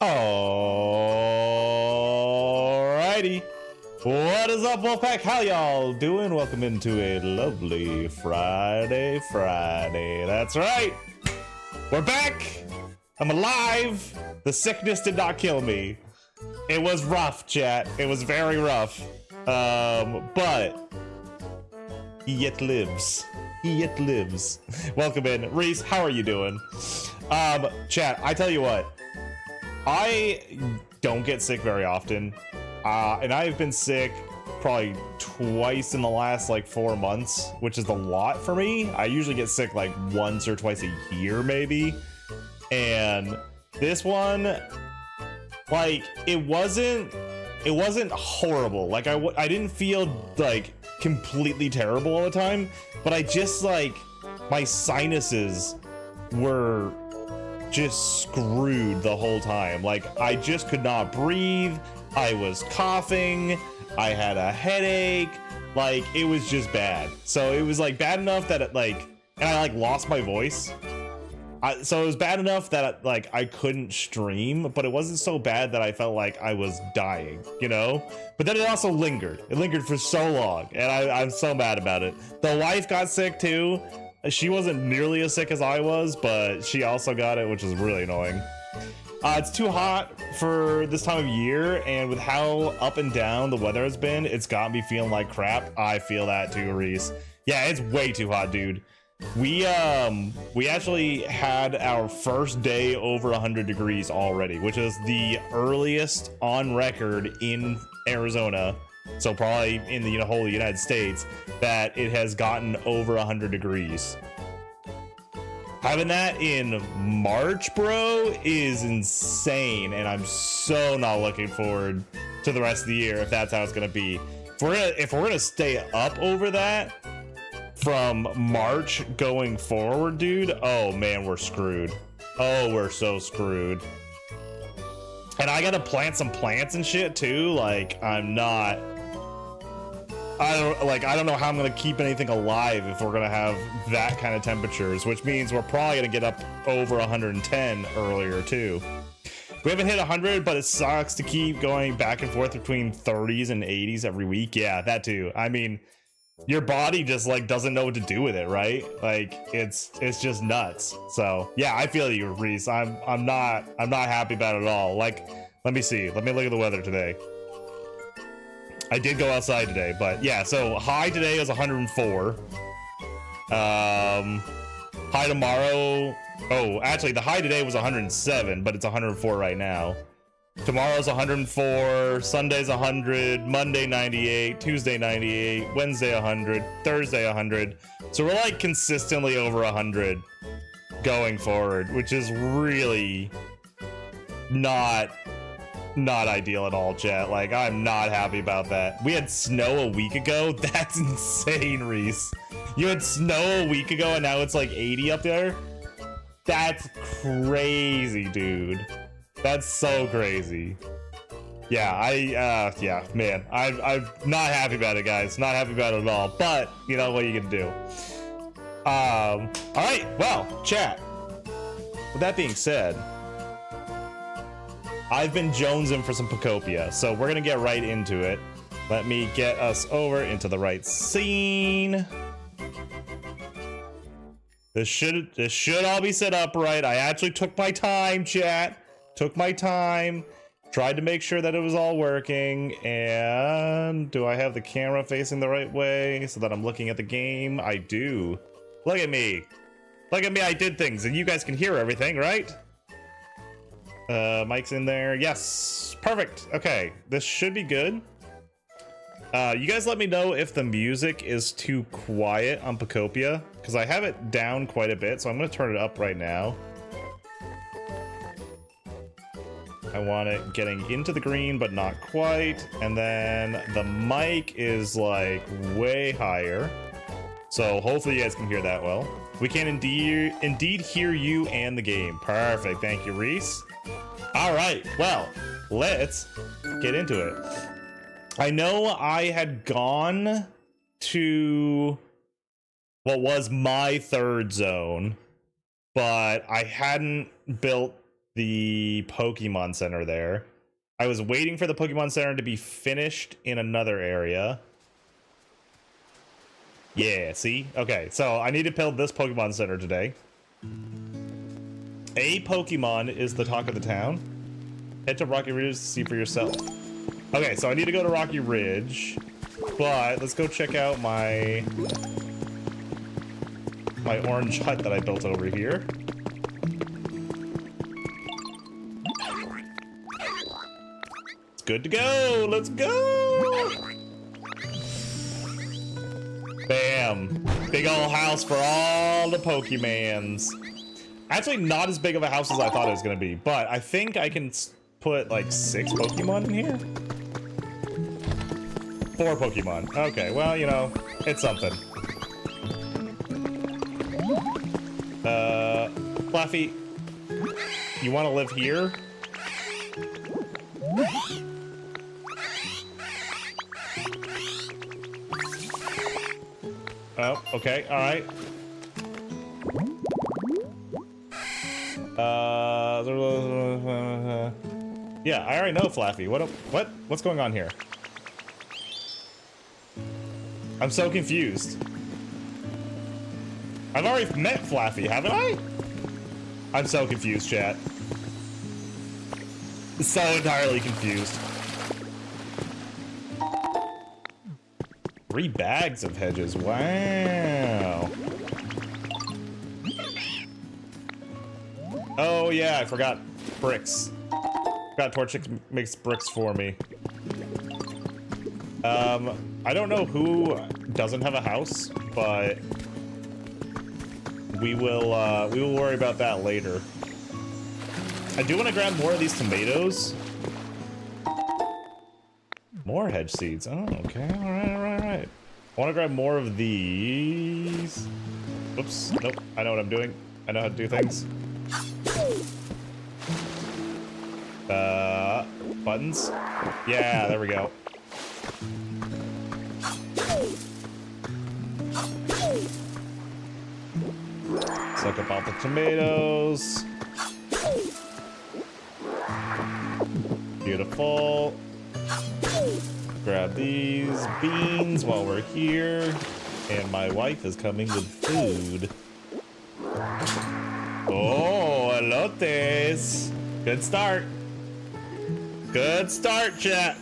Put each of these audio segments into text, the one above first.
Alrighty. What is up, Wolfpack? How y'all doing? Welcome into a lovely Friday. That's right. We're back. I'm alive. The sickness did not kill me. It was rough, chat. It was very rough. But he yet lives. Welcome in. Reese, how are you doing? Chat, I tell you what. I don't get sick very often, and I've been sick probably twice in the last like 4 months, which is a lot for me. I usually get sick like once or twice a year maybe, and this one, like, it wasn't horrible. Like I didn't feel like completely terrible all the time, but I just, like, my sinuses were just screwed the whole time. Like, I just could not breathe. I was coughing. I had a headache. Like, it was just bad. So it was like bad enough that it, like, and I like lost my voice. So it was bad enough that like I couldn't stream, but it wasn't so bad that I felt like I was dying, you know? But then it also lingered. It lingered for so long, and I'm so mad about it. The wife got sick too. She wasn't nearly as sick as I was, but she also got it, which is really annoying. It's too hot for this time of year, and with how up and down the weather has been, it's got me feeling like crap. I feel that too, Reese. Yeah, it's way too hot, dude. We actually had our first day over 100 degrees already, which is the earliest on record in Arizona, so probably in the whole United States, that it has gotten over 100 degrees. Having that in March, bro, is insane, and I'm so not looking forward to the rest of the year if that's how it's gonna be. If we're gonna stay up over that from March going forward, dude, oh man, we're screwed. Oh, we're so screwed. And I gotta plant some plants and shit too. Like, I don't know how I'm gonna keep anything alive if we're gonna have that kind of temperatures, which means we're probably gonna get up over 110 earlier too. We haven't hit 100, but it sucks to keep going back and forth between 30s and 80s every week. Yeah, that too. I mean, your body just like doesn't know what to do with it, right? Like it's just nuts. So yeah, I feel you, Reese. I'm not happy about it at all. Like, let me see. Let me look at the weather today. I did go outside today, but yeah, so high today is 104. High tomorrow. Oh, actually, the high today was 107, but it's 104 right now. Tomorrow's 104, Sunday's 100, Monday 98, Tuesday 98, Wednesday 100, Thursday 100. So we're like consistently over 100 going forward, which is really not ideal at all, chat. Like, I'm not happy about that. We had snow a week ago. That's insane, Reese. You had snow a week ago and now it's like 80 up there? That's crazy, dude. That's so crazy. Yeah, yeah, man. I'm not happy about it, guys. Not happy about it at all. But, you know, what are you gonna do? All right, well, chat. With that being said, I've been jonesing for some Pokopia, so we're gonna get right into it. Let me get us over into the right scene. This should all be set up right. I actually took my time, chat. Took my time. Tried to make sure that it was all working. And do I have the camera facing the right way so that I'm looking at the game? I do. Look at me. Look at me. I did things and you guys can hear everything, right? Mic's in there. Yes. Perfect. Okay. This should be good. You guys let me know if the music is too quiet on Pokopia, because I have it down quite a bit, so I'm going to turn it up right now. I want it getting into the green, but not quite. And then the mic is like way higher, so hopefully you guys can hear that well. We can indeed hear you and the game. Perfect. Thank you, Reese. All right. Well, let's get into it. I know I had gone to what was my third zone, but I hadn't built the Pokemon Center there. I was waiting for the Pokemon Center to be finished in another area. Yeah, see? Okay, so I need to build this Pokemon Center today. A Pokemon is the talk of the town. Head to Rocky Ridge to see for yourself. Okay, so I need to go to Rocky Ridge, but let's go check out my orange hut that I built over here. It's good to go. Let's go. Bam. Big old house for all the Pokemans. Actually, not as big of a house as I thought it was going to be, but I think I can put like 6 Pokemon in here. 4 Pokemon. Okay, well, you know, it's something. Fluffy, you want to live here? Oh, okay, all right. Yeah, I already know Fluffy. What's going on here? I'm so confused. I've already met Fluffy, haven't I? I'm so confused, chat. So entirely confused. 3 bags of hedges. Wow. Oh yeah, I forgot bricks. Forgot Torchic makes bricks for me. I don't know who doesn't have a house, but we will worry about that later. I do want to grab more of these tomatoes. More hedge seeds. Oh, okay. All right. I want to grab more of these. Oops. Nope. I know what I'm doing. I know how to do things. Buttons. Yeah, there we go. Suck up all the tomatoes. Beautiful. Grab these beans while we're here. And my wife is coming with food. Oh, elotes. Good start. Good start, chat.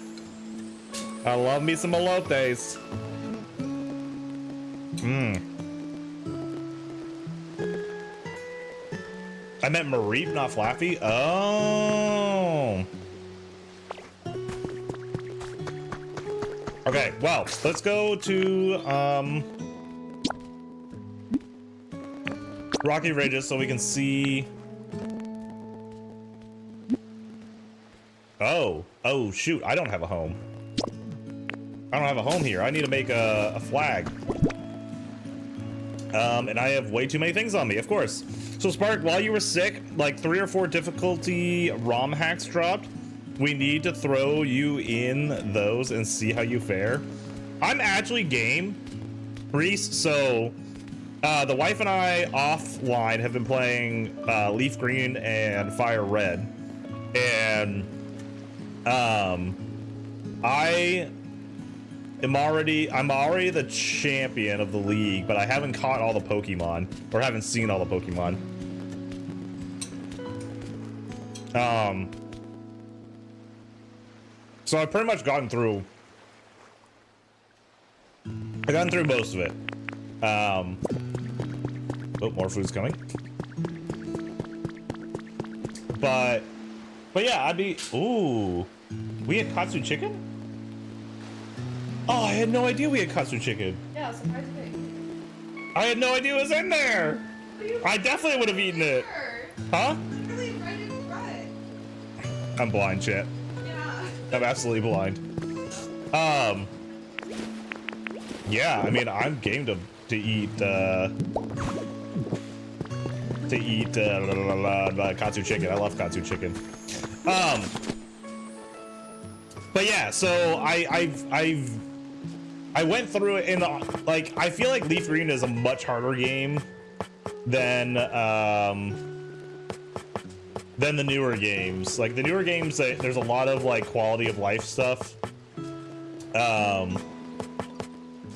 I love me some elotes. Mmm. I meant Mareep, not Flaffy. Oh. Okay, well, let's go to Rocky Ridges so we can see. Oh shoot, I don't have a home. I don't have a home here. I need to make a flag. And I have way too many things on me, of course. So Spark, while you were sick, like 3 or 4 difficulty ROM hacks dropped. We need to throw you in those and see how you fare. I'm actually game, Reese. So the wife and I offline have been playing Leaf Green and Fire Red, and I'm already the champion of the league, but I haven't caught all the Pokemon, or haven't seen all the Pokemon. So I've pretty much gotten through. I've gotten through most of it. Oh, more food's coming. But yeah, I'd be. Ooh, we had katsu chicken. Oh, I had no idea we had katsu chicken. Yeah, surprise me. I had no idea it was in there. I definitely would have eaten it. Huh? Literally right in front. I'm blind, chat. Yeah. I'm absolutely blind. Yeah, I mean, I'm game to eat katsu chicken. I love katsu chicken. But yeah, so I went through it, and like I feel like Leaf Green is a much harder game than the newer games. Like the newer games, there's a lot of like quality of life stuff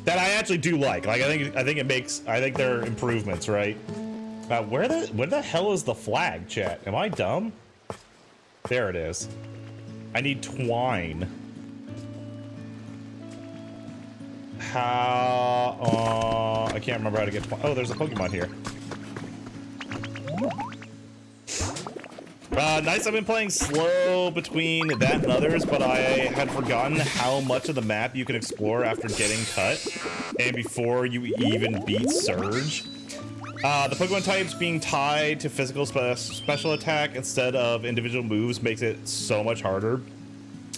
that I actually do like. Like I think they're improvements, right? Where the hell is the flag, chat? Am I dumb? There it is. I need twine. How? I can't remember how to get twine. Oh, there's a Pokemon here. Nice. I've been playing slow between that and others, but I had forgotten how much of the map you can explore after getting cut and before you even beat Surge. The Pokemon types being tied to physical special attack instead of individual moves makes it so much harder.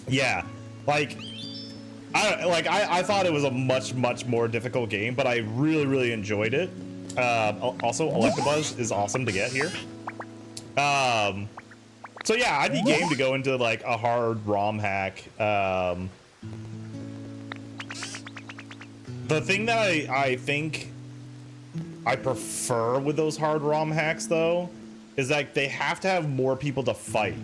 Yeah, like I thought it was a much more difficult game, but I really enjoyed it. Also, Electabuzz is awesome to get here. So yeah, I'd be game to go into like a hard ROM hack. The thing that I think I prefer with those hard ROM hacks though is like they have to have more people to fight,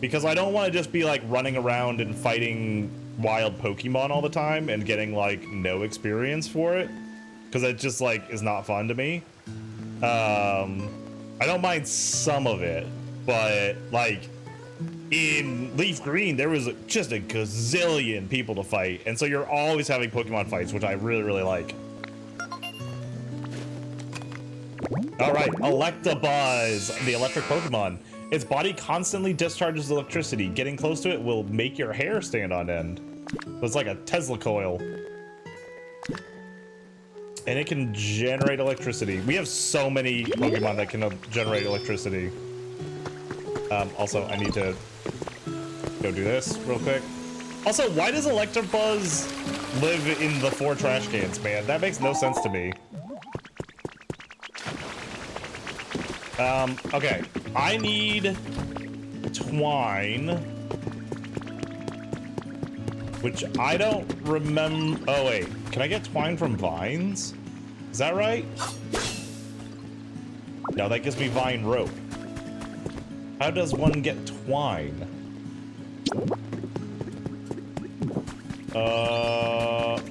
because I don't want to just be like running around and fighting wild Pokemon all the time and getting like no experience for it, because it just like is not fun to me. I don't mind some of it, but like in Leaf Green there was just a gazillion people to fight, and so you're always having Pokemon fights, which I really like. All right, Electabuzz, the electric Pokemon. Its body constantly discharges electricity. Getting close to it will make your hair stand on end. So it's like a Tesla coil. And it can generate electricity. We have so many Pokemon that can generate electricity. Also, I need to go do this real quick. Also, why does Electabuzz live in the 4 trash cans, man? That makes no sense to me. Okay. I need twine. Which I don't remember. Oh, wait. Can I get twine from vines? Is that right? No, that gives me vine rope. How does one get twine?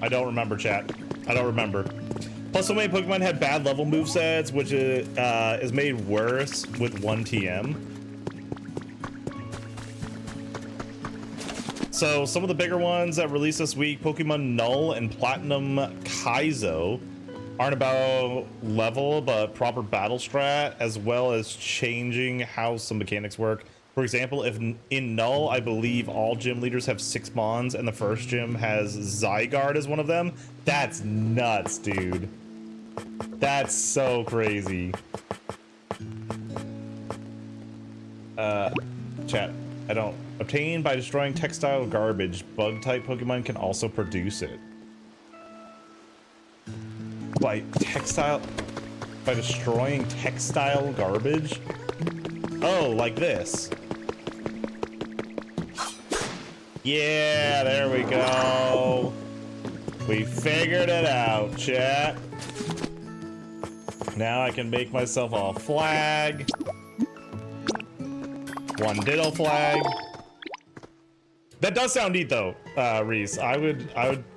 I don't remember, chat. I don't remember. Plus, so many Pokemon had bad level movesets, which is made worse with 1 TM. So, some of the bigger ones that released this week, Pokemon Null and Platinum Kaizo, aren't about level, but proper battle strat, as well as changing how some mechanics work. For example, if in Null, I believe all gym leaders have 6 Mons, and the first gym has Zygarde as one of them. That's nuts, dude. That's so crazy. Chat, I don't. Obtained by destroying textile garbage, bug-type Pokemon can also produce it. By destroying textile garbage? Oh, like this. Yeah, there we go. We figured it out, chat. Now I can make myself a flag. 1 Diddle flag. That does sound neat though, Reese. I would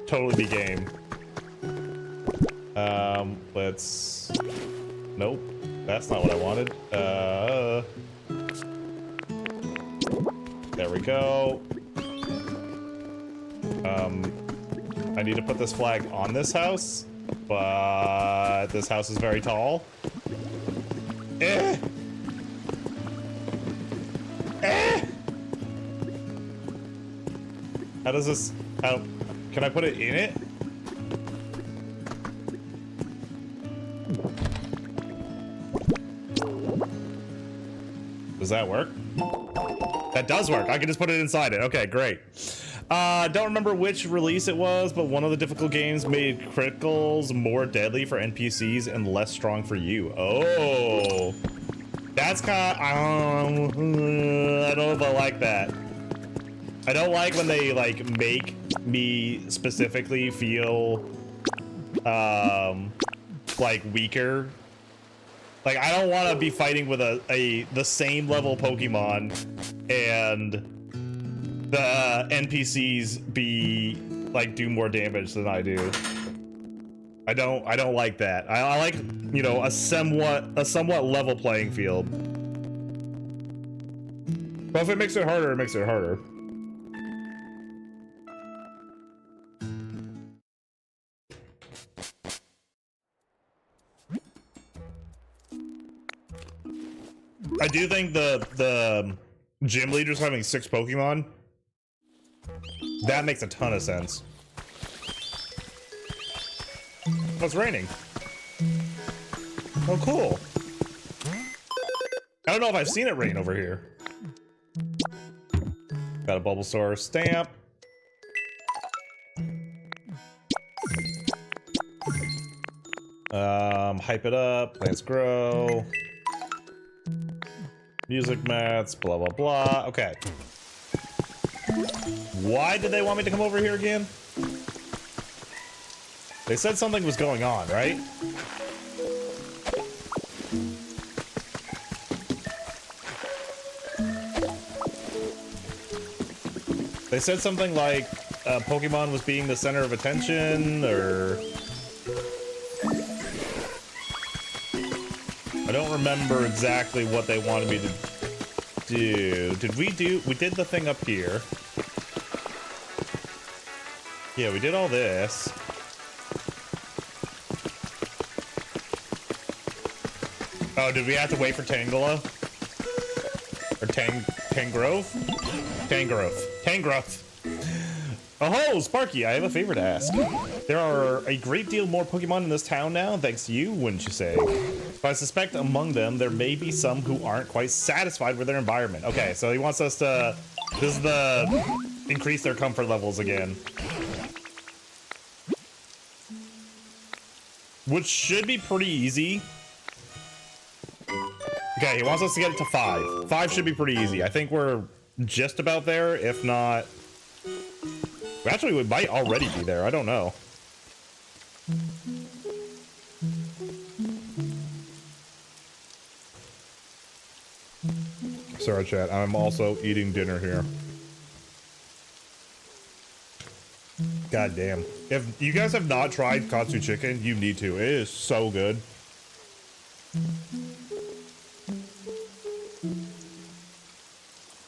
totally be game. Let's... Nope. That's not what I wanted. There we go. I need to put this flag on this house, but this house is very tall. Eh! Eh! How does this... How... Can I put it in it? Does that work? That does work. I can just put it inside it. Okay, great. Don't remember which release it was, but one of the difficult games made criticals more deadly for NPCs and less strong for you. Oh, that's kind of... I don't know if I like that. I don't like when they like make me specifically feel like weaker. Like, I don't want to be fighting with the same level Pokemon and the NPCs be like do more damage than I do. I don't like that. I like, you know, a somewhat level playing field. But if it makes it harder, it makes it harder. I do think the gym leaders having 6 Pokemon, that makes a ton of sense. Oh, it's raining. Oh, cool. I don't know if I've seen it rain over here. Got a Bulbasaur stamp. Hype it up, plants grow. Music mats, blah, blah, blah. Okay. Why did they want me to come over here again? They said something was going on, right? They said something like Pokemon was being the center of attention, or... I don't remember exactly what they wanted me to do. We did the thing up here. Yeah, we did all this. Oh, did we have to wait for Tangela? Or Tangrowth? Tangrowth. Oh, Sparky, I have a favor to ask. There are a great deal more Pokemon in this town now, thanks to you, wouldn't you say? But I suspect among them, there may be some who aren't quite satisfied with their environment. Okay, so he wants us to... This is the increase their comfort levels again. Which should be pretty easy. Okay, he wants us to get it to 5. 5 should be pretty easy. I think we're just about there, if not... Actually, we might already be there. I don't know. Sorry, chat. I'm also eating dinner here. God damn. If you guys have not tried katsu chicken, you need to. It is so good.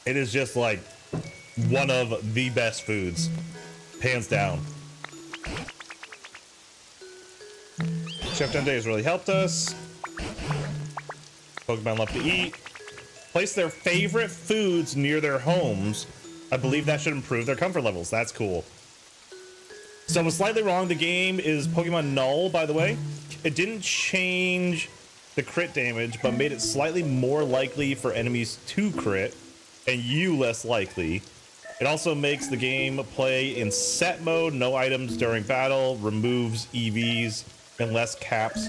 It is just like one of the best foods. Hands down. Chef Dente has really helped us. Pokemon love to eat. Place their favorite foods near their homes. I believe that should improve their comfort levels. That's cool. So I was slightly wrong. The game is Pokemon Null, by the way. It didn't change the crit damage, but made it slightly more likely for enemies to crit, and you less likely. It also makes the game play in set mode, no items during battle, removes EVs, and less caps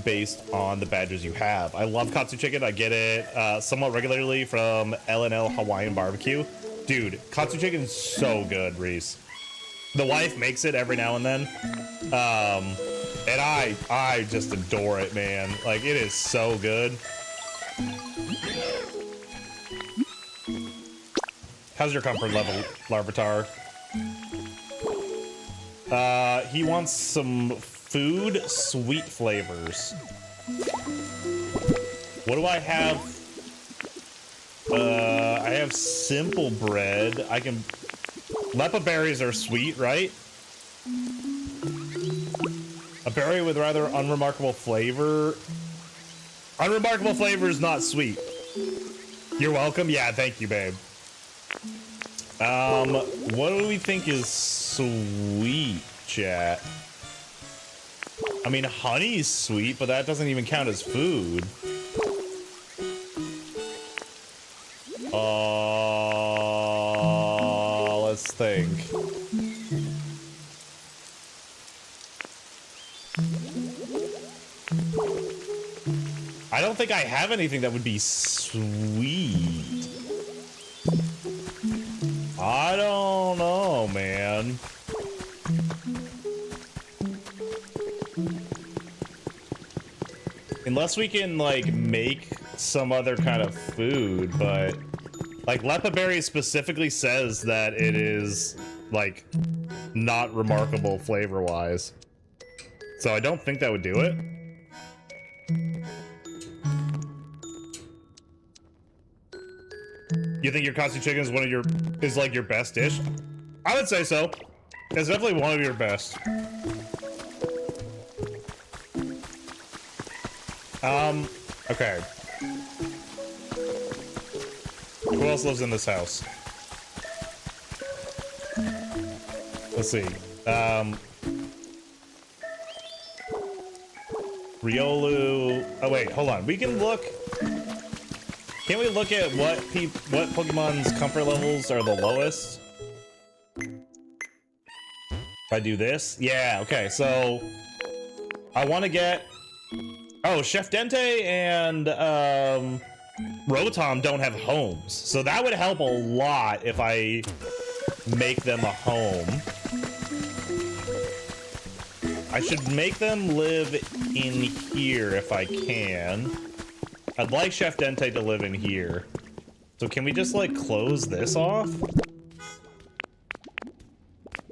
based on the badges you have. I love katsu chicken. I get it somewhat regularly from L&L Hawaiian Barbecue. Dude, katsu chicken is so good, Reese. The wife makes it every now and then. And I just adore it, man. Like, it is so good. How's your comfort level, Larvitar? He wants some food sweet flavors. What do I have? I have simple bread. I can... Lepa berries are sweet, right? A berry with rather unremarkable flavor. Unremarkable flavor is not sweet. You're welcome. Yeah, thank you, babe. What do we think is sweet, chat? I mean, honey's sweet, but that doesn't even count as food. Let's think. I don't think I have anything that would be sweet. I don't know, man. Unless we can, like, make some other kind of food, but... Like, Lepa berry specifically says that it is, like, not remarkable flavor-wise. So I don't think that would do it. You think your katsu chicken is is like your best dish? I would say so. It's definitely one of your best. Okay. Who else lives in this house? Let's see. Riolu. Oh wait, hold on. We can look. Can we look at what Pokemon's comfort levels are the lowest? If I do this? Yeah, okay, so I want to get... Oh, Chef Dente and Rotom don't have homes. So that would help a lot if I make them a home. I should make them live in here if I can. I'd like Chef Dente to live in here. So can we just, like, close this off?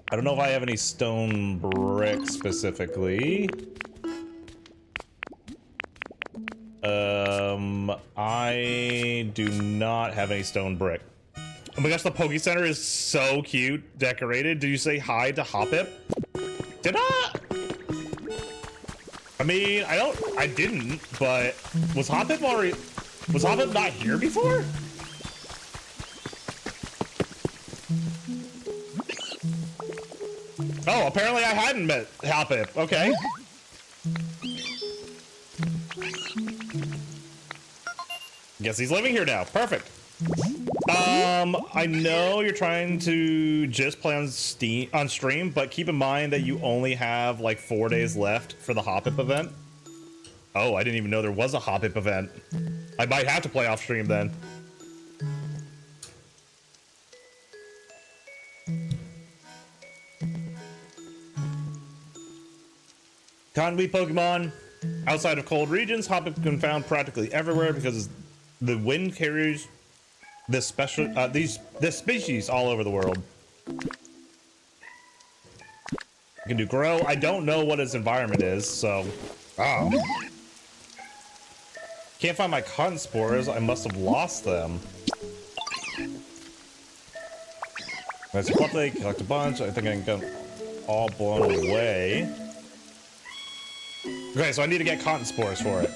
I don't know if I have any stone brick specifically. I do not have any stone brick. Oh my gosh, the Poke Center is so cute, decorated. Did you say hi to Hoppip? Did I? I mean, I didn't, but was Hoppip not here before? Oh, apparently I hadn't met Hoppip. Okay. Guess he's living here now. Perfect. I know you're trying to just play on stream, but keep in mind that you only have like 4 days left for the Hop-Up event. Oh, I didn't even know there was a Hop-Up event. I might have to play off stream then. Conwy Pokemon. Outside of cold regions, Hop-Up can be found practically everywhere because the wind carries this species all over the world. You can do grow. I don't know what its environment is, so. Oh. Can't find my cotton spores. I must have lost them. There's a Fluffy, collect a bunch. I think I can get them all blown away. Okay, so I need to get cotton spores for it.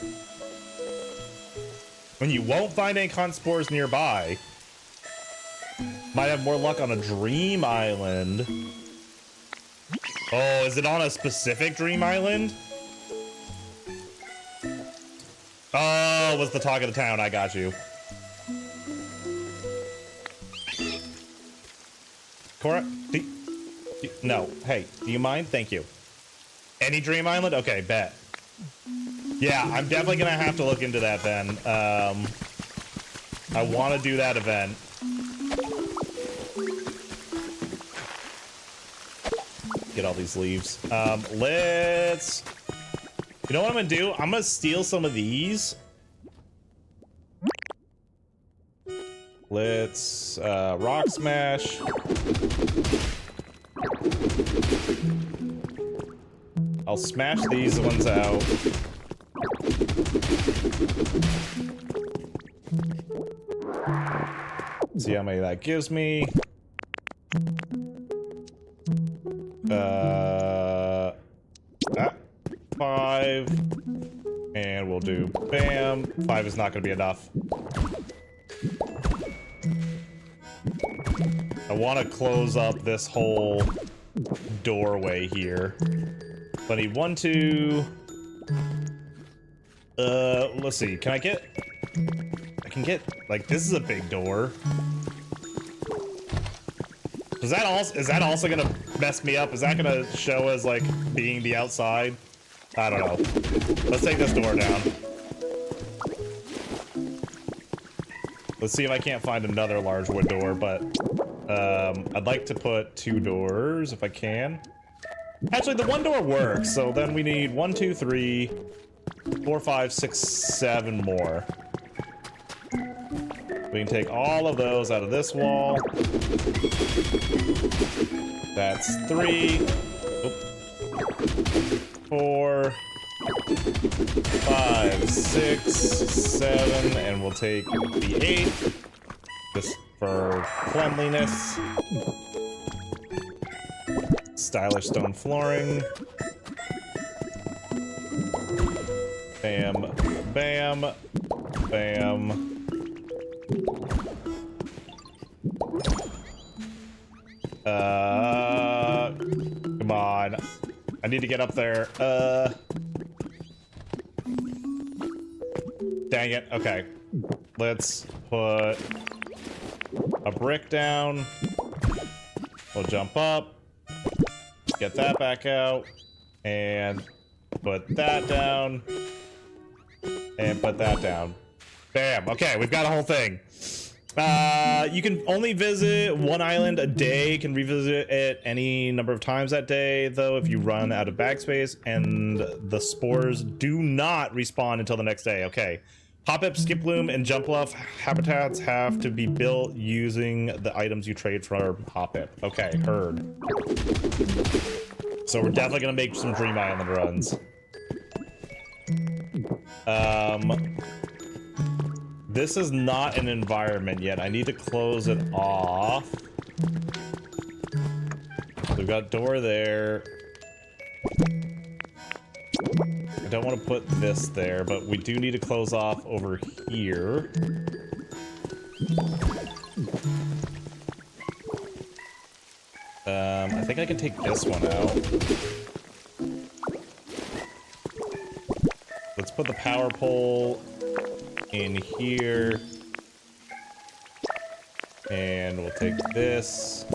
When you won't find any cotton spores nearby, might have more luck on a dream island. Oh, is it on a specific dream island? Oh, was the talk of the town. I got you. Cora, no. Hey, do you mind? Thank you. Any dream island? Okay, bet. Yeah, I'm definitely gonna have to look into that then. I want to do that event. Get all these leaves. Let's... You know what I'm gonna do? I'm gonna steal some of these. Let's rock smash. I'll smash these ones out. See how many that gives me. 5. And we'll do bam. 5 is not going to be enough. I want to close up this whole doorway here. So I need 1, 2. Let's see. Can I get... I can get... Like, this is a big door. Is that also gonna mess me up? Is that gonna show as, like, being the outside? I don't know. Let's take this door down. Let's see if I can't find another large wood door, but... I'd like to put 2 doors, if I can. Actually, the 1 door works, so then we need 1, 2, 3... 4, 5, 6, 7 more. We can take all of those out of this wall. That's 3. Oop. 4, 5, 6, 7, and we'll take the 8th. Just for cleanliness. Stylish stone flooring. Bam, bam, bam. Come on. I need to get up there. Dang it. Okay. Let's put a brick down. We'll jump up. Get that back out. And put that down. And put that down. Bam. Okay, we've got a whole thing. You can only visit one island a day. You can revisit it any number of times that day, though, if you run out of bag space. And the spores do not respawn until the next day. Okay. Hop-Up, Skip Bloom, and Jump Bluff habitats have to be built using the items you trade for Hop-Up. Okay, heard. So we're definitely gonna make some Dream Island runs. This is not an environment yet. I need to close it off. We've got a door there. I don't want to put this there, but we do need to close off over here. I think I can take this one out. Let's put the power pole in here. And we'll take this.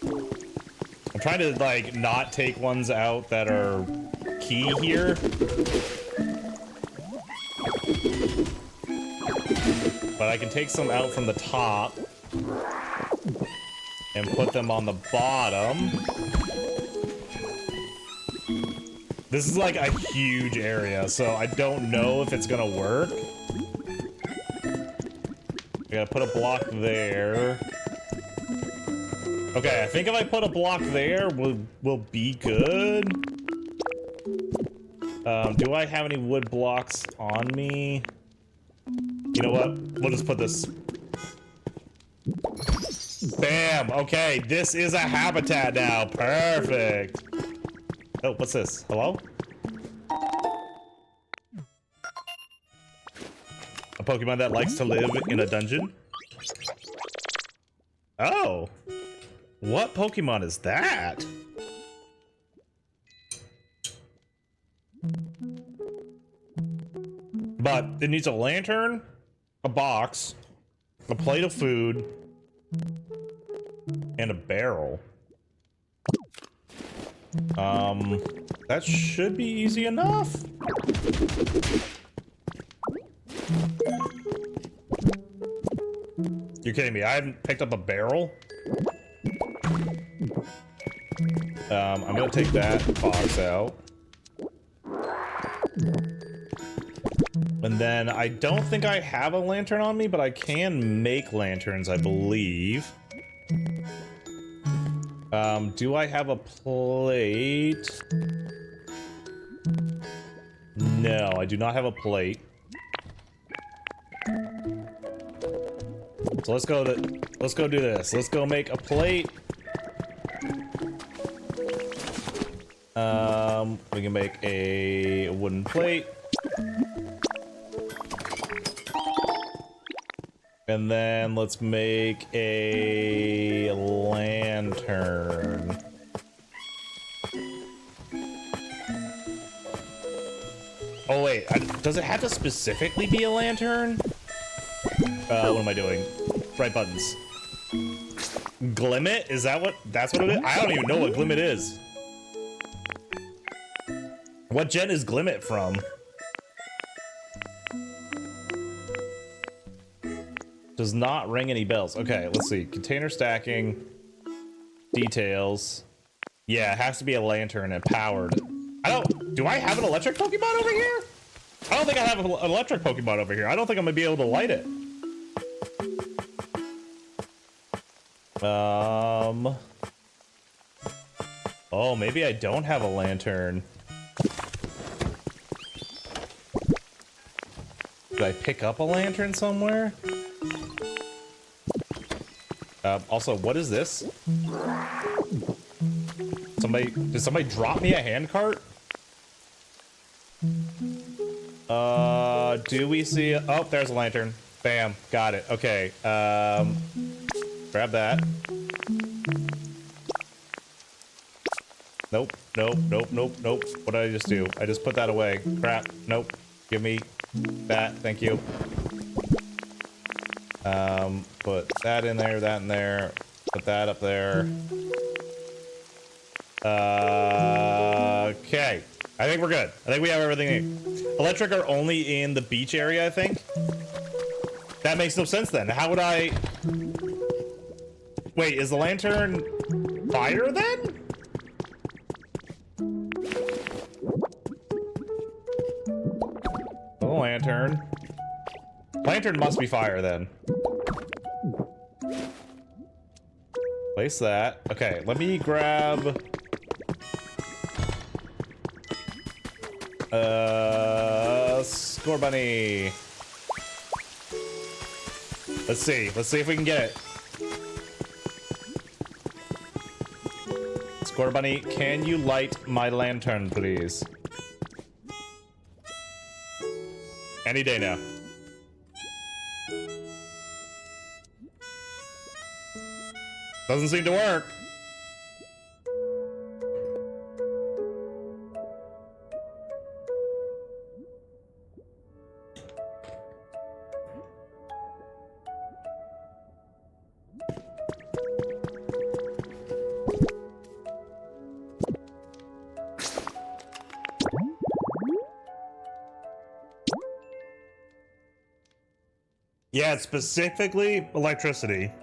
I'm trying to, like, not take ones out that are key here. But I can take some out from the top and put them on the bottom. This is like a huge area, so I don't know if it's gonna work. I gotta put a block there. Okay, I think if I put a block there, we'll be good. Do I have any wood blocks on me? You know what? We'll just put this. Bam! Okay, this is a habitat now. Perfect. Oh, what's this? Hello? A Pokemon that likes to live in a dungeon? Oh! What Pokemon is that? But it needs a lantern, a box, a plate of food, and a barrel. That should be easy enough. You're kidding me, I haven't picked up a barrel? I'm gonna take that box out. And then I don't think I have a lantern on me, but I can make lanterns, I believe. Do I have a plate? No, I do not have a plate. So let's go do this. Let's go make a plate. We can make a wooden plate. And then let's make a lantern. Oh wait, does it have to specifically be a lantern? What am I doing? Right buttons. Glimmet? Is that that's what it is? I don't even know what Glimmet is. What gen is Glimmet from? Does not ring any bells. Okay, let's see. Container stacking. Details. Yeah, it has to be a lantern and powered. Do I have an electric Pokemon over here? I don't think I have an electric Pokemon over here. I don't think I'm gonna be able to light it. Oh, maybe I don't have a lantern. Did I pick up a lantern somewhere? Also, what is this? Did somebody drop me a handcart? Do we see it? Oh, there's a lantern. Bam, got it. Okay, grab that. Nope, nope, nope, nope, nope. What did I just do? I just put that away. Crap, nope. Give me that, thank you. Put that in there, put that up there. Okay. I think we're good. I think we have everything. Electric are only in the beach area, I think. That makes no sense then. How would I... Wait, is the lantern fire then? The lantern. Lantern must be fire then. Place that. Okay, let me grab... Score bunny. Let's see if we can get it. Score bunny, can you light my lantern, please? Any day now. Doesn't seem to work. Yeah, it's specifically electricity.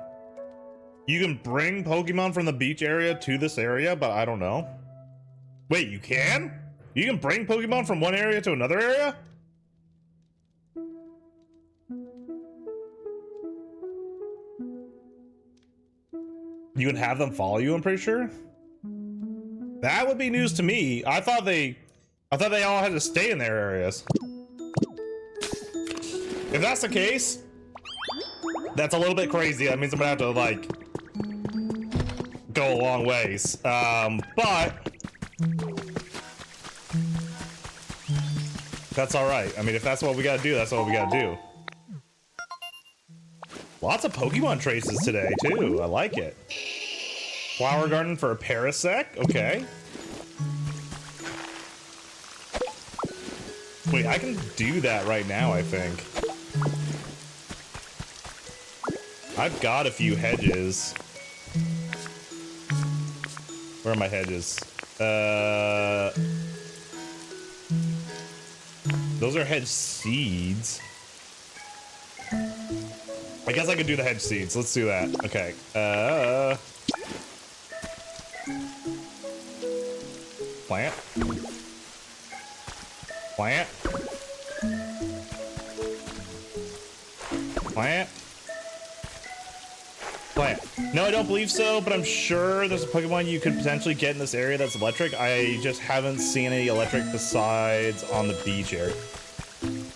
You can bring Pokemon from the beach area to this area, but I don't know. Wait, you can? You can bring Pokemon from one area to another area? You can have them follow you, I'm pretty sure. That would be news to me. I thought they all had to stay in their areas. If that's the case, that's a little bit crazy. That means I'm gonna have to like go a long ways. But that's all right. I mean, if that's what we gotta do, that's what we gotta do. Lots of Pokemon traces today too. I like it. Flower garden for a Parasect. Okay. Wait, I can do that right now, I think. I've got a few hedges. Where are my hedges? Those are hedge seeds. I guess I could do the hedge seeds. Let's do that. Okay. Plant. Plant. Plant. Plant. No, I don't believe so, but I'm sure there's a Pokemon you could potentially get in this area that's electric. I just haven't seen any electric besides on the beach area.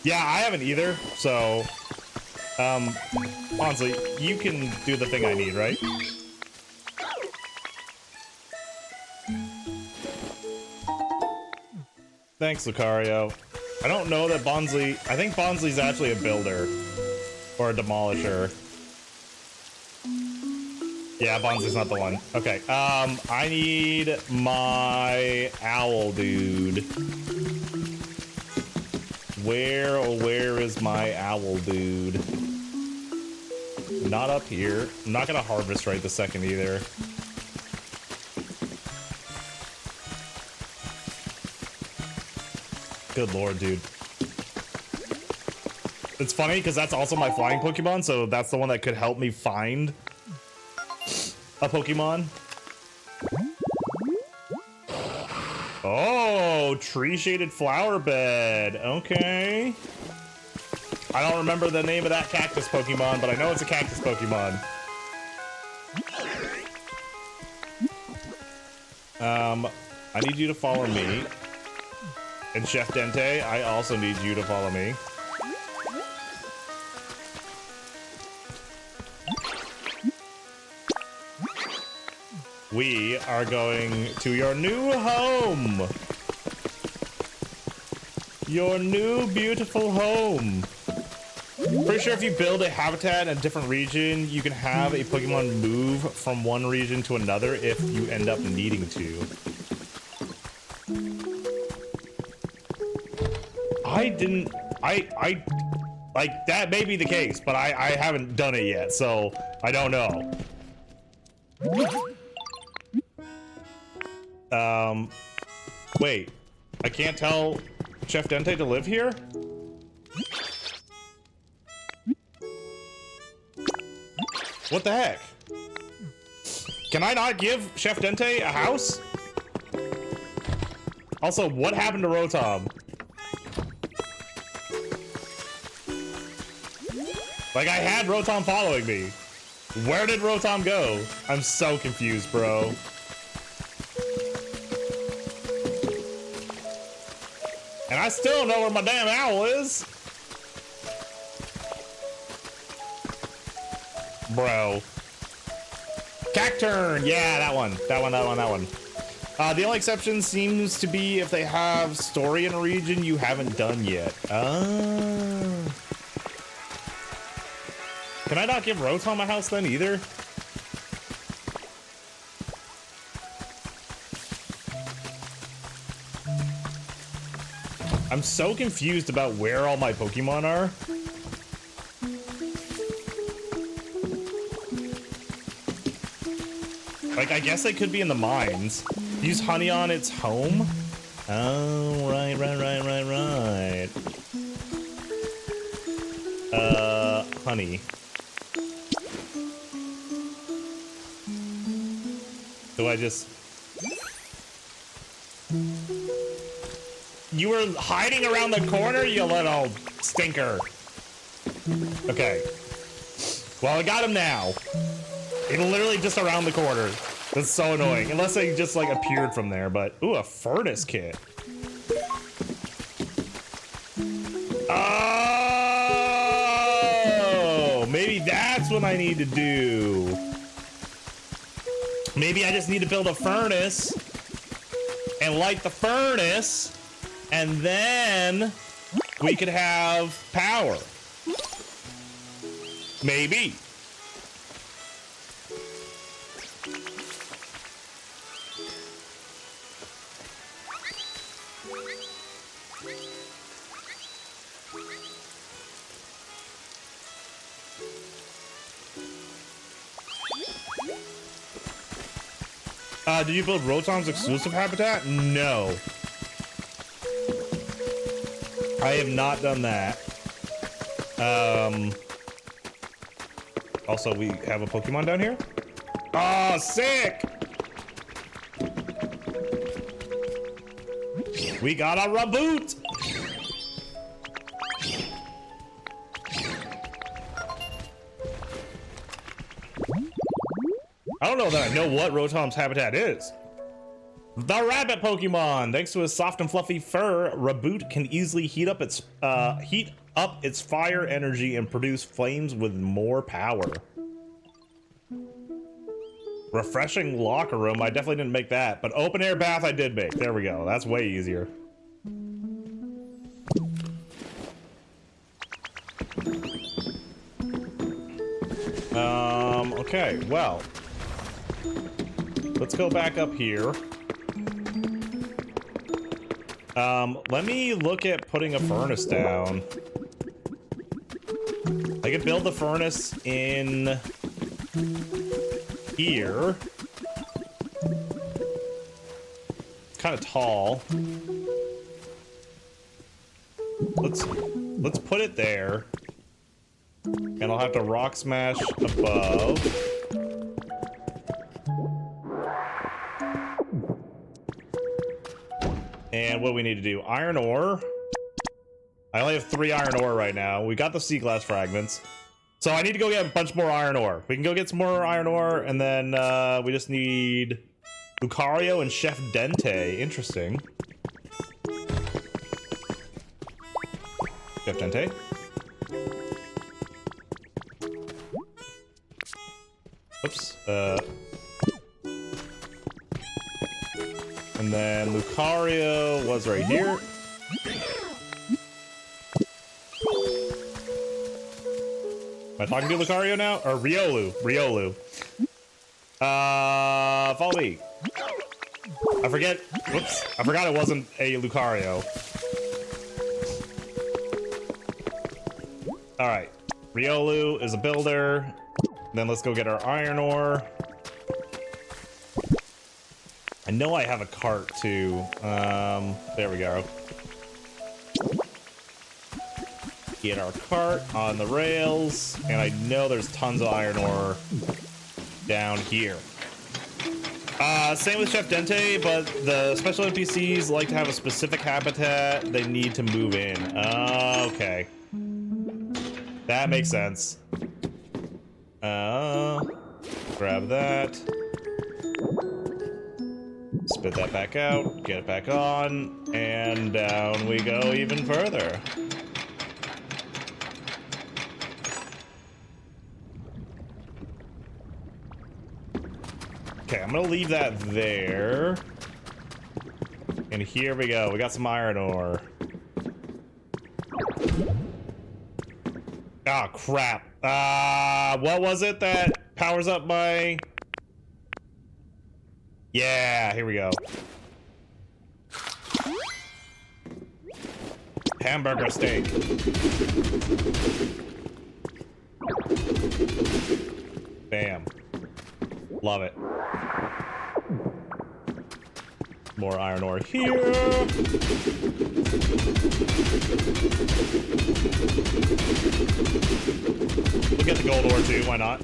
Yeah, I haven't either, so... honestly, you can do the thing I need, right? Thanks, Lucario. I don't know that Bonsley... I think Bonsley's actually a builder. Or a demolisher. Yeah, Bonsley's not the one. Okay, I need my owl dude. Where is my owl dude? Not up here. I'm not gonna harvest right this second either. Good lord, dude. It's funny because that's also my flying Pokemon, so that's the one that could help me find a Pokemon. Oh, tree shaded flower bed. Okay. I don't remember the name of that cactus Pokemon, but I know it's a cactus Pokemon. I need you to follow me. And Chef Dente, I also need you to follow me. We are going to your new home. Your new beautiful home. Pretty sure if you build a habitat in a different region, you can have a Pokemon move from one region to another if you end up needing to. I like, that may be the case, but I haven't done it yet, so I don't know. Wait, I can't tell Chef Dente to live here? What the heck? Can I not give Chef Dente a house? Also, what happened to Rotom? Like, I had Rotom following me. Where did Rotom go? I'm so confused, bro. And I still don't know where my damn owl is. Bro. Cacturn! Yeah, that one. That one. The only exception seems to be if they have story in a region you haven't done yet. Can I not give Rotom a house then either? I'm so confused about where all my Pokemon are. Like, I guess they could be in the mines. Use honey on its home? Oh, right. honey. Do I just... You were hiding around the corner, you little stinker. Okay. Well, I got him now. It's literally just around the corner. That's so annoying. Unless they just like appeared from there, but... Ooh, a furnace kit. Oh! Maybe that's what I need to do. Maybe I just need to build a furnace and light the furnace, and then we could have power. Maybe. Did you build Rotom's exclusive habitat? No. I have not done that. Also, we have a Pokemon down here. Oh, sick! We got a reboot! I don't know that I know what Rotom's habitat is. The rabbit Pokemon. Thanks to his soft and fluffy fur, Reboot can easily heat up its fire energy and produce flames with more power. Refreshing locker room. I definitely didn't make that, but open air bath I did make. There we go. That's way easier. Okay, well. Let's go back up here. Let me look at putting a furnace down. I could build the furnace in here. It's kind of tall. Let's put it there. And I'll have to rock smash above. And what do we need to do? Iron ore. I only have 3 iron ore right now. We got the sea glass fragments. So I need to go get a bunch more iron ore. We can go get some more iron ore, and then we just need Lucario and Chef Dente. Interesting. Chef Dente. Oops. And then Lucario was right here. Am I talking to Lucario now? Or Riolu? Riolu. Follow me. I forget. Whoops. I forgot it wasn't a Lucario. Alright. Riolu is a builder. Then let's go get our iron ore. I know I have a cart too. There we go. Get our cart on the rails, and I know there's tons of iron ore down here. Same with Chef Dente, but the special NPCs like to have a specific habitat they need to move in. Okay. That makes sense. Grab that. Spit that back out, get it back on, and down we go even further. Okay, I'm gonna leave that there. And here we go, we got some iron ore. Ah, crap. What was it that powers up my... Yeah, here we go. Hamburger steak. Bam. Love it. More iron ore here. too, why not?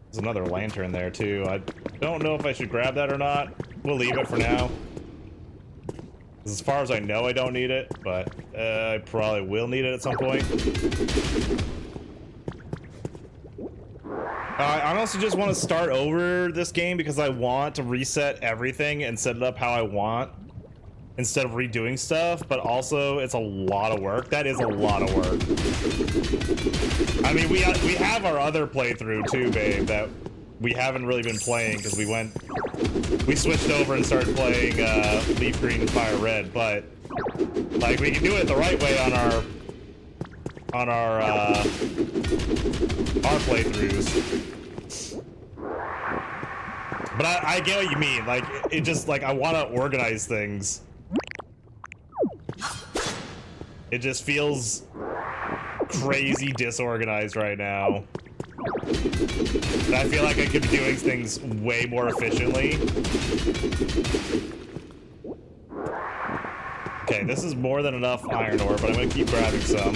There's another lantern there too. I don't know if I should grab that or not. We'll leave it for now. As far as I know, I don't need it, but I probably will need it at some point. I honestly just want to start over this game because I want to reset everything and set it up how I want instead of redoing stuff, but also it's a lot of work. That is a lot of work. I mean, we have our other playthrough too, babe, that we haven't really been playing because we switched over and started playing Leaf Green and Fire Red, but like we can do it the right way on our playthroughs. But I get what you mean. Like it just like I want to organize things. It just feels crazy disorganized right now. And I feel like I could be doing things way more efficiently. Okay, this is more than enough iron ore, but I'm gonna keep grabbing some.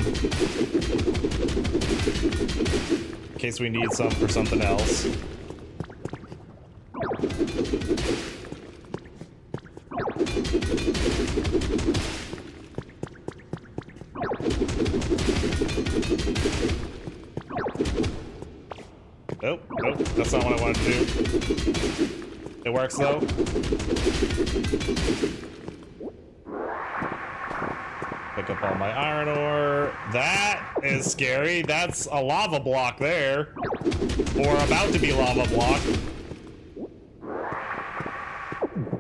In case we need some for something else. Nope, nope, that's not what I wanted to do. It works though. Pick up all my iron ore. That is scary. That's a lava block there. Or about to be lava block.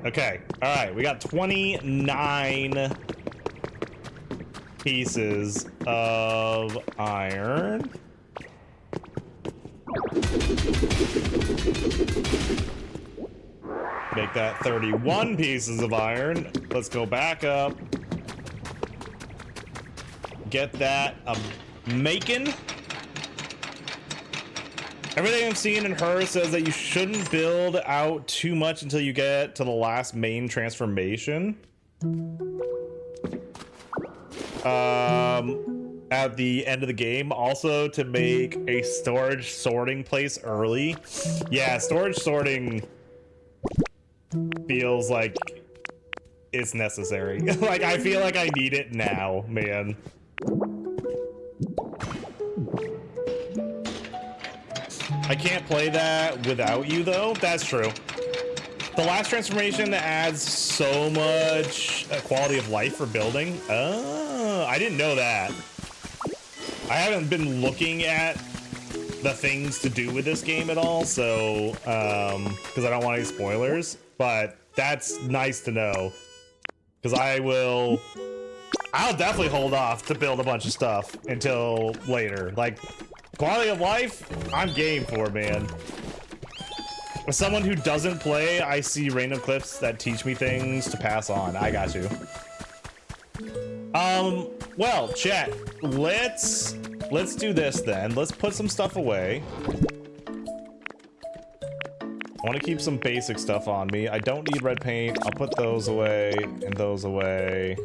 Okay, alright, we got 29 pieces of iron. Make that 31 pieces of iron. Let's go back up. Get that making. Everything I'm seeing in her says that you shouldn't build out too much until you get to the last main transformation. At the end of the game, also to make a storage sorting place early. Yeah, storage sorting feels like it's necessary. Like, I feel like I need it now, man. I can't play that without you, though. That's true. The last transformation adds so much quality of life for building. Oh, I didn't know that. I haven't been looking at the things to do with this game at all, so, because I don't want any spoilers, but that's nice to know. Because I'll definitely hold off to build a bunch of stuff until later. Like, quality of life, I'm game for, man. As someone who doesn't play, I see random clips that teach me things to pass on. I got you. Well, chat, let's do this then. Let's put some stuff away. I want to keep some basic stuff on me. I don't need red paint. I'll put those away and those away.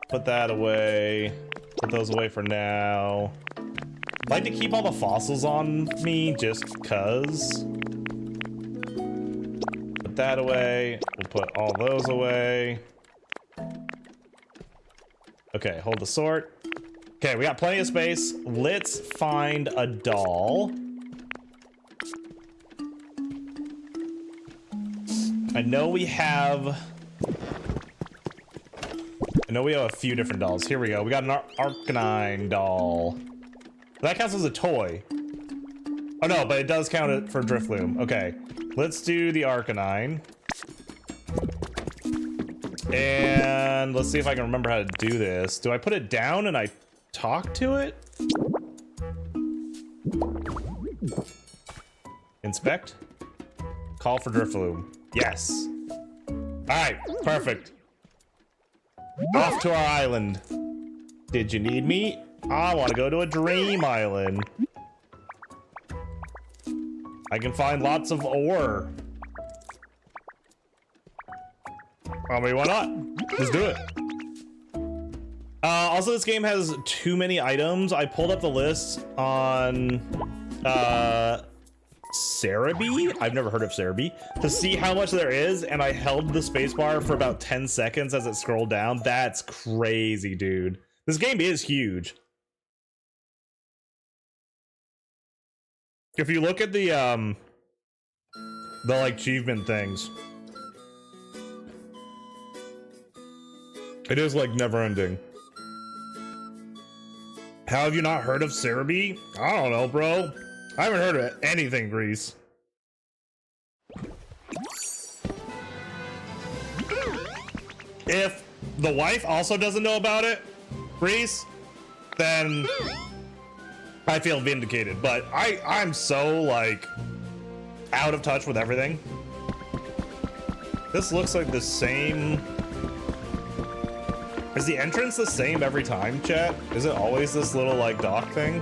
Put that away. Put those away for now. I'd like to keep all the fossils on me just cuz. Put that away. We'll put all those away. Okay, hold the sort. Okay, we got plenty of space. Let's find a doll. I know we have a few different dolls. Here we go. We got an Arcanine doll. That counts as a toy. Oh no, but it does count it for Drifloom. Okay, let's do the Arcanine. And let's see if I can remember how to do this. Do I put it down and I talk to it? Inspect. Call for Drifloom. Yes. Alright, perfect. Off to our island. Did you need me? I want to go to a dream island. I can find lots of ore. I mean, why not? Let's do it. Also, this game has too many items. I pulled up the list on Cerebi. I've never heard of Cerebi. To see how much there is, and I held the spacebar for about 10 seconds as it scrolled down. That's crazy, dude. This game is huge. If you look at the like achievement things, it is like never ending. How have you not heard of Cerebi? I don't know, bro. I haven't heard of anything, Grease. If the wife also doesn't know about it, Grease, then I feel vindicated. But I'm so like out of touch with everything. This looks like the same. Is the entrance the same every time, chat? Is it always this little like dock thing?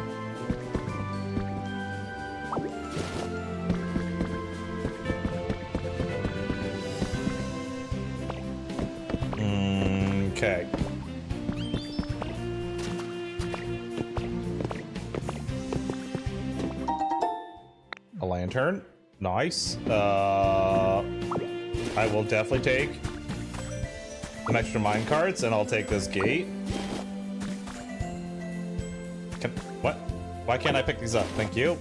Okay. A lantern. Nice. I will definitely take some extra mine carts, and I'll take this gate. What? Why can't I pick these up? Thank you.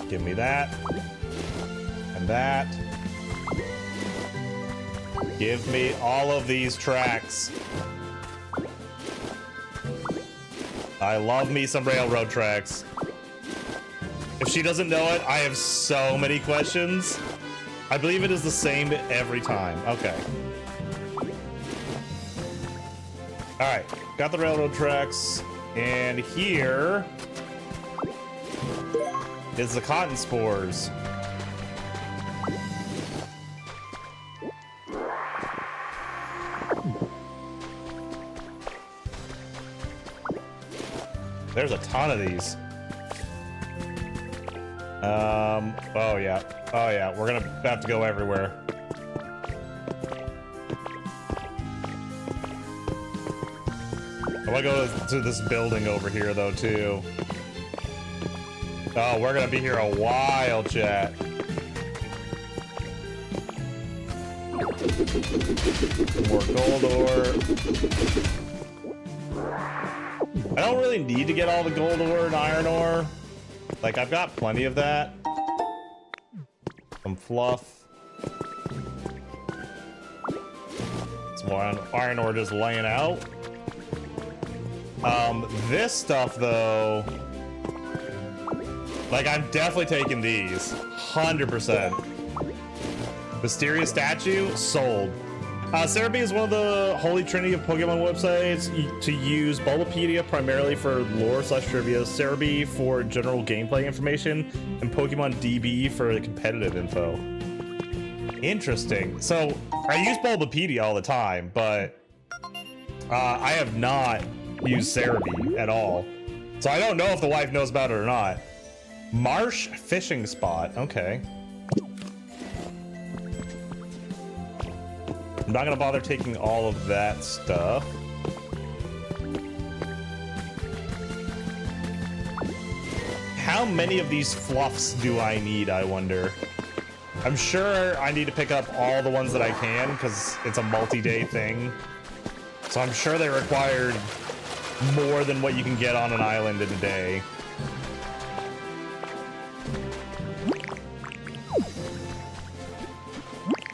Give me that. And that. Give me all of these tracks. I love me some railroad tracks. If she doesn't know it, I have so many questions. I believe it is the same every time. Okay. All right, got the railroad tracks, and here is the cotton spores. There's a ton of these. Oh yeah. Oh yeah, we're gonna have to go everywhere. I wanna go to this building over here though too. Oh, we're gonna be here a while, chat. More gold ore. I don't really need to get all the gold ore and iron ore. Like, I've got plenty of that. Some fluff. Some more iron ore just laying out. This stuff, though... Like, I'm definitely taking these. 100%. Mysterious statue? Sold. Cerebi is one of the holy trinity of Pokemon websites to use Bulbapedia primarily for lore/trivia, Cerebi for general gameplay information, and Pokemon DB for the competitive info. Interesting. So, I use Bulbapedia all the time, but I have not used Cerebi at all. So I don't know if the wife knows about it or not. Marsh fishing spot. Okay. I'm not gonna bother taking all of that stuff. How many of these fluffs do I need, I wonder? I'm sure I need to pick up all the ones that I can, because it's a multi-day thing. So I'm sure they required more than what you can get on an island in a day.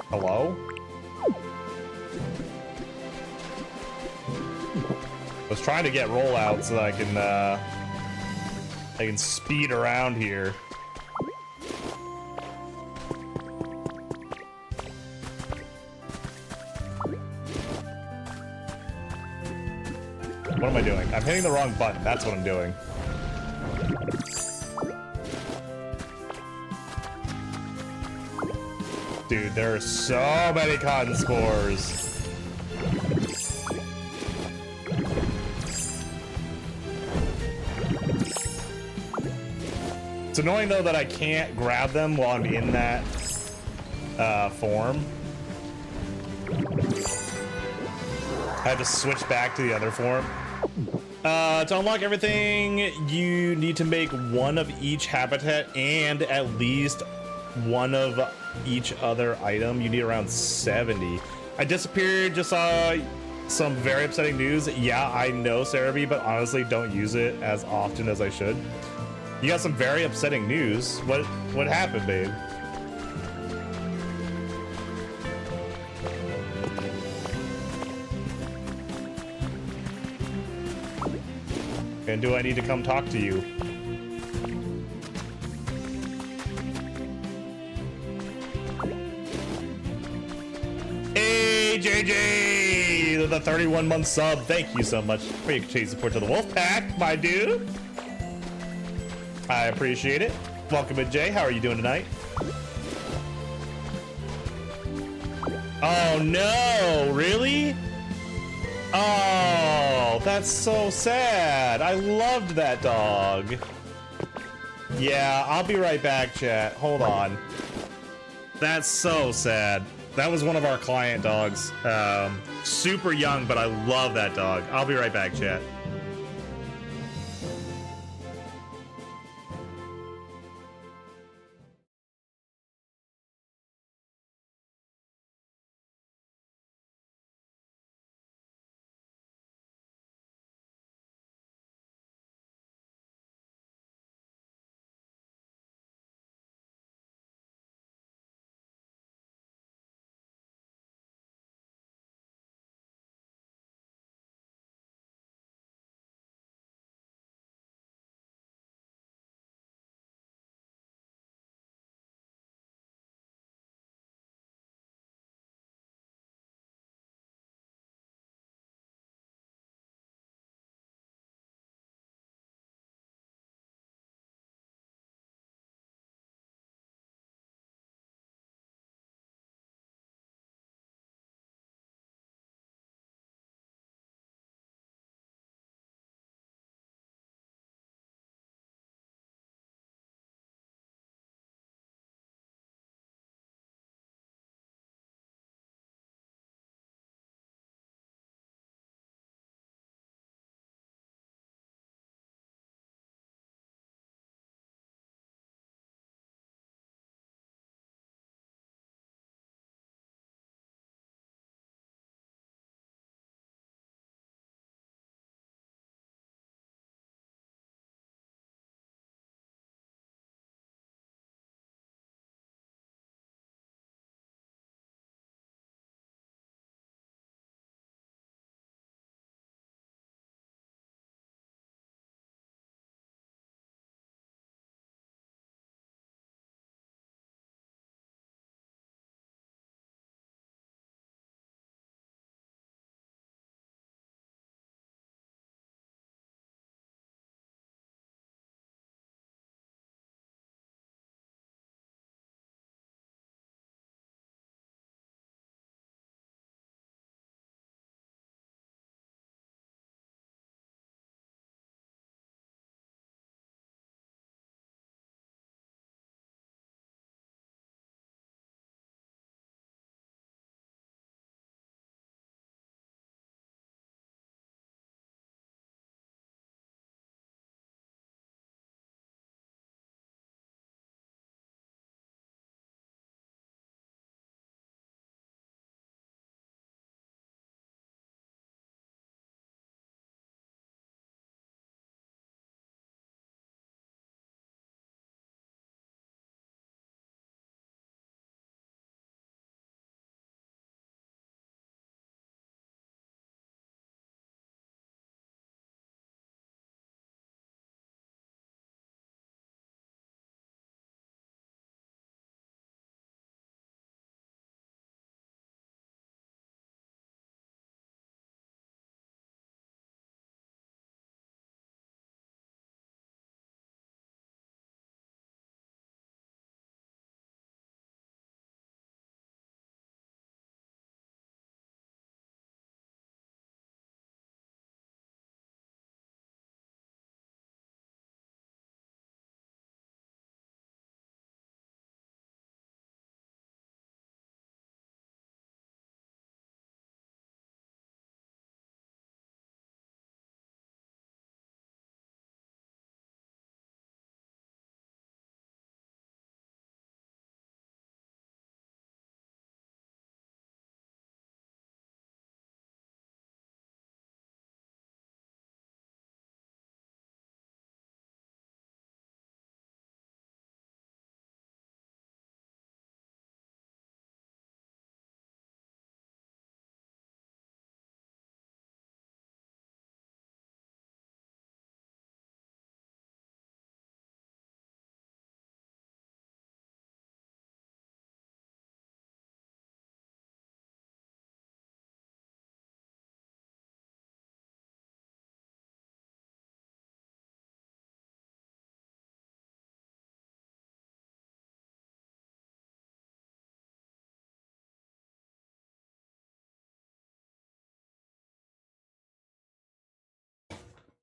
Hello? I was trying to get rollout so that I can speed around here. What am I doing? I'm hitting the wrong button. That's what I'm doing. Dude, there are so many cotton spores. It's annoying though that I can't grab them while I'm in that form. I had to switch back to the other form. To unlock everything, you need to make one of each habitat and at least one of each other item. You need around 70. I disappeared, just saw some very upsetting news. Yeah, I know, Cerebi, but honestly, don't use it as often as I should. You got some very upsetting news. What happened, babe? And do I need to come talk to you? Hey, JJ, the 31-month sub. Thank you so much for your continued support to the Wolf Pack, my dude. I appreciate it. Welcome in, Jay. How are you doing tonight? Oh no, really? Oh, that's so sad. I loved that dog. Yeah, I'll be right back, chat. Hold on. That's so sad. That was one of our client dogs. Super young, but I love that dog. I'll be right back, chat.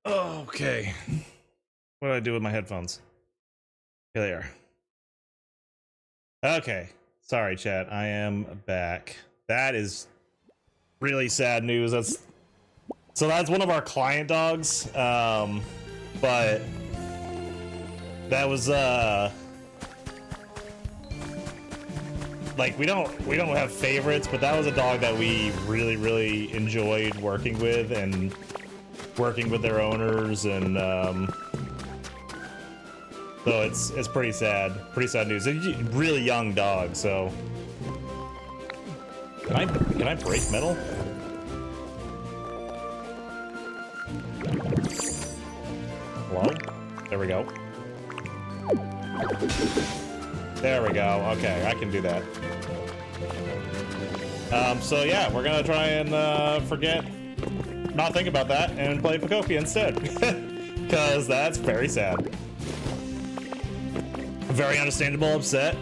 Okay. What do I do with my headphones? Here they are. Okay. Sorry, chat. I am back. That is really sad news. That's one of our client dogs. But that was like we don't have favorites, but that was a dog that we really enjoyed working with and working with their owners, and so it's pretty sad news. It's a really young dog. So can I break metal? Hello? There we go. There we go. Okay, I can do that. So yeah, we're gonna try and not think about that and play Pokopia instead. Because that's very sad. Very understandable upset.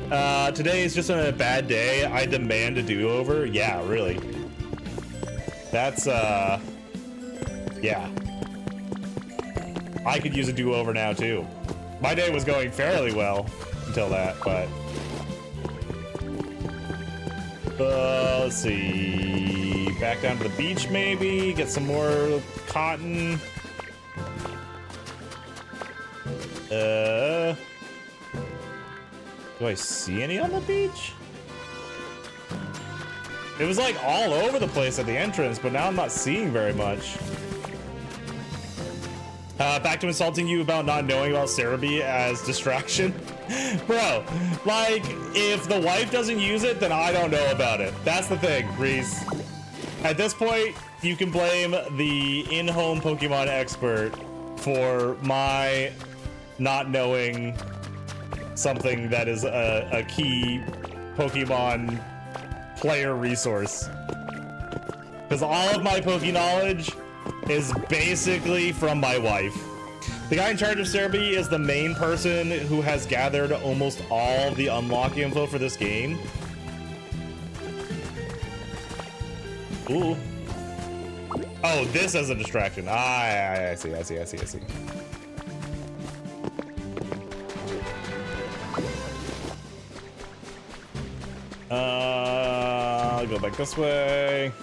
Today is just a bad day. I demand a do-over. Yeah, really. That's yeah. I could use a do-over now too. My day was going fairly well until that, but let's see. Back down to the beach, maybe get some more cotton. Do I see any on the beach? It was like all over the place at the entrance, but now I'm not seeing very much. Back to insulting you about not knowing about Cerebi as distraction. Bro, like, if the wife doesn't use it, then I don't know about it. That's the thing, Reese. At this point, you can blame the in-home Pokemon expert for my not knowing something that is a key Pokemon player resource. Because all of my Poke knowledge is basically from my wife. The guy in charge of Cerebi is the main person who has gathered almost all the unlock info for this game. Ooh. Oh, this as a distraction. I see. I'll go back this way.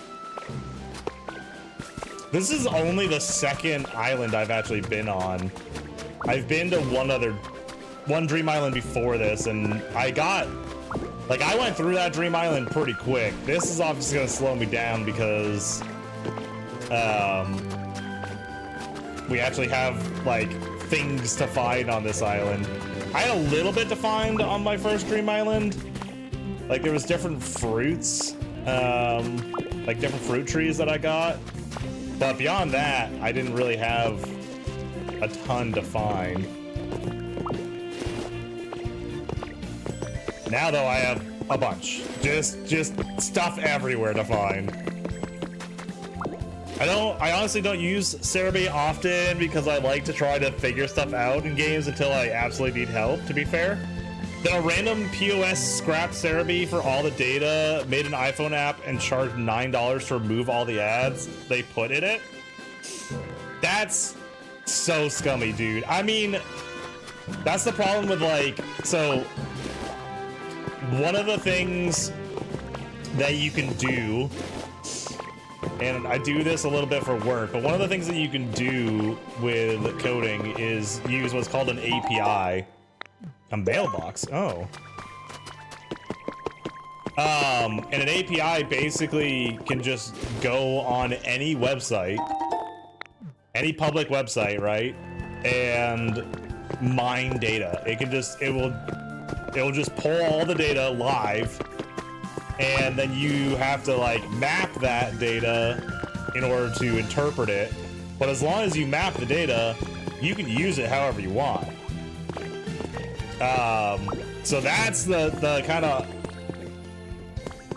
This is only the second island I've actually been on. I've been to one Dream Island before this, and I went through that Dream Island pretty quick. This is obviously gonna slow me down because we actually have like things to find on this island. I had a little bit to find on my first Dream Island. Like there was different fruits, like different fruit trees that I got. But beyond that, I didn't really have a ton to find. Now though, I have a bunch. Just stuff everywhere to find. I honestly don't use Cerebi often because I like to try to figure stuff out in games until I absolutely need help, to be fair. Then a random POS scrapped Cerebi for all the data, made an iPhone app, and charged $9 to remove all the ads they put in it. That's so scummy, dude. I mean, that's the problem with so one of the things that you can do, and I do this a little bit for work, but one of the things that you can do with coding is use what's called an API. A mailbox. Oh. And an API basically can just go on any website, any public website, right? And mine data. It will just pull all the data live, and then you have to like map that data in order to interpret it. But as long as you map the data, you can use it however you want. So that's the kind of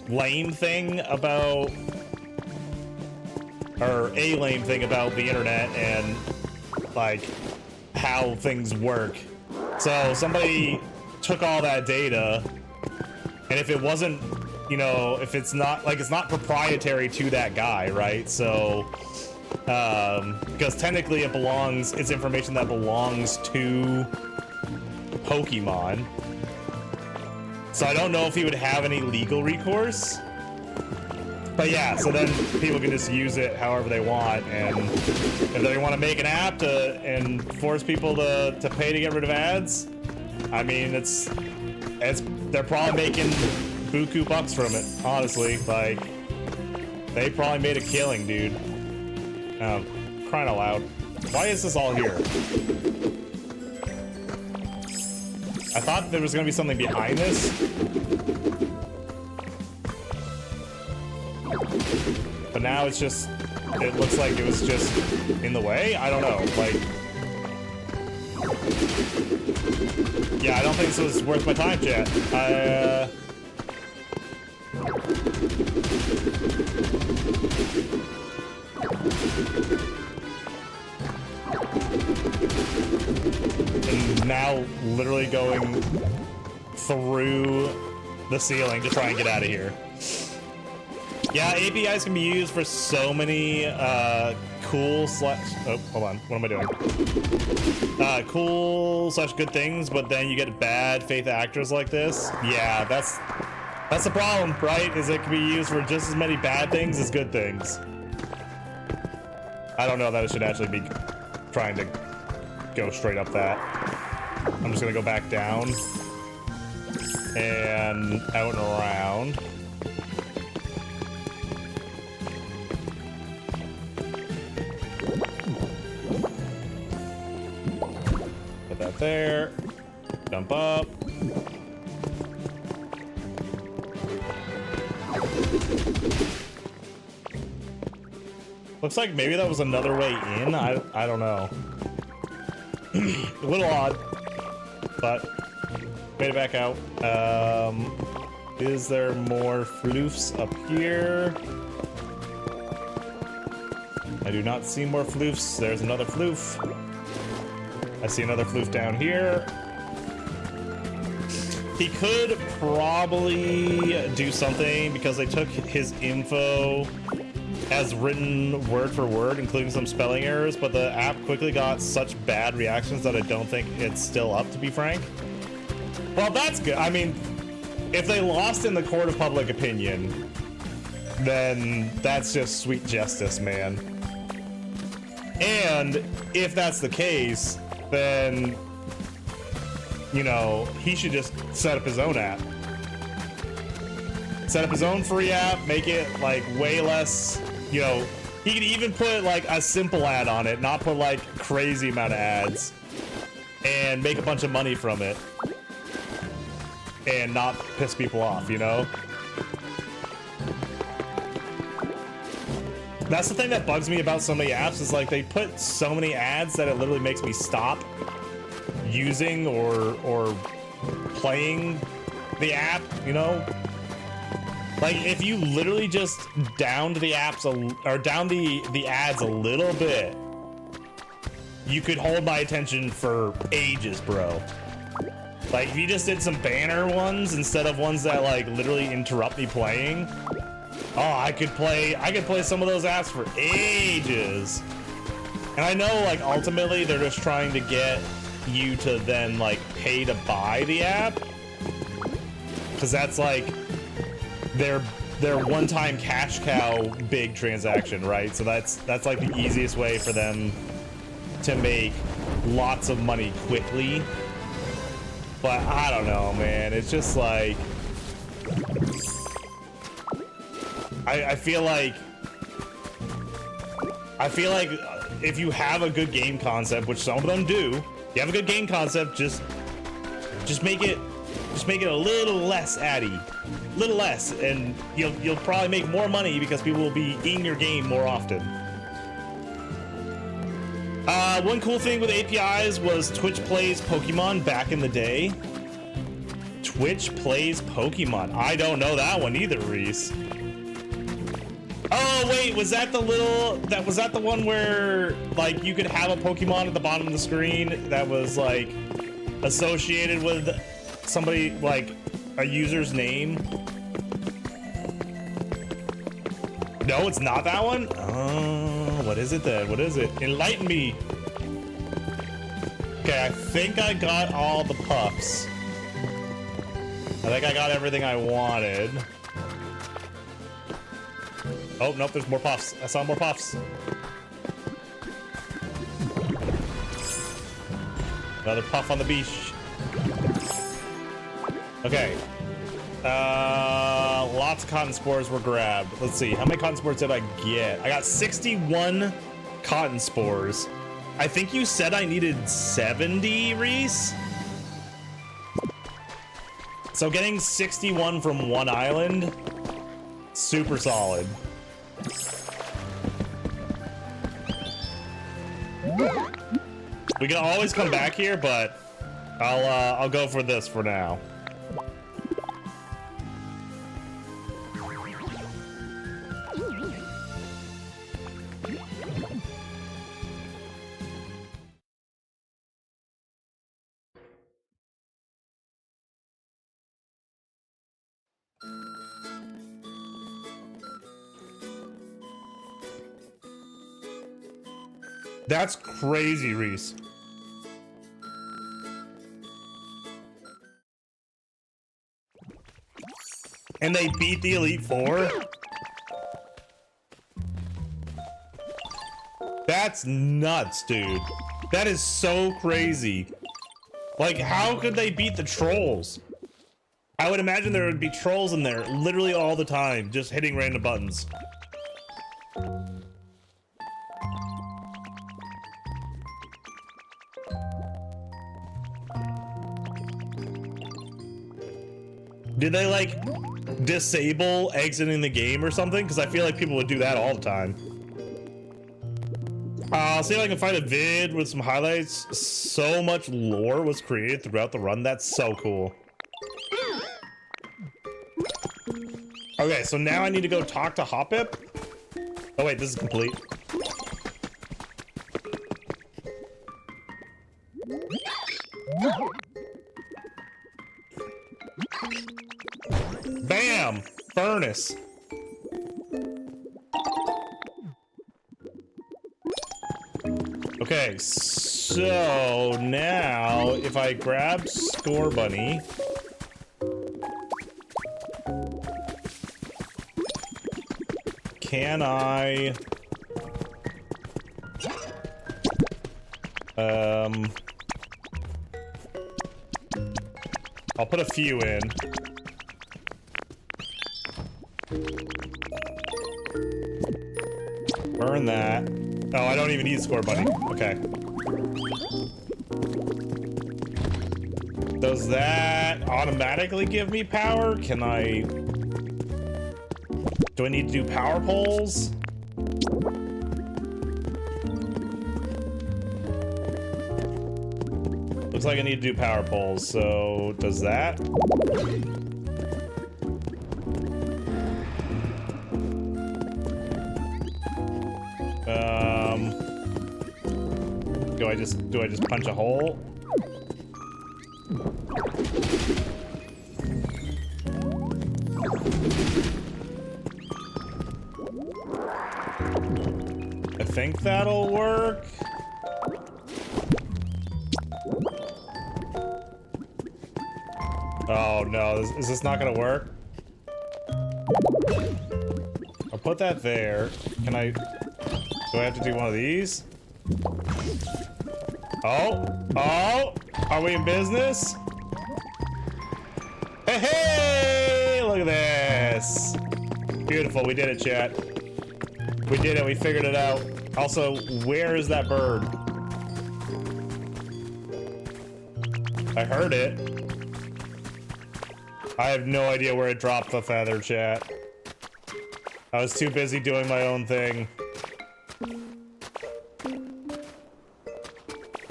lame thing about, or a lame thing about the internet and like how things work. So somebody took all that data, and if it wasn't, if it's not proprietary to that guy, right? So Because technically it's information that belongs to Pokemon. So I don't know if he would have any legal recourse. But yeah, so then people can just use it however they want, and if they want to make an app and force people to pay to get rid of ads, I mean, they're probably making buku bucks from it, honestly. Like, they probably made a killing, dude. Crying out loud. Why is this all here? I thought there was gonna be something behind this. But now it's just, it looks like it was just in the way? I don't know, like... Yeah, I don't think this was worth my time, chat. And now literally going through the ceiling to try and get out of here. Yeah, APIs can be used for so many cool slash... Oh, hold on. What am I doing? Cool slash good things, but then you get bad faith actors like this. Yeah, that's the problem, right? Is it can be used for just as many bad things as good things. I don't know that it should actually be trying to go straight up that. I'm just gonna go back down and out and around. Put that there. Jump up. Looks like maybe that was another way in. I don't know. A little odd, but made it back out. Is there more floofs up here? I do not see more floofs. There's another floof. I see another floof down here. He could probably do something because they took his info as written word for word, including some spelling errors, but the app quickly got such bad reactions that I don't think it's still up, to be frank. Well, that's good. I mean, if they lost in the court of public opinion, then that's just sweet justice, man. And if that's the case, then, you know, he should just set up his own app. Set up his own free app, make it like way less, you know, he could even put like a simple ad on it, not put like crazy amount of ads, and make a bunch of money from it and not piss people off, you know? That's the thing that bugs me about so many apps, is like they put so many ads that it literally makes me stop using or playing the app, you know? Like, if you literally just downed the apps or down the ads a little bit, you could hold my attention for ages, bro. Like, if you just did some banner ones instead of ones that like literally interrupt me playing, oh, I could play some of those apps for ages. And I know, like, ultimately they're just trying to get you to then like pay to buy the app, because that's like their one-time cash cow big transaction, right? So that's like the easiest way for them to make lots of money quickly. But I don't know, man. It's just like I feel like if you have a good game concept, which some of them do, you have a good game concept, just make it a little less addy, little less, and you'll probably make more money because people will be in your game more often. One cool thing with APIs was Twitch plays Pokemon back in the day. Twitch plays Pokemon. I don't know that one either, Reese. Oh wait, was that the one where like you could have a Pokemon at the bottom of the screen that was like associated with somebody, like a user's name? No, it's not that one? Oh, What is it then? What is it? Enlighten me. Okay, I think I got all the puffs. I think I got everything I wanted. Oh, nope, there's more puffs. I saw more puffs. Another puff on the beach. Okay. Lots of cotton spores were grabbed. Let's see, how many cotton spores did I get? I got 61 cotton spores. I think you said I needed 70, Reese? So getting 61 from one island, super solid. We can always come back here, but I'll go for this for now. That's crazy, Reese. And they beat the Elite Four? That's nuts, dude. That is so crazy. Like, how could they beat the trolls? I would imagine there would be trolls in there literally all the time, just hitting random buttons. Did they, like, disable exiting the game or something? Because I feel like people would do that all the time. I'll see if I can find a vid with some highlights. So much lore was created throughout the run. That's so cool. Okay, so now I need to go talk to Hoppip. Oh wait, this is complete. Bam! Furnace. Okay, so now if I grab Score Bunny, can I I'll put a few in. Burn that. Oh, I don't even need Score Bunny. Okay. Does that automatically give me power? Can I... Do I need to do power poles? Looks like I need to do power poles, so does that? Do I just punch a hole? I think that'll work. Oh no, is this not gonna work? I'll put that there. Can I... Do I have to do one of these? Oh, oh, are we in business? Hey, hey, look at this. Beautiful, we did it, chat. We did it, we figured it out. Also, where is that bird? I heard it. I have no idea where it dropped the feather, chat. I was too busy doing my own thing.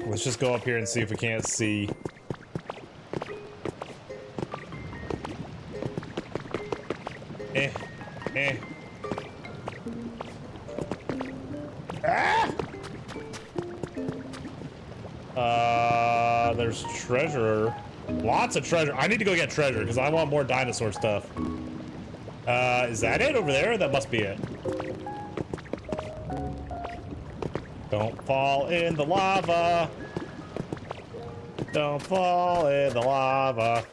Let's just go up here and see if we can't see. Ah! There's treasure. Lots of treasure. I need to go get treasure because I want more dinosaur stuff. Is that it over there? That must be it. Don't fall in the lava. Don't fall in the lava.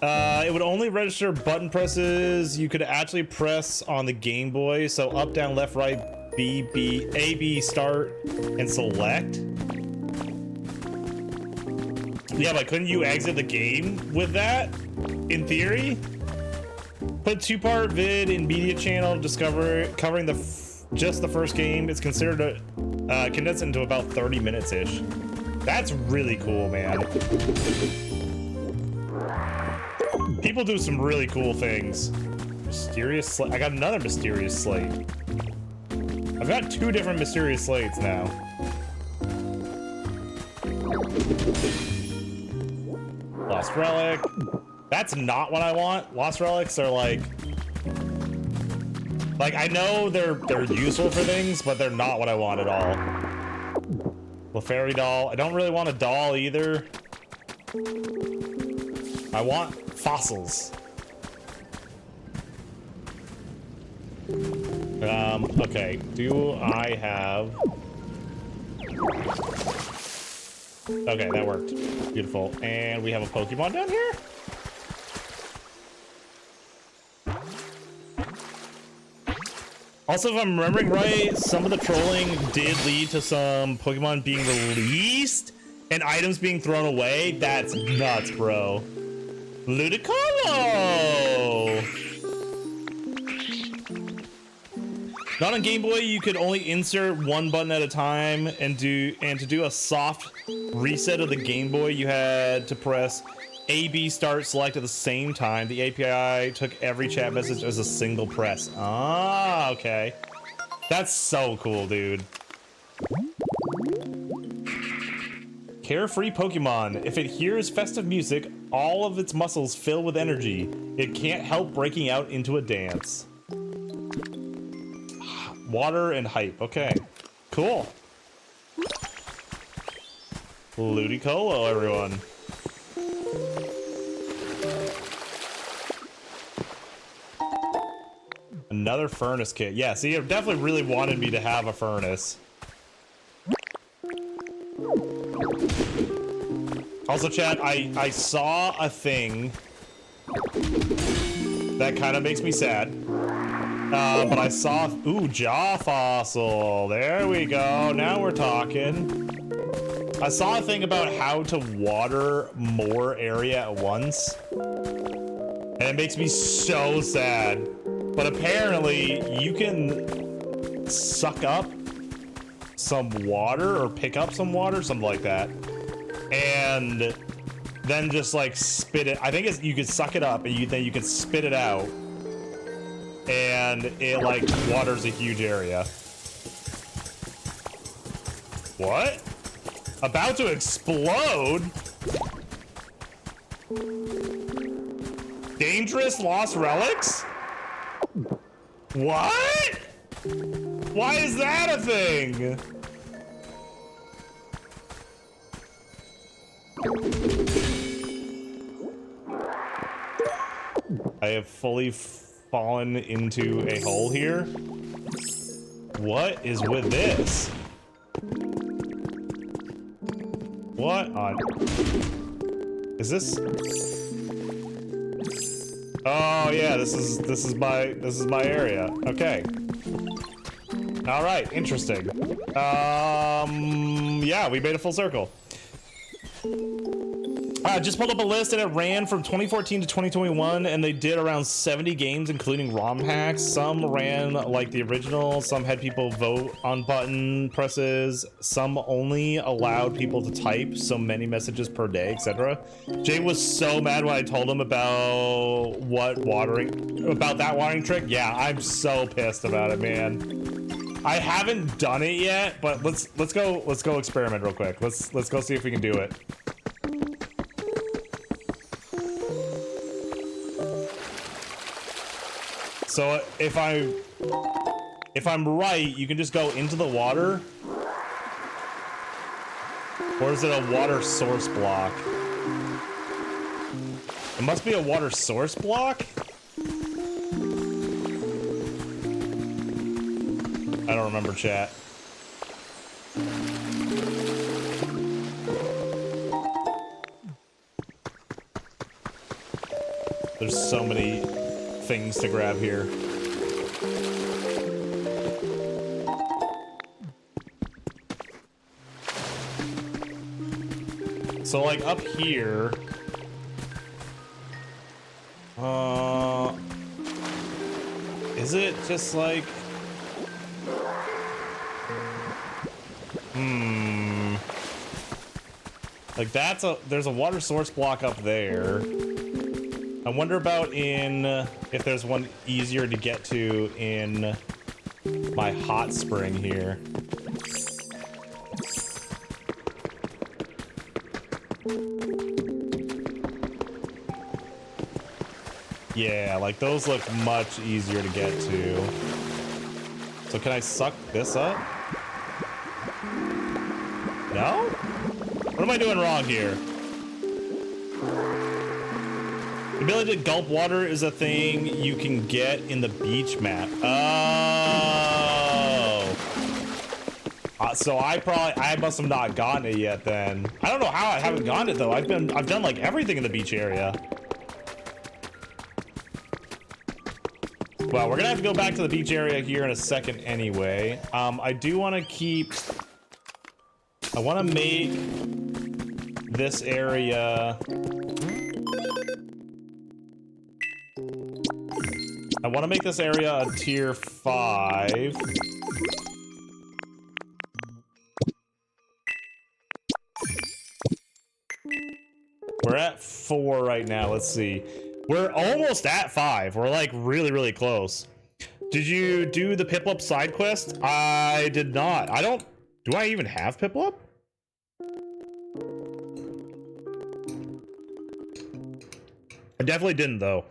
It would only register button presses you could actually press on the Game Boy. So up, down, left, right, B, B, A, B, start, and select. Yeah, but couldn't you exit the game with that? In theory? Put 2-part vid in media channel covering just the first game. It's considered condensed into about 30 minutes-ish. That's really cool, man. People do some really cool things. Mysterious slate. I got another mysterious slate. I've got 2 different mysterious slates now. Lost relic. That's not what I want. Lost relics are like I know they're useful for things, but they're not what I want at all. The fairy doll. I don't really want a doll either. I want fossils. Okay. Do I have... Okay, that worked. Beautiful. And we have a Pokemon down here? Also, if I'm remembering right, some of the trolling did lead to some Pokemon being released and items being thrown away. That's nuts, bro. Ludicolo! Not on Game Boy, you could only insert one button at a time, and to do a soft reset of the Game Boy, you had to press A, B, start, select at the same time. The API took every chat message as a single press. Ah, okay. That's so cool, dude. Carefree Pokemon. If it hears festive music, all of its muscles fill with energy. It can't help breaking out into a dance. Water and hype. Okay. Cool. Ludicolo, everyone. Another furnace kit. Yeah, see, it definitely really wanted me to have a furnace. Also, chat, I saw a thing that kind of makes me sad. But I saw... Ooh, jaw fossil. There we go. Now we're talking. I saw a thing about how to water more area at once. And it makes me so sad. But apparently, you can suck up some water or pick up some water, something like that. And then just like spit it. I think you could suck it up and then you can spit it out. And it like waters a huge area. What? About to explode? Dangerous lost relics? What? Why is that a thing? I have fully fallen into a hole here. What is with this? What on? Is this? Oh yeah, this is my area. Okay. All right, interesting. Yeah, we made a full circle. Just pulled up a list and it ran from 2014 to 2021 and they did around 70 games including ROM hacks. Some ran like the original, some had people vote on button presses, some only allowed people to type so many messages per day, etc. Jay was so mad when I told him about that watering trick. Yeah, I'm so pissed about it, man. I haven't done it yet, but let's go experiment real quick. Let's go see if we can do it. So if I'm right, you can just go into the water. Or is it a water source block? It must be a water source block? I don't remember, chat. There's so many things to grab here. So like up here, is it just like, like there's a water source block up there. I wonder about if there's one easier to get to in my hot spring here. Yeah, like those look much easier to get to. So can I suck this up? No? What am I doing wrong here? The ability to gulp water is a thing you can get in the beach map. Oh. So I must have not gotten it yet then. I don't know how I haven't gotten it though. I've done like everything in the beach area. Well, we're gonna have to go back to the beach area here in a second anyway. I do want to I want to make this area. I want to make this area a tier 5. We're at 4 right now. Let's see. We're almost at 5. We're like really, really close. Did you do the Piplup side quest? I did not. Do I even have Piplup? I definitely didn't though.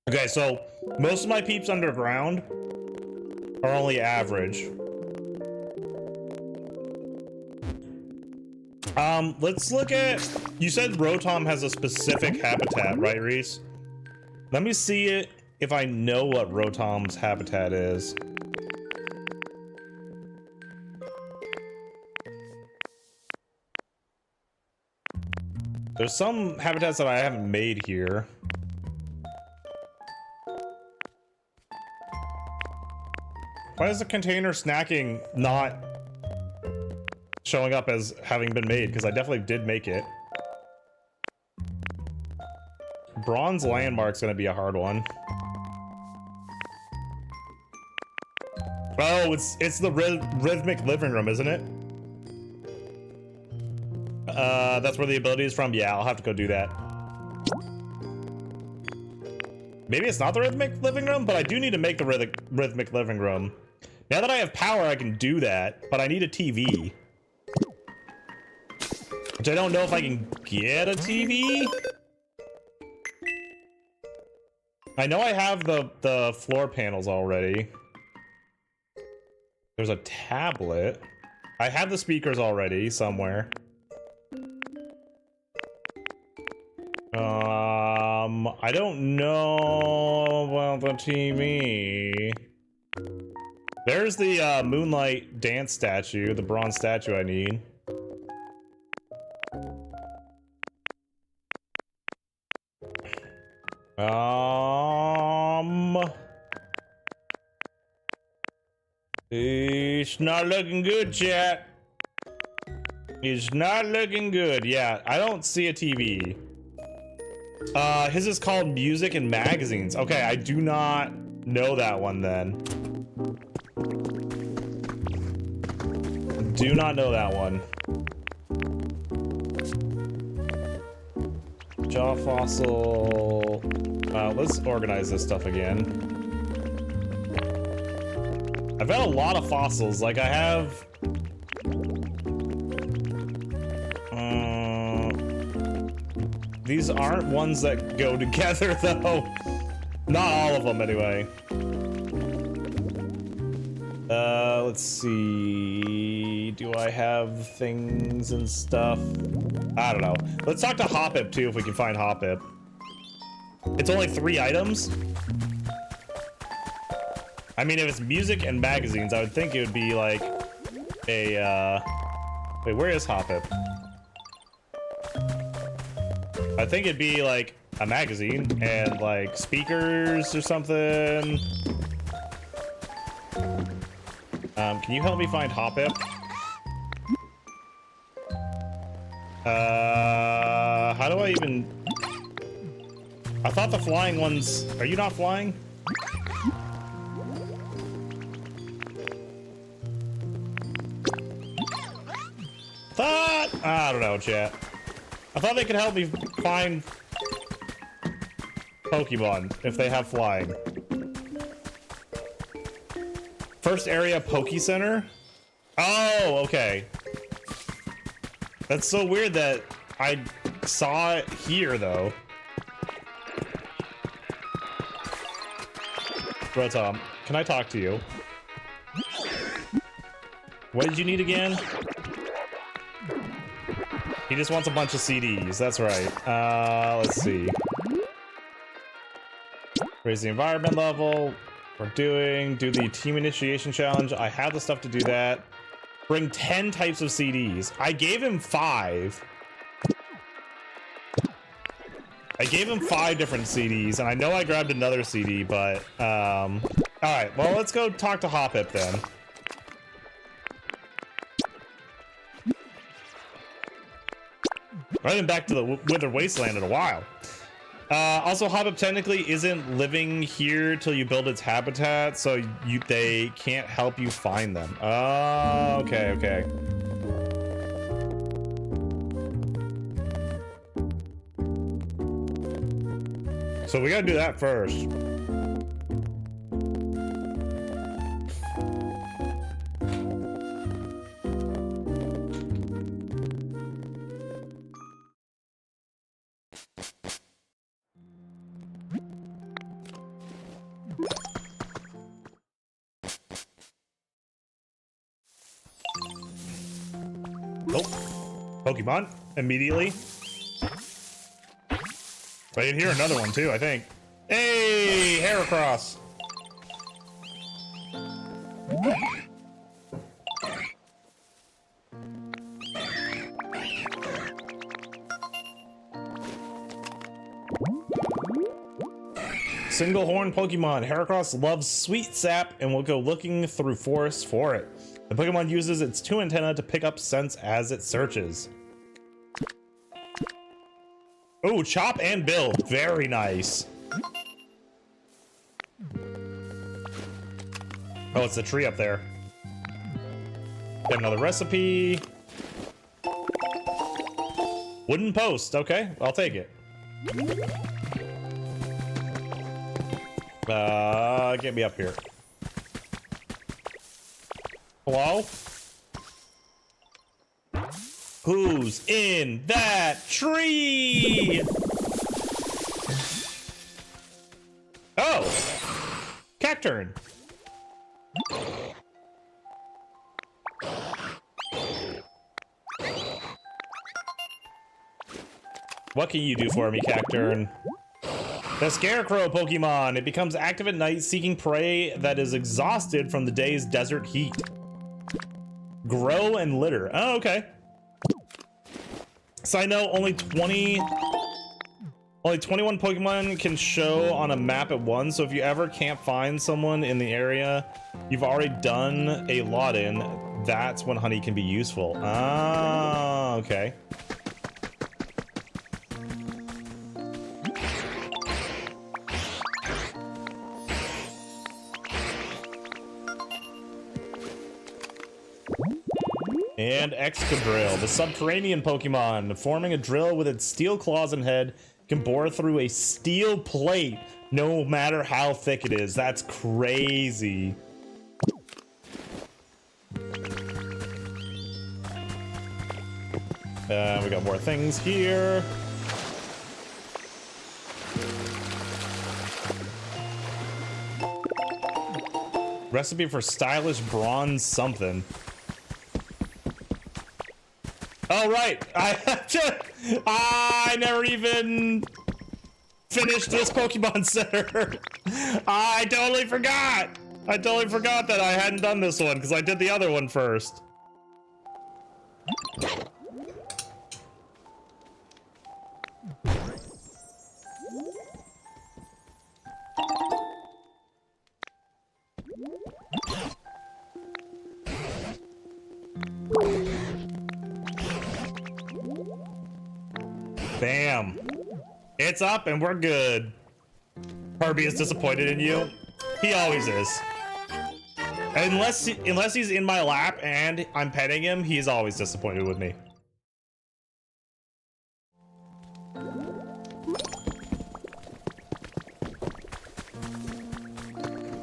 Okay, so most of my peeps underground are only average. Let's look at, you said Rotom has a specific habitat, right, Reese? Let me see it if I know what Rotom's habitat is. There's some habitats that I haven't made here. Why is the container snacking not showing up as having been made? Because I definitely did make it. Bronze Landmark's gonna be a hard one. Oh, it's the rhythmic living room, isn't it? That's where the ability is from. Yeah, I'll have to go do that. Maybe it's not the rhythmic living room, but I do need to make the rhythmic living room. Now that I have power, I can do that, but I need a TV. Which I don't know if I can get a TV. I know I have the floor panels already. There's a tablet. I have the speakers already somewhere. I don't know about the TV. There's the Moonlight dance statue, the bronze statue I need. It's not looking good, chat. It's not looking good. Yeah, I don't see a TV. His is called Music and Magazines. Okay, I do not know that one then. Do not know that one. Jaw fossil. Let's organize this stuff again. I've got a lot of fossils. Like I have. These aren't ones that go together though. Not all of them anyway. Let's see. see. Do I have things and stuff? I don't know. Let's talk to Hoppip too if we can find Hoppip. It's only 3 items. I mean, if it's music and magazines, I would think it would be like a, wait, where is Hoppip? I think it'd be like a magazine and like speakers or something. Can you help me find Hoppip? How do I even... I thought the flying ones... Are you not flying? I don't know, chat. I thought they could help me find Pokemon if they have flying. First area, Poke Center? Oh, okay. That's so weird that I saw it here, though. Bro, Tom, can I talk to you? What did you need again? He just wants a bunch of CDs. That's right. Let's see. Raise the environment level. We're do the team initiation challenge. I have the stuff to do that. Bring 10 types of CDs. I gave him 5. I gave him 5 different CDs, and I know I grabbed another CD, but all right. Well, let's go talk to Hoppip then. I haven't been back to the Wither Wasteland in a while. Also, Hoppip technically isn't living here till you build its habitat, so they can't help you find them. Oh, okay, okay. So we gotta do that first. Pokemon immediately. I can hear another one too, I think. Hey, Heracross. Single horn Pokemon. Heracross loves sweet sap and will go looking through forests for it. The Pokemon uses its 2 antennae to pick up scents as it searches. Oh, chop and build. Very nice. Oh, it's the tree up there. Get another recipe. Wooden post. Okay, I'll take it. Get me up here. Hello? Who's in that tree? Oh! Cacturn. What can you do for me, Cacturn? The Scarecrow Pokemon. It becomes active at night, seeking prey that is exhausted from the day's desert heat. Grow and litter. Oh, okay. So I know only 21 Pokemon can show on a map at once. So if you ever can't find someone in the area you've already done a lot in, that's when honey can be useful. Ah, okay. And Excadrill, the subterranean Pokemon, forming a drill with its steel claws and head, can bore through a steel plate no matter how thick it is. That's crazy. We got more things here. Recipe for stylish bronze something. Oh, right. I never even finished this Pokemon Center. I totally forgot. I totally forgot that I hadn't done this one because I did the other one first. Bam. It's up and we're good. Herbie is disappointed in you. He always is. Unless he's in my lap and I'm petting him, he's always disappointed with me.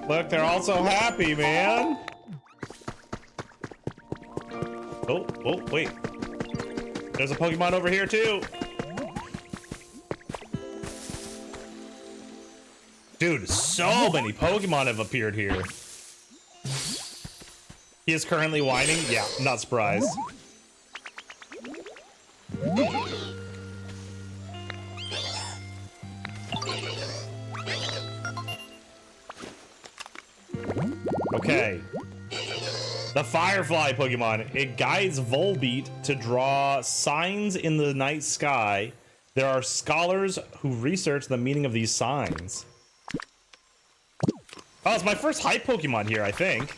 Look, they're all so happy, man. Oh, wait. There's a Pokemon over here too. Dude, so many Pokemon have appeared here. He is currently whining? Yeah, not surprised. Okay. The Firefly Pokemon. It guides Volbeat to draw signs in the night sky. There are scholars who research the meaning of these signs. Oh, it's my first hype Pokemon here, I think.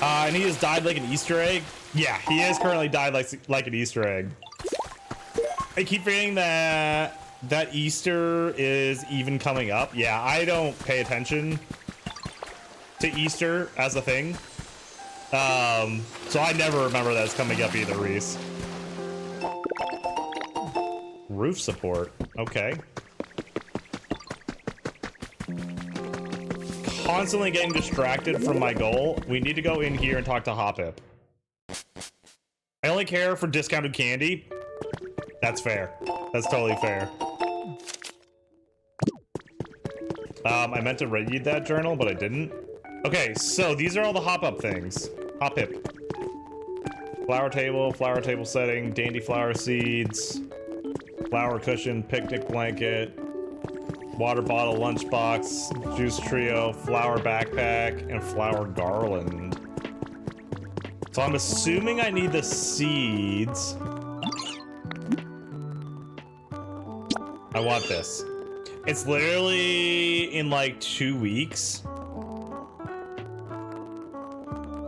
And he has died like an Easter egg. Yeah, he is currently died like an Easter egg. I keep forgetting that Easter is even coming up. Yeah, I don't pay attention to Easter as a thing. So I never remember that it's coming up either, Reese. Roof support. Okay. Constantly getting distracted from my goal. We need to go in here and talk to Hoppip. I only care for discounted candy. That's fair. That's totally fair. I meant to read that journal, but I didn't. Okay, so these are all the hop-up things. Hoppip. Flower table setting, dandy flower seeds, flower cushion, picnic blanket, water bottle, lunchbox, juice trio, flower backpack, and flower garland. So I'm assuming I need the seeds. I want this. It's literally in like 2 weeks.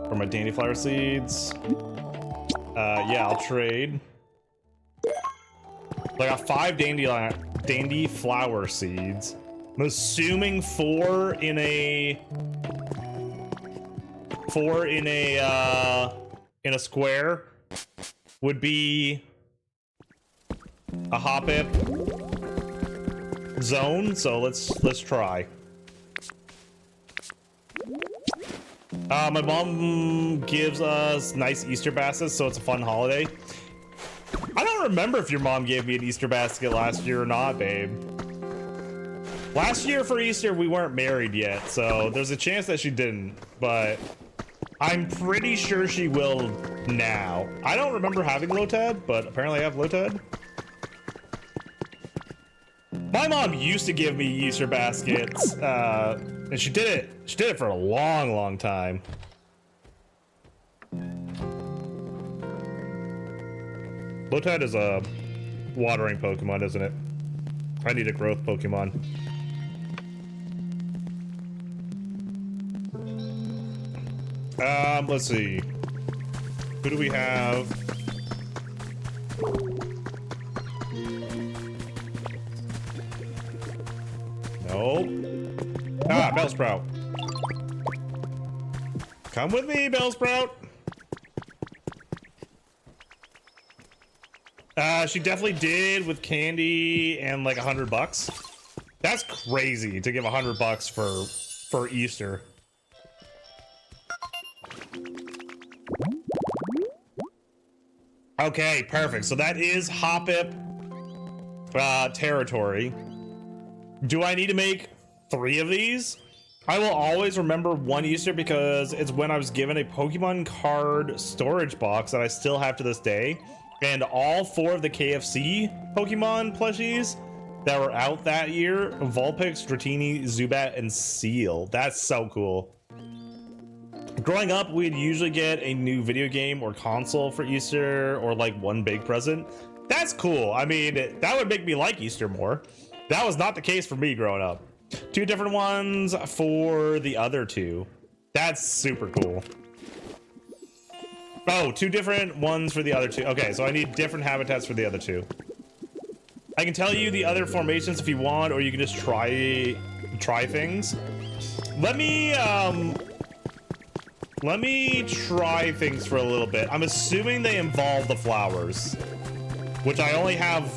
For my dandy flower seeds. Yeah, I'll trade. I got 5 dandy flower seeds. I'm assuming 4 in a square would be a Hoppip zone. So let's try. My mom gives us nice Easter baskets, so it's a fun holiday. I don't remember if your mom gave me an Easter basket last year or not, babe. Last year for Easter, we weren't married yet, so there's a chance that she didn't, but I'm pretty sure she will now. I don't remember having Lotad, but apparently I have Lotad. My mom used to give me Easter baskets, and she did it for a long time. Lotad is a watering Pokemon, isn't it? I need a growth Pokemon. Let's see. Who do we have? Nope. Ah, Bellsprout. Come with me, Bellsprout. She definitely did with candy and like $100. That's crazy to give $100 for Easter. Okay, perfect. So that is Hoppip territory. Do I need to make 3 of these? I will always remember one Easter because it's when I was given a Pokemon card storage box that I still have to this day. And all 4 of the KFC Pokemon plushies that were out that year, Vulpix, Dratini, Zubat, and Seal. That's so cool. Growing up, we'd usually get a new video game or console for Easter, or like one big present. That's cool. I mean, that would make me like Easter more. That was not the case for me growing up. 2 different ones for the other 2. That's super cool. Oh, 2 different ones for the other 2. Okay, so I need different habitats for the other 2. I can tell you the other formations if you want, or you can just try things. Let me try things for a little bit. I'm assuming they involve the flowers, which I only have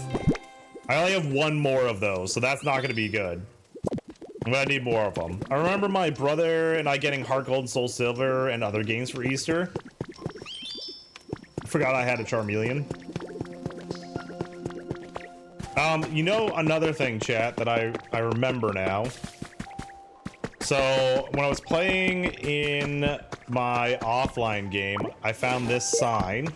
1 more of those, so that's not going to be good. I'm gonna need more of them. I remember my brother and I getting Heart Gold, Soul Silver, and other games for Easter. Forgot I had a Charmeleon. You know, another thing, chat, that I remember now. So when I was playing in my offline game, I found this sign,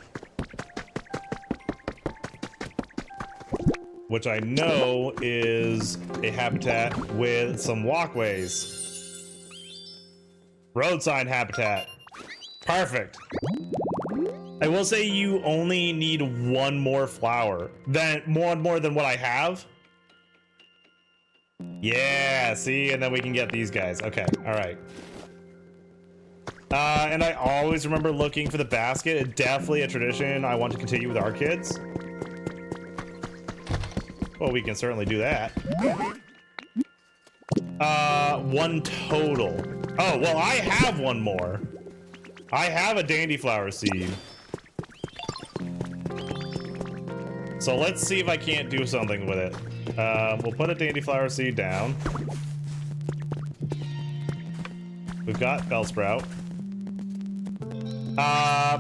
which I know is a habitat with some walkways. Road sign habitat. Perfect. I will say you only need 1 more flower. One more than what I have. Yeah, see, and then we can get these guys. Okay, all right. And I always remember looking for the basket. It's definitely a tradition I want to continue with our kids. Well, we can certainly do that. 1 total. Oh, well, I have 1 more. I have a Dandyflower seed. So let's see if I can't do something with it. We'll put a Dandyflower seed down. We've got Bellsprout.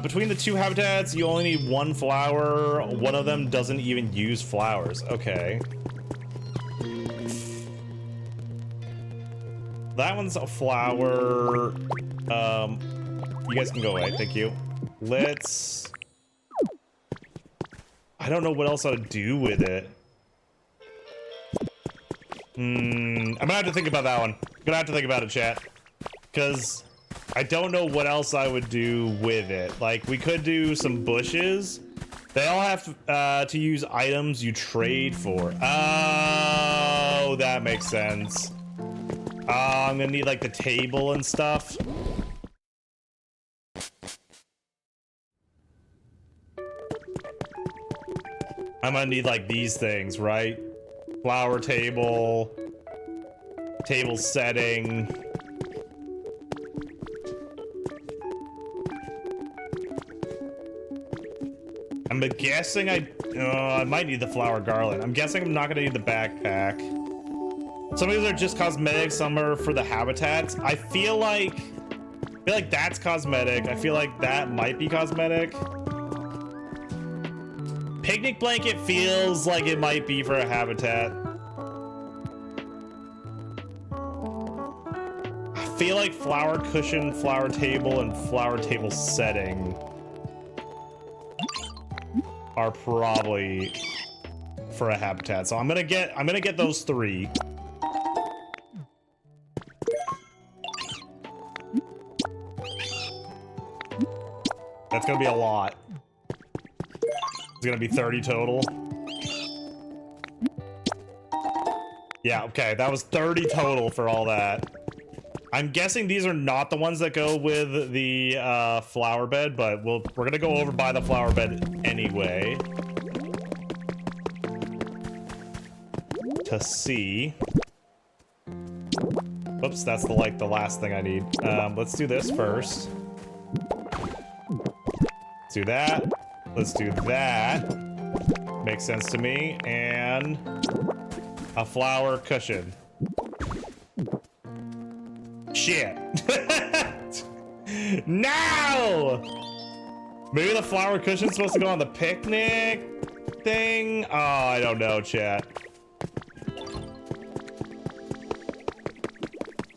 Between the 2 habitats, you only need 1 flower. One of them doesn't even use flowers. Okay. That one's a flower. You guys can go away. Thank you. Let's... I don't know what else I would do with it. I'm gonna have to think about that one. I'm gonna have to think about it, chat. Because I don't know what else I would do with it. Like, we could do some bushes. They all have to use items you trade for. Oh, that makes sense. I'm gonna need, like, the table and stuff. I'm gonna need, like, these things, right? Flower table. Table setting. I'm guessing I might need the flower garland. I'm guessing I'm not gonna need the backpack. Some of these are just cosmetic, some are for the habitats. I feel like that's cosmetic. I feel like that might be cosmetic. Picnic blanket feels like it might be for a habitat. I feel like flower cushion, flower table, and flower table setting are probably for a habitat. So I'm gonna get those 3. That's gonna be a lot. It's gonna be 30 total. Yeah, okay, that was 30 total for all that. I'm guessing these are not the ones that go with the flower bed, but we're gonna go over by the flower bed anyway to see. Oops, that's the last thing I need. Let's do this first. Let's do that. Let's do that. Makes sense to me. And a flower cushion. Shit. No! Maybe the flower cushion's supposed to go on the picnic thing? Oh, I don't know, chat.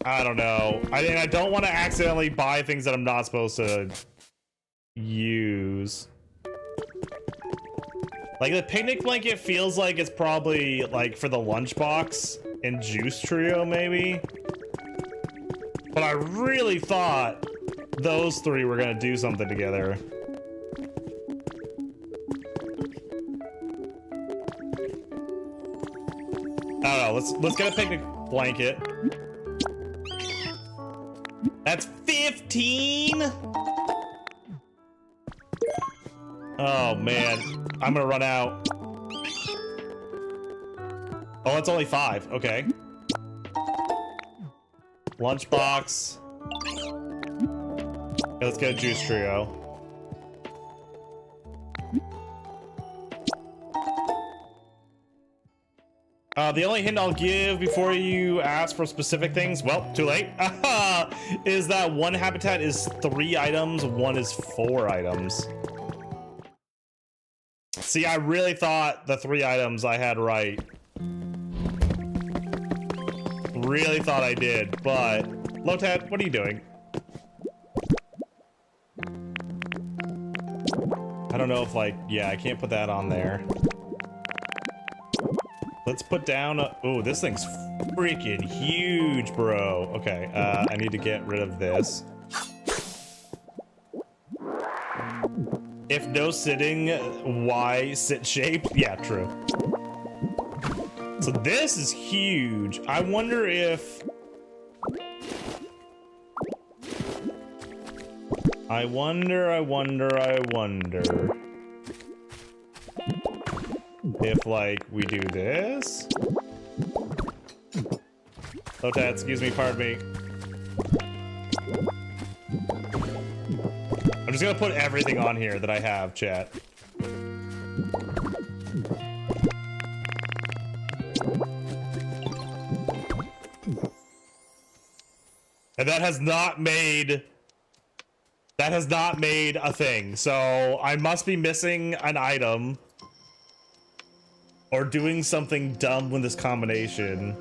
I don't know. I don't want to accidentally buy things that I'm not supposed to use. Like, the picnic blanket feels like it's probably, like, for the lunchbox and juice trio, maybe. But I really thought those three were gonna do something together. I don't know, let's get a picnic blanket. That's 15? Oh man, I'm gonna run out. Oh, it's only 5, okay. Lunchbox. Okay, let's get a juice trio. The only hint I'll give before you ask for specific things, well, too late, is that one habitat is 3 items, one is 4 items. See, I really thought the 3 items I had right. Really thought I did, but... Lotad, what are you doing? I don't know if, like, yeah, I can't put that on there. Let's put down a... Oh, this thing's freaking huge, bro. Okay, I need to get rid of this. If no sitting, why sit shape? Yeah, true. So this is huge. I wonder if... I wonder... If, like, we do this? Oh, Dad, excuse me, pardon me. I'm just gonna put everything on here that I have, chat. And that has not made a thing. So I must be missing an item or doing something dumb with this combination.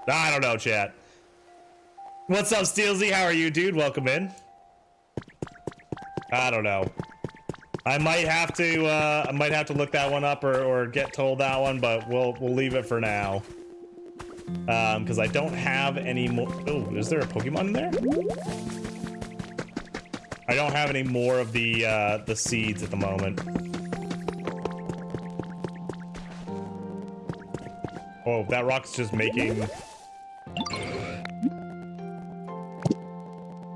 I don't know, chat. What's up, Steelsy? How are you, dude? Welcome in. I don't know. I might have to look that one up or get told that one, but we'll leave it for now. Because I don't have any more. Oh, is there a Pokemon in there? I don't have any more of the seeds at the moment. Oh, that rock's just making...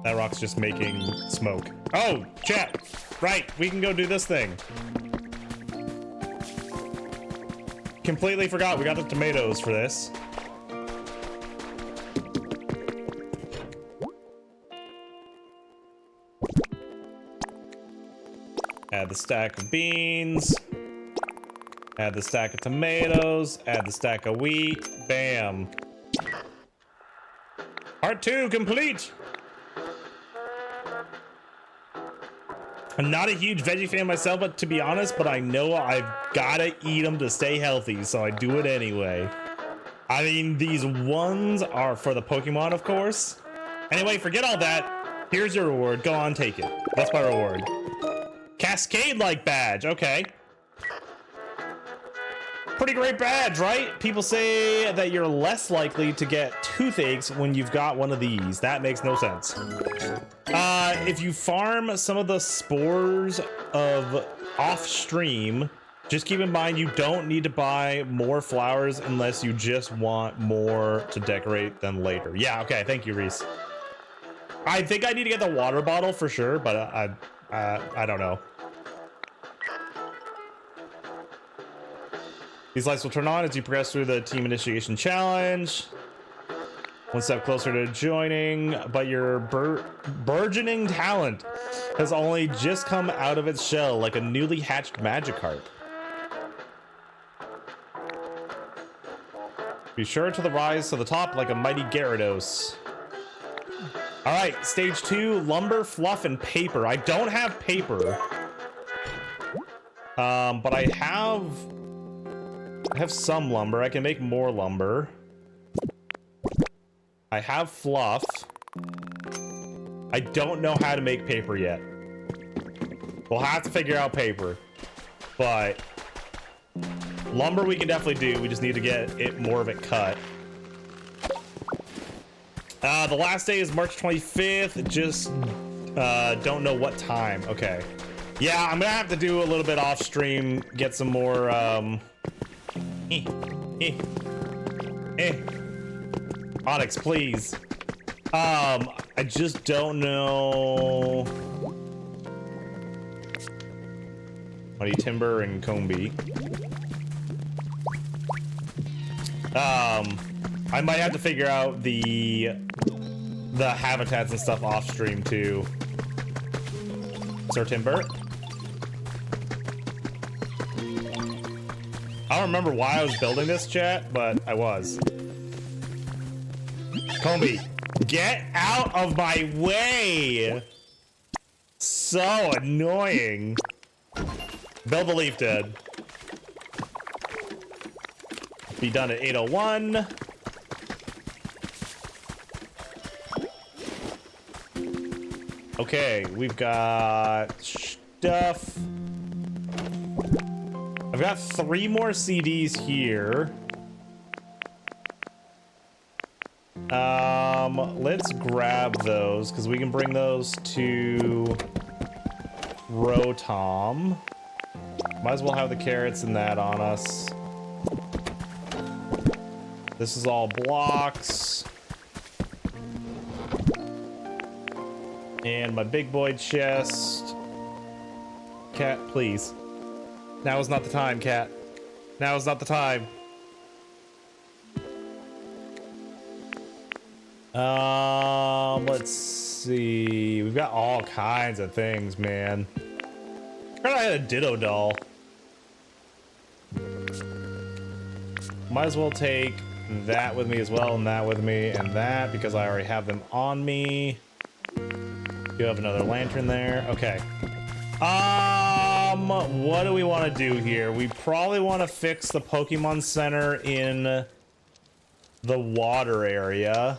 That rock's just making smoke. Oh, chat! Right, we can go do this thing. Completely forgot we got the tomatoes for this. Add the stack of beans. Add the stack of tomatoes. Add the stack of wheat. Bam. Part 2 complete. I'm not a huge veggie fan myself, but to be honest, but I know I've gotta eat them to stay healthy, so I do it anyway. I mean, these ones are for the Pokemon, of course. Anyway, forget all that. Here's your reward. Go on, take it. That's my reward. Cascade-like badge. Okay. Pretty great badge, right? People say that you're less likely to get toothaches when you've got one of these. That makes no sense. If you farm some of the spores of off-stream, just keep in mind you don't need to buy more flowers unless you just want more to decorate them later. Yeah, okay, thank you, Reese. I think I need to get the water bottle for sure, but I don't know. These lights will turn on as you progress through the team initiation challenge. One step closer to joining, but your burgeoning talent has only just come out of its shell like a newly hatched Magikarp. Be sure to rise to the top like a mighty Gyarados. All right, stage 2, lumber, fluff, and paper. I don't have paper, but I have some lumber. I can make more lumber. I have fluff. I don't know how to make paper yet. We'll have to figure out paper. But lumber we can definitely do. We just need to get it more of it cut. The last day is March 25th. Just don't know what time. Okay. Yeah, I'm gonna have to do a little bit off stream. Get some more Onyx, please. I just don't know. Money, timber, and combi. I might have to figure out the habitats and stuff off stream too. Sir Timber. I don't remember why I was building this, chat, but I was. Combi, get out of my way! So annoying. Build the leaf dead. Be done at 8:01. Okay, we've got stuff. I've got 3 more CDs here. Let's grab those because we can bring those to Rotom. Might as well have the carrots and that on us. This is all blocks. And my big boy chest. Cat, please. Now is not the time, cat. Now is not the time. Let's see. We've got all kinds of things, man. I forgot I had a Ditto doll. Might as well take that with me as well, and that with me, and that, because I already have them on me. You have another lantern there. Okay. What do we want to do here? We probably want to fix the Pokemon Center in the water area.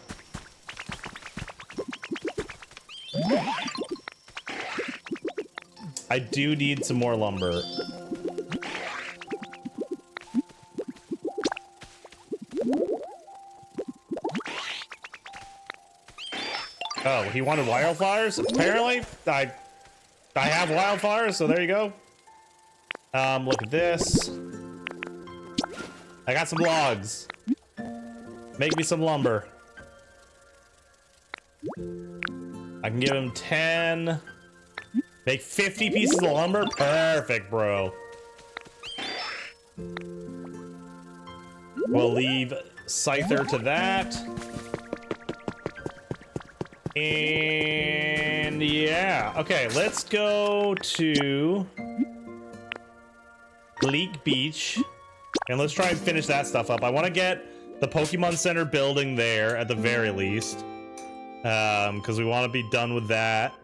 I do need some more lumber. Oh, he wanted wildflowers? Apparently, I have wildflowers, so there you go. Look at this. I got some logs. Make me some lumber. I can give him 10. Make 50 pieces of lumber? Perfect, bro. We'll leave Scyther to that. And yeah, okay, let's go to Bleak Beach and let's try and finish that stuff up. I want to get the Pokemon Center building there at the very least, because we want to be done with that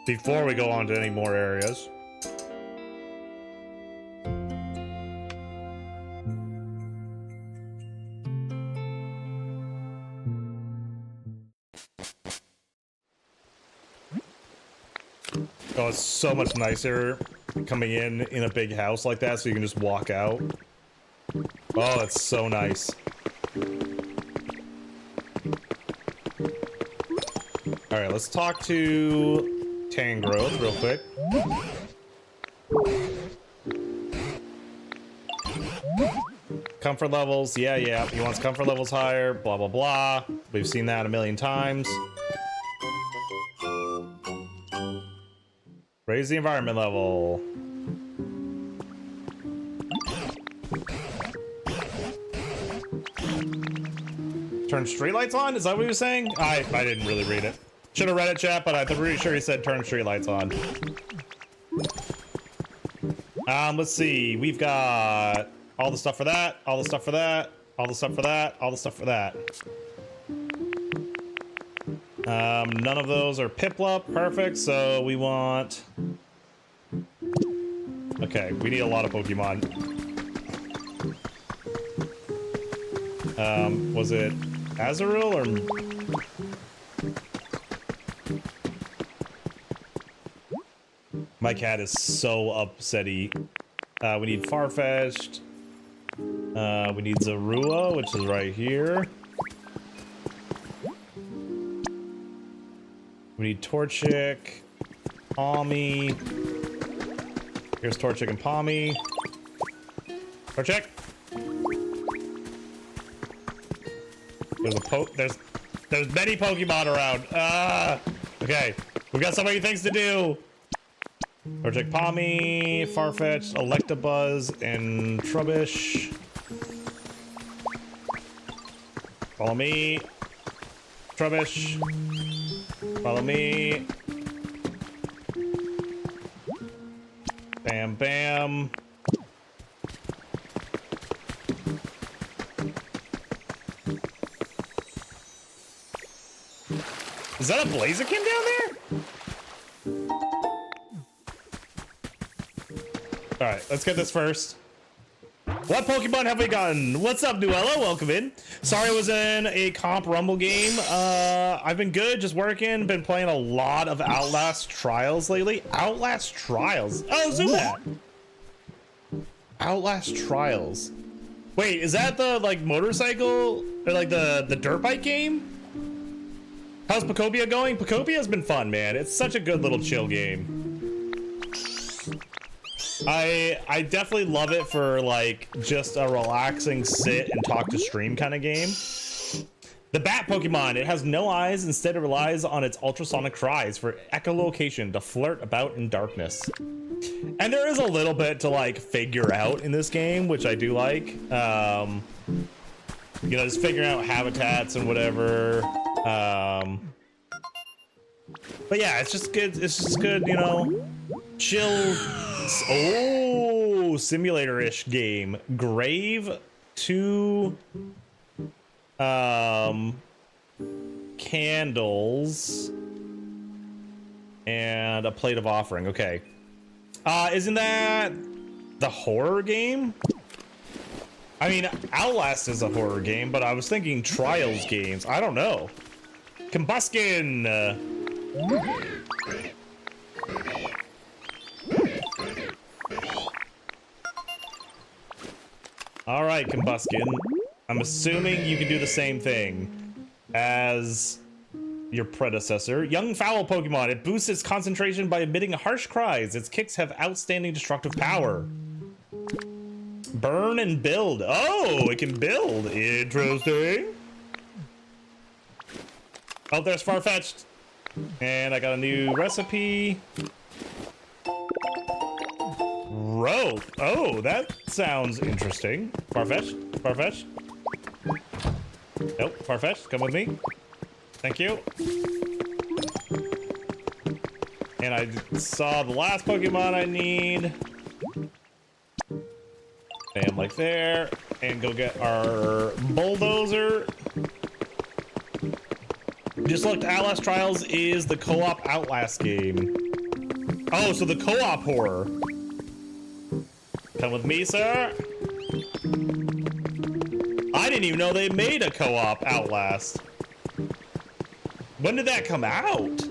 before we go on to any more areas. Oh, it's so much nicer coming in a big house like that, so you can just walk out. Oh, it's so nice. All right, let's talk to Tangrowth real quick. Comfort levels, yeah, he wants comfort levels higher, blah, blah, blah. We've seen that a million times. Raise the environment level. Turn streetlights on? Is that what he was saying? I didn't really read it. Should have read it, chat, but I'm pretty sure he said turn streetlights on. Let's see. We've got all the stuff for that, all the stuff for that, all the stuff for that, all the stuff for that. None of those are Piplup. Perfect. So we want... Okay, we need a lot of Pokemon. Was it Azurill or? My cat is so upsetty. We need Farfetch'd. We need Zorua, which is right here. We need Torchic, Palmy. Here's Torchic and Palmy. Torchic. There's many Pokemon around. Okay, we've got so many things to do. Torchic, Palmy, Farfetch'd, Electabuzz, and Trubbish. Follow me. Trubbish. Follow me. Bam, bam. Is that a Blaziken down there? All right, let's get this first. What Pokemon have we gotten? What's up, Nuella? Welcome in. Sorry I was in a comp Rumble game. I've been good, just working. Been playing a lot of Outlast Trials lately. Outlast Trials? Oh, Zubat. Outlast Trials. Wait, is that the, like, motorcycle? Or, like, the dirt bike game? How's Pokopia going? Pokopia's been fun, man. It's such a good little chill game. I definitely love it for like just a relaxing sit and talk to stream kind of game. The bat Pokemon, it has no eyes, instead it relies on its ultrasonic cries for echolocation to flirt about in darkness. And there is a little bit to like figure out in this game, which I do like. You know, just figuring out habitats and whatever. But yeah, it's just good. It's just good, you know, chill. Oh, simulator-ish game. Grave, 2 candles, and a plate of offering. Okay. Isn't that the horror game? I mean, Outlast is a horror game, but I was thinking Trials games. I don't know. Combuskin. All right, Combuskin. I'm assuming you can do the same thing as your predecessor. Young fowl Pokemon. It boosts its concentration by emitting harsh cries. Its kicks have outstanding destructive power. Burn and build. Oh, it can build. Interesting. Oh, there's Farfetch'd. And I got a new recipe. Rope. Oh, that sounds interesting. Farfetch'd. Farfetch'd. Nope. Farfetch'd. Come with me. Thank you. And I saw the last Pokemon I need. Bam, like there. And go get our bulldozer. Just looked, Outlast Trials is the co-op Outlast game. Oh, so the co-op horror. Come with me, sir. I didn't even know they made a co-op Outlast. When did that come out?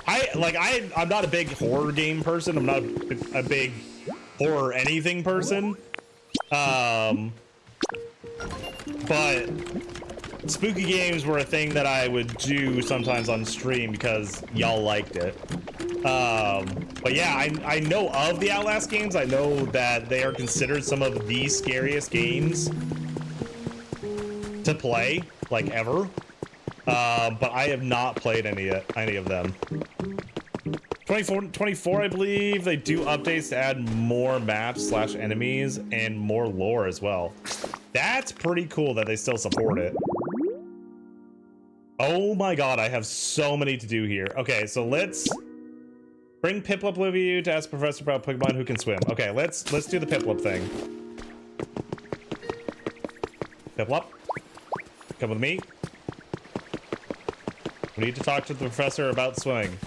I'm not a big horror game person. I'm not a big horror anything person. But spooky games were a thing that I would do sometimes on stream because y'all liked it. But yeah, I know of the Outlast games. I know that they are considered some of the scariest games to play, like ever. But I have not played any of them. 24, I believe they do updates to add more maps / enemies and more lore as well. That's pretty cool that they still support it. Oh my god, I have so many to do here. Okay, so let's bring Piplup with you to ask Professor about Pokemon who can swim. Okay, let's do the Piplup thing. Piplup, come with me. We need to talk to the professor about swimming.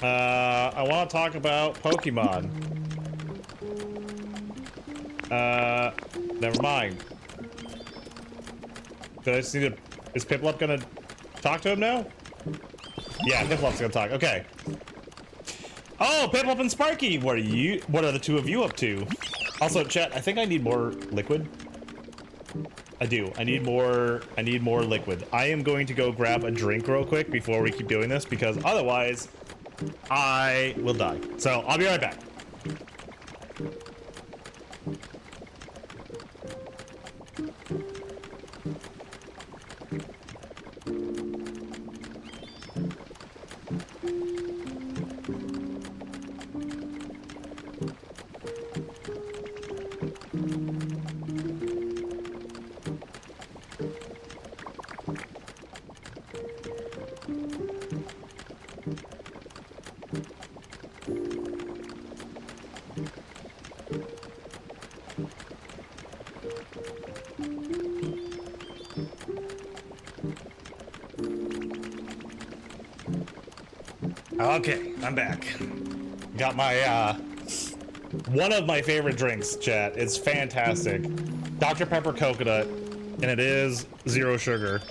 I want to talk about Pokemon. Never mind. Did I just need to... Is Piplup gonna talk to him now? Yeah, Piplup's gonna talk. Okay. Oh, Piplup and Sparky! What are the two of you up to? Also, chat, I think I need more liquid. I do. I need more liquid. I am going to go grab a drink real quick before we keep doing this, because otherwise I will die. So I'll be right back. Okay, I'm back. Got my, one of my favorite drinks, chat. It's fantastic. Dr. Pepper coconut, and it is 0 sugar.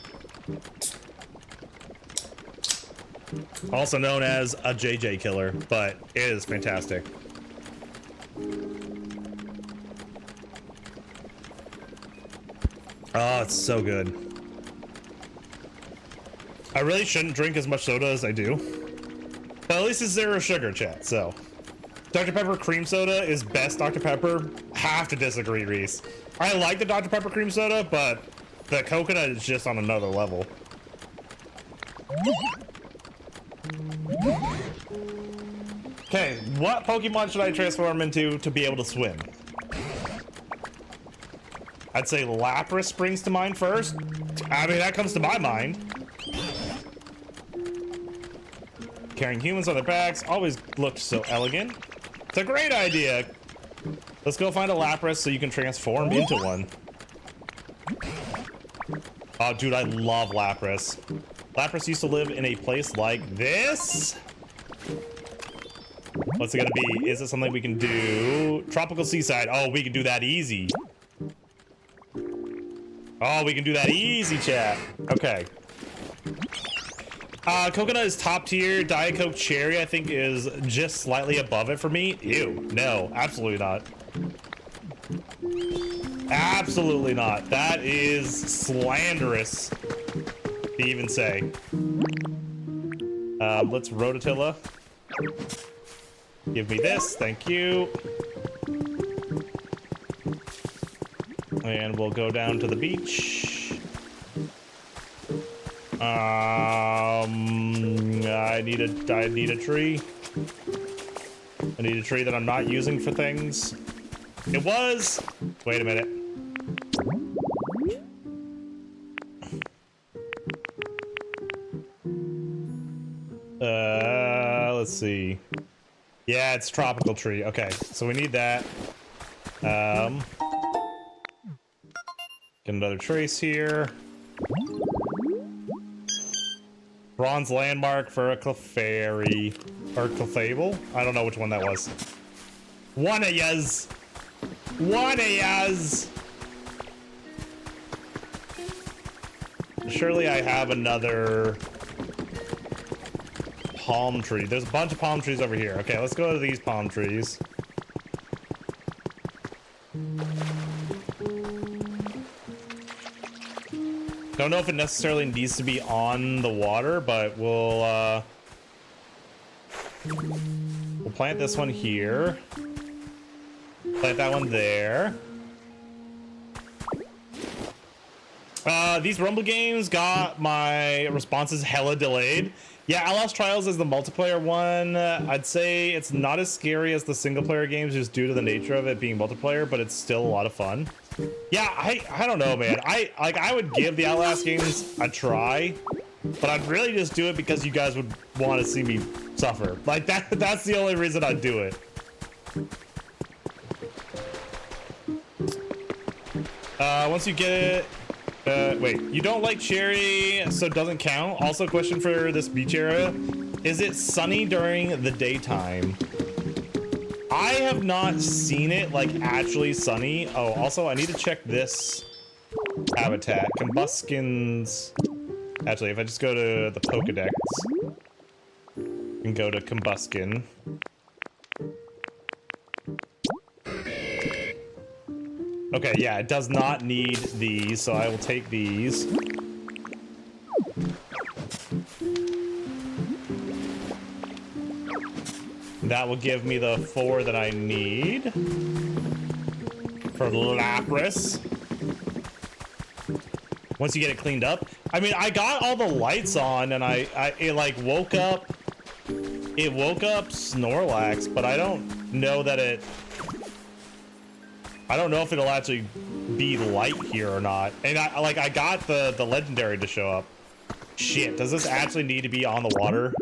Also known as a JJ killer, but it is fantastic. Oh, it's so good. I really shouldn't drink as much soda as I do. But at least it's 0 sugar, chat, so. Dr. Pepper cream soda is best Dr. Pepper. Have to disagree, Reese. I like the Dr. Pepper cream soda, but the coconut is just on another level. Okay, what Pokemon should I transform into to be able to swim? I'd say Lapras springs to mind first. I mean, that comes to my mind. Carrying humans on their backs always looked so elegant. It's a great idea. Let's go find a Lapras so you can transform into one. Oh, dude, I love Lapras. Lapras used to live in a place like this. What's it gonna be? Is it something we can do? Tropical Seaside. Oh, we can do that easy. Oh, we can do that easy, chat. Okay. Coconut is top tier. Diet Coke Cherry, I think, is just slightly above it for me. Ew. No, absolutely not. Absolutely not. That is slanderous to even say. Let's Rototilla. Give me this. Thank you. And we'll go down to the beach. I need a tree. I need a tree that I'm not using for things. It was. Wait a minute. Let's see. Yeah, it's tropical tree. Okay, so we need that. Get another trace here. Bronze landmark for a Clefairy. Or Clefable? I don't know which one that was. One of yas! One of yas! Surely I have another palm tree. There's a bunch of palm trees over here. Okay, let's go to these palm trees. Don't know if it necessarily needs to be on the water, but we'll plant this one here. Plant that one there. These Rumble games got my responses hella delayed. Yeah, Outlaws Trials is the multiplayer one. I'd say it's not as scary as the single player games just due to the nature of it being multiplayer, but it's still a lot of fun. Yeah, I don't know, man. I would give the Outlast games a try, but I'd really just do it because you guys would want to see me suffer. Like that's the only reason I'd do it. Once you get it, wait, you don't like cherry, so it doesn't count? Also, question for this beach area. Is it sunny during the daytime? I have not seen it like actually sunny. Oh, also I need to check this habitat. Combustions. Actually, if I just go to the Pokedex and go to Combuskin. Okay, yeah, it does not need these, so I will take these. That will give me the 4 that I need for Lapras. Once you get it cleaned up. I mean, I got all the lights on and it like woke up Snorlax, but I don't know that I don't know if it'll actually be light here or not. And I got the legendary to show up. Shit, does this actually need to be on the water?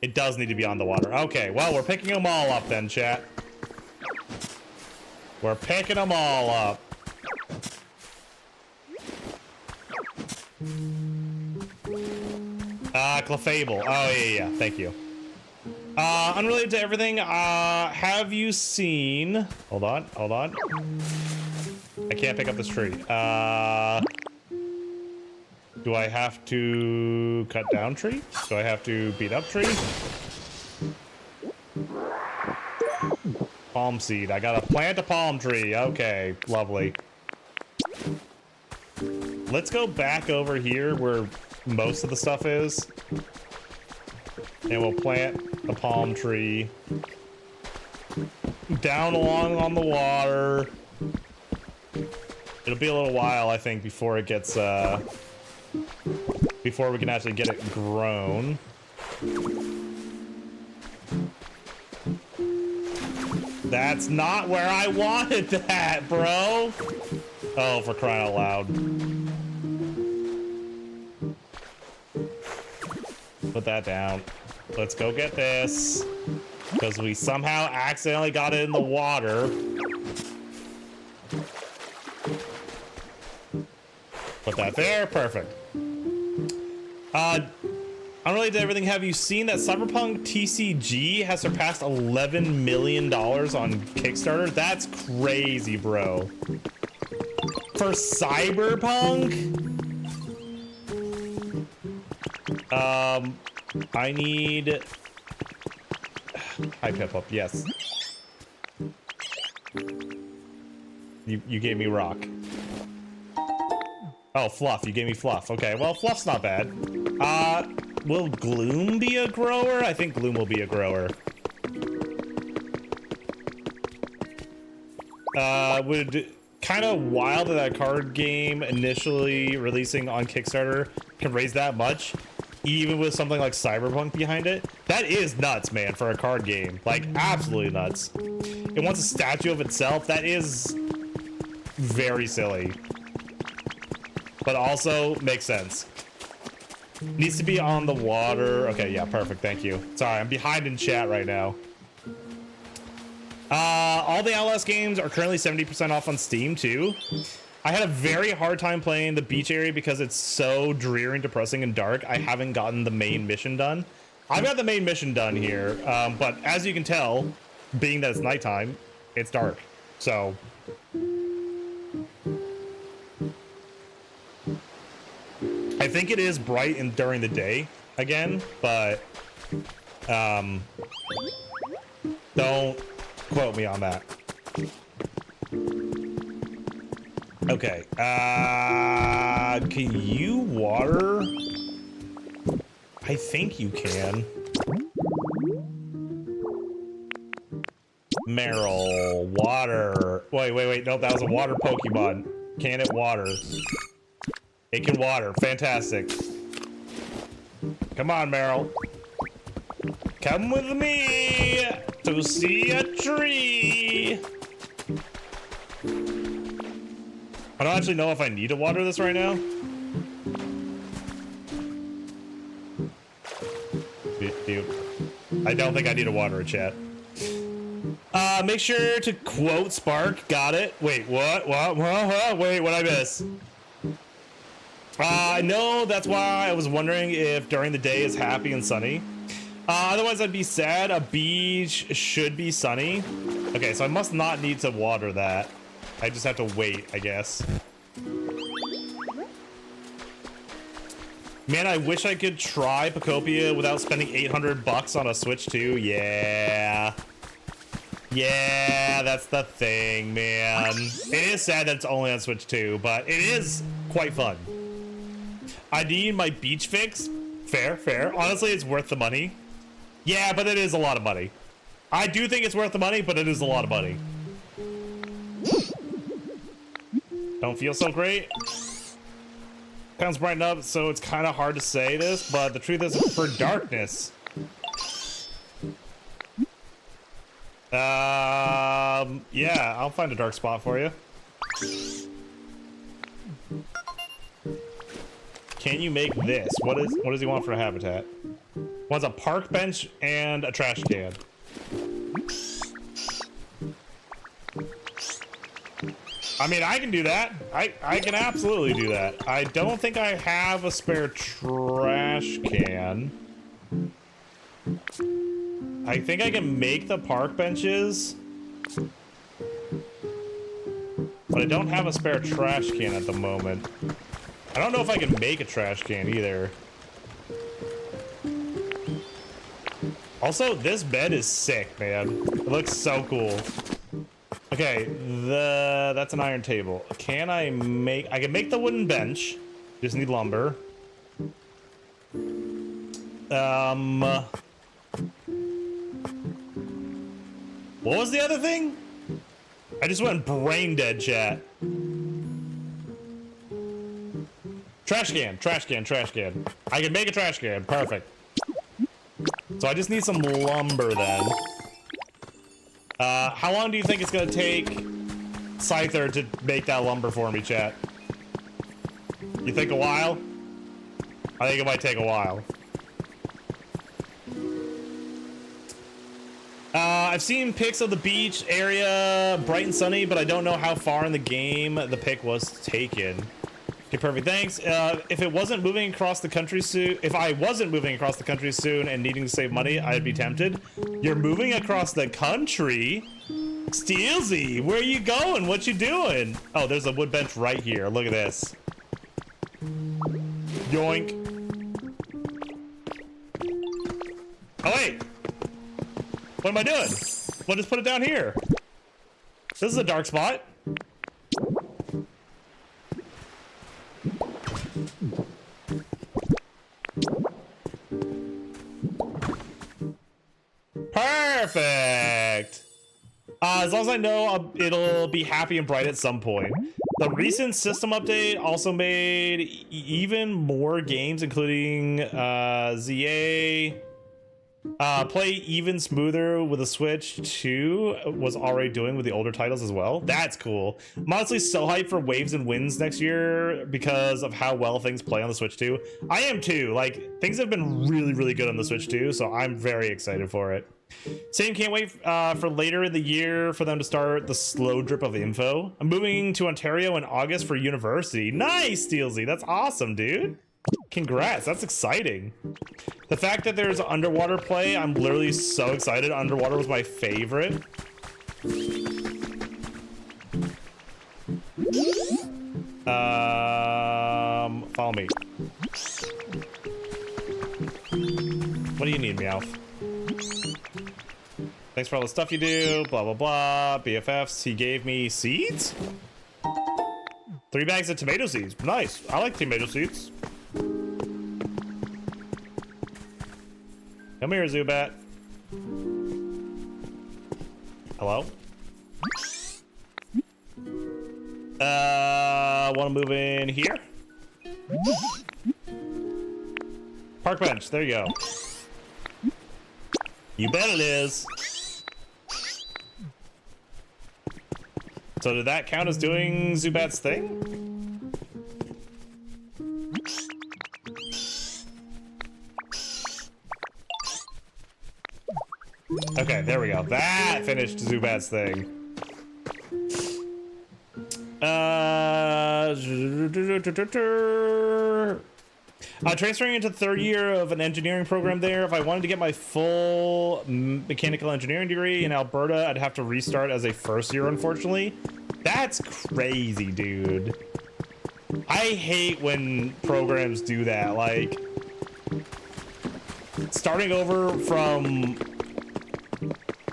It does need to be on the water. Okay, well, we're picking them all up then, chat. We're picking them all up. Clefable. Oh, yeah, thank you. Unrelated to everything, have you seen... Hold on. I can't pick up this tree. Do I have to cut down tree? Do I have to beat up tree? Palm seed. I gotta plant a palm tree. Okay, lovely. Let's go back over here where most of the stuff is. And we'll plant a palm tree. Down along on the water. It'll be a little while, I think, before it gets, before we can actually get it grown. That's not where I wanted that, bro. Oh, for crying out loud. Put that down. Let's go get this. Because we somehow accidentally got it in the water. Put that there. Perfect. Unrelated to everything, have you seen that Cyberpunk TCG has surpassed $11 million on Kickstarter? That's crazy, bro. For Cyberpunk? I need... Hi, Pip-Up, yes. You gave me rock. Oh, Fluff, you gave me Fluff. Okay, well, Fluff's not bad. Will Gloom be a grower? I think Gloom will be a grower. Would kind of wild that card game initially releasing on Kickstarter can raise that much, even with something like Cyberpunk behind it. That is nuts, man, for a card game. Like, absolutely nuts. It wants a statue of itself. That is very silly. But also makes sense. Needs to be on the water. Okay, yeah, perfect. Thank you. Sorry, I'm behind in chat right now. All the Outlast games are currently 70% off on Steam, too. I had a very hard time playing the beach area because it's so dreary and depressing and dark. I haven't gotten the main mission done. I've got the main mission done here, but as you can tell, being that it's nighttime, it's dark. So... I think it is bright during the day again, but don't quote me on that. Okay, can you water? I think you can. Meryl, water. Wait, nope, that was a water Pokemon. Can it water? It can water. Fantastic. Come on, Meryl. Come with me to see a tree. I don't actually know if I need to water this right now. I don't think I need to water it, chat. Make sure to quote Spark. Got it. Wait, what? Wait, what'd I miss? I know, that's why I was wondering if during the day is happy and sunny. Otherwise I'd be sad. A beach should be sunny. Okay, so I must not need to water that. I just have to wait, I guess. Man, I wish I could try Pokopia without spending $800 on a Switch 2. Yeah. Yeah, that's the thing, man. It is sad that it's only on Switch 2, but it is quite fun. I need my beach fix. Fair, fair. Honestly, it's worth the money. Yeah, but it is a lot of money. I do think it's worth the money, but it is a lot of money. Don't feel so great. Sounds brighten up, so it's kind of hard to say this, but the truth is for darkness. Yeah, I'll find a dark spot for you. Can you make this? What does he want for a habitat? Wants a park bench and a trash can. I mean, I can do that. I can absolutely do that. I don't think I have a spare trash can. I think I can make the park benches, but I don't have a spare trash can at the moment. I don't know if I can make a trash can either. Also, this bed is sick, man. It looks so cool. Okay, that's an iron table. Can I make... I can make the wooden bench. Just need lumber. What was the other thing? I just went brain dead, chat. Trash can, trash can, trash can. I can make a trash can. Perfect. So I just need some lumber then. How long do you think it's gonna take Scyther to make that lumber for me, chat? You think a while? I think it might take a while. I've seen pics of the beach area, bright and sunny, but I don't know how far in the game the pic was taken. Okay, perfect. Thanks. If I wasn't moving across the country soon and needing to save money, I'd be tempted. You're moving across the country? Steelsy, where are you going? What you doing? Oh, there's a wood bench right here. Look at this. Yoink. Oh, wait. What am I doing? Well, just put it down here. This is a dark spot. Perfect. As long as I know it'll be happy and bright at some point. The recent system update also made even more games, including ZA. Play even smoother with a Switch 2 was already doing with the older titles as well. That's cool. I'm honestly so hyped for Waves and Winds next year because of how well things play on the Switch 2. I am too. Like, things have been really, really good on the Switch 2, so I'm very excited for it. Same, can't wait for later in the year for them to start the slow drip of info. I'm moving to Ontario in August for university. Nice, Steelsy. That's awesome, dude. Congrats, that's exciting. The fact that there's underwater play, I'm literally so excited. Underwater was my favorite. Follow me. What do you need, Meowth? Thanks for all the stuff you do, blah, blah, blah. BFFs, he gave me seeds? 3 bags of tomato seeds. Nice, I like tomato seeds. Come here, Zubat. Hello? Want to move in here? Park bench, there you go. You bet it is. So did that count as doing Zubat's thing? Okay, there we go. That finished Zubat's thing. Transferring into the third year of an engineering program there. If I wanted to get my full mechanical engineering degree in Alberta, I'd have to restart as a first year, unfortunately. That's crazy, dude. I hate when programs do that. Like, starting over from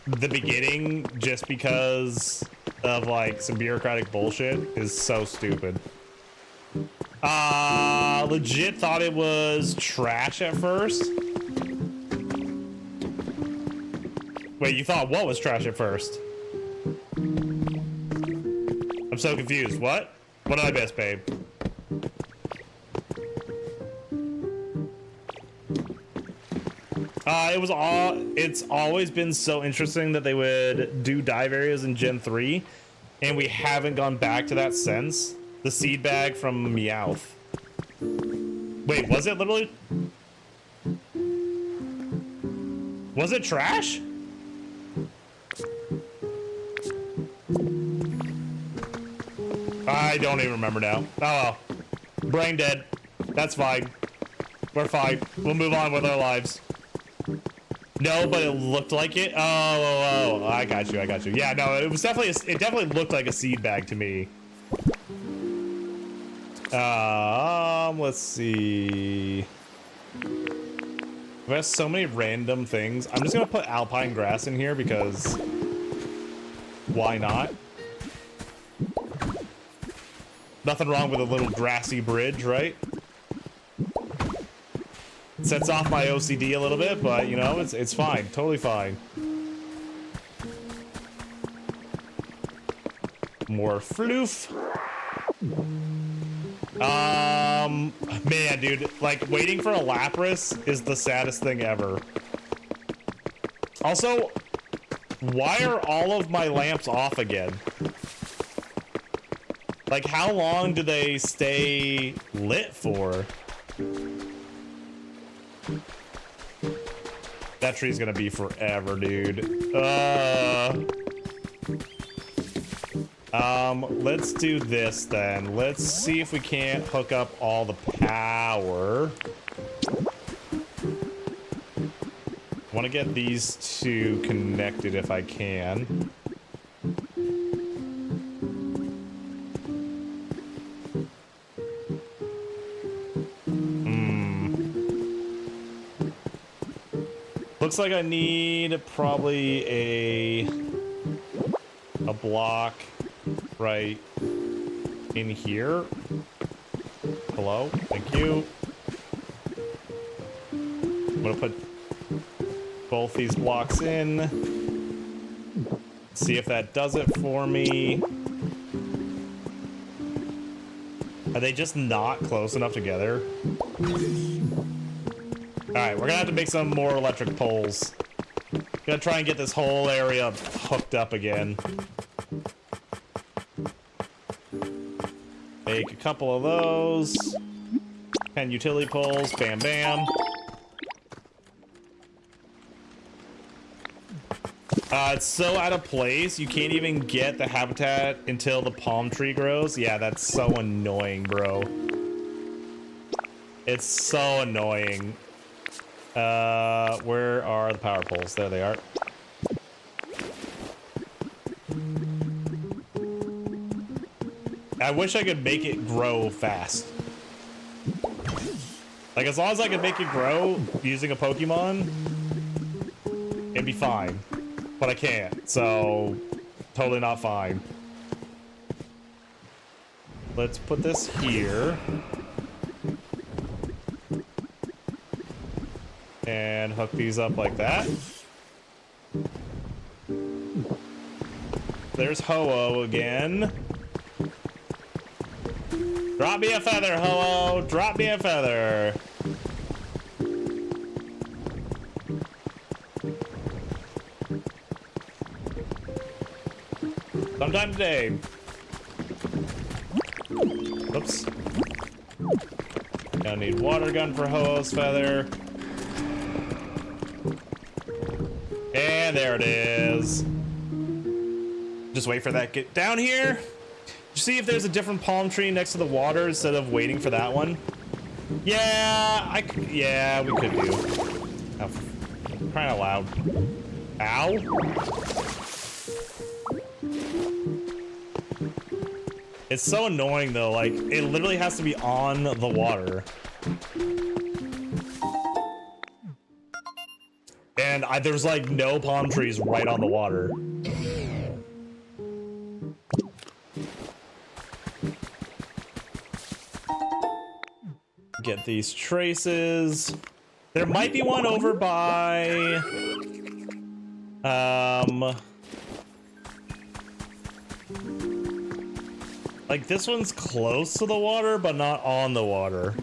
the beginning just because of, like, some bureaucratic bullshit is so stupid. Legit thought it was trash at first. Wait, you thought what was trash at first? I'm so confused. What? What did I miss, babe? It's always been so interesting that they would do dive areas in Gen 3, and we haven't gone back to that since. The seed bag from Meowth. Wait, was it literally? Was it trash? I don't even remember now. Oh well. Brain dead. That's fine. We're fine. We'll move on with our lives. No, but it looked like it. Oh, I got you. I got you. Yeah, no, it was definitely. It definitely looked like a seed bag to me. Let's see. We have so many random things. I'm just gonna put alpine grass in here because why not? Nothing wrong with a little grassy bridge, right? Sets off my OCD a little bit, but you know, it's fine, totally fine. More floof. Man, dude, like waiting for a Lapras is the saddest thing ever. Also, why are all of my lamps off again? Like, how long do they stay lit for? That tree's gonna be forever, dude. Let's do this then. Let's see if we can't hook up all the power. I want to get these two connected if I can. Looks like I need probably a block right in here. Hello, thank you. I'm gonna put both these blocks in. See if that does it for me. Are they just not close enough together? Alright, we're gonna have to make some more electric poles. Gonna try and get this whole area hooked up again. Make a couple of those. 10 utility poles, bam bam. It's so out of place, you can't even get the habitat until the palm tree grows. Yeah, that's so annoying, bro. It's so annoying. Where are the power poles? There they are. I wish I could make it grow fast. Like, as long as I could make it grow using a Pokemon, it'd be fine. But I can't, so totally not fine. Let's put this here. And hook these up like that. There's Ho-Oh again. Drop me a feather, Ho-Oh! Drop me a feather! Sometime today. Oops. Gonna need water gun for Ho-Oh's feather. And there it is. Just wait for that to get down here. See if there's a different palm tree next to the water instead of waiting for that one. Yeah, yeah, we could do. Oh, crying out loud. Ow. It's so annoying though, like, it literally has to be on the water. And there's like no palm trees right on the water. Get these traces. There might be one over by... like this one's close to the water, but not on the water.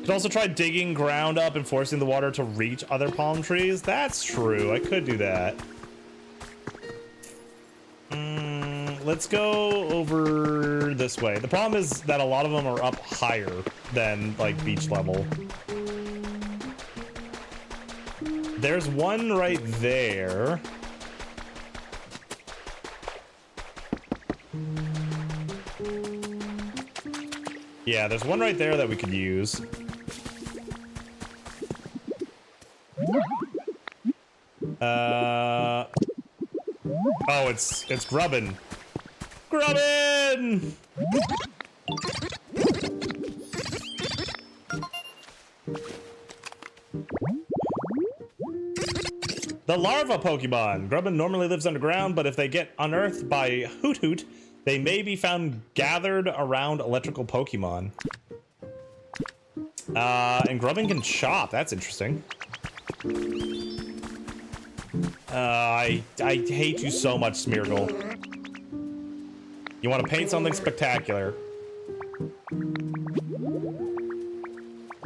Could also try digging ground up and forcing the water to reach other palm trees. That's true. I could do that. Let's go over this way. The problem is that a lot of them are up higher than like beach level. There's one right there. Yeah, there's one right there that we could use. Oh, it's grubbin. Grubbin! The larva Pokemon. Grubbin normally lives underground, but if they get unearthed by Hoot Hoot, they may be found gathered around electrical Pokemon. And Grubbin can chop. That's interesting. I hate you so much, Smeargle. You want to paint something spectacular.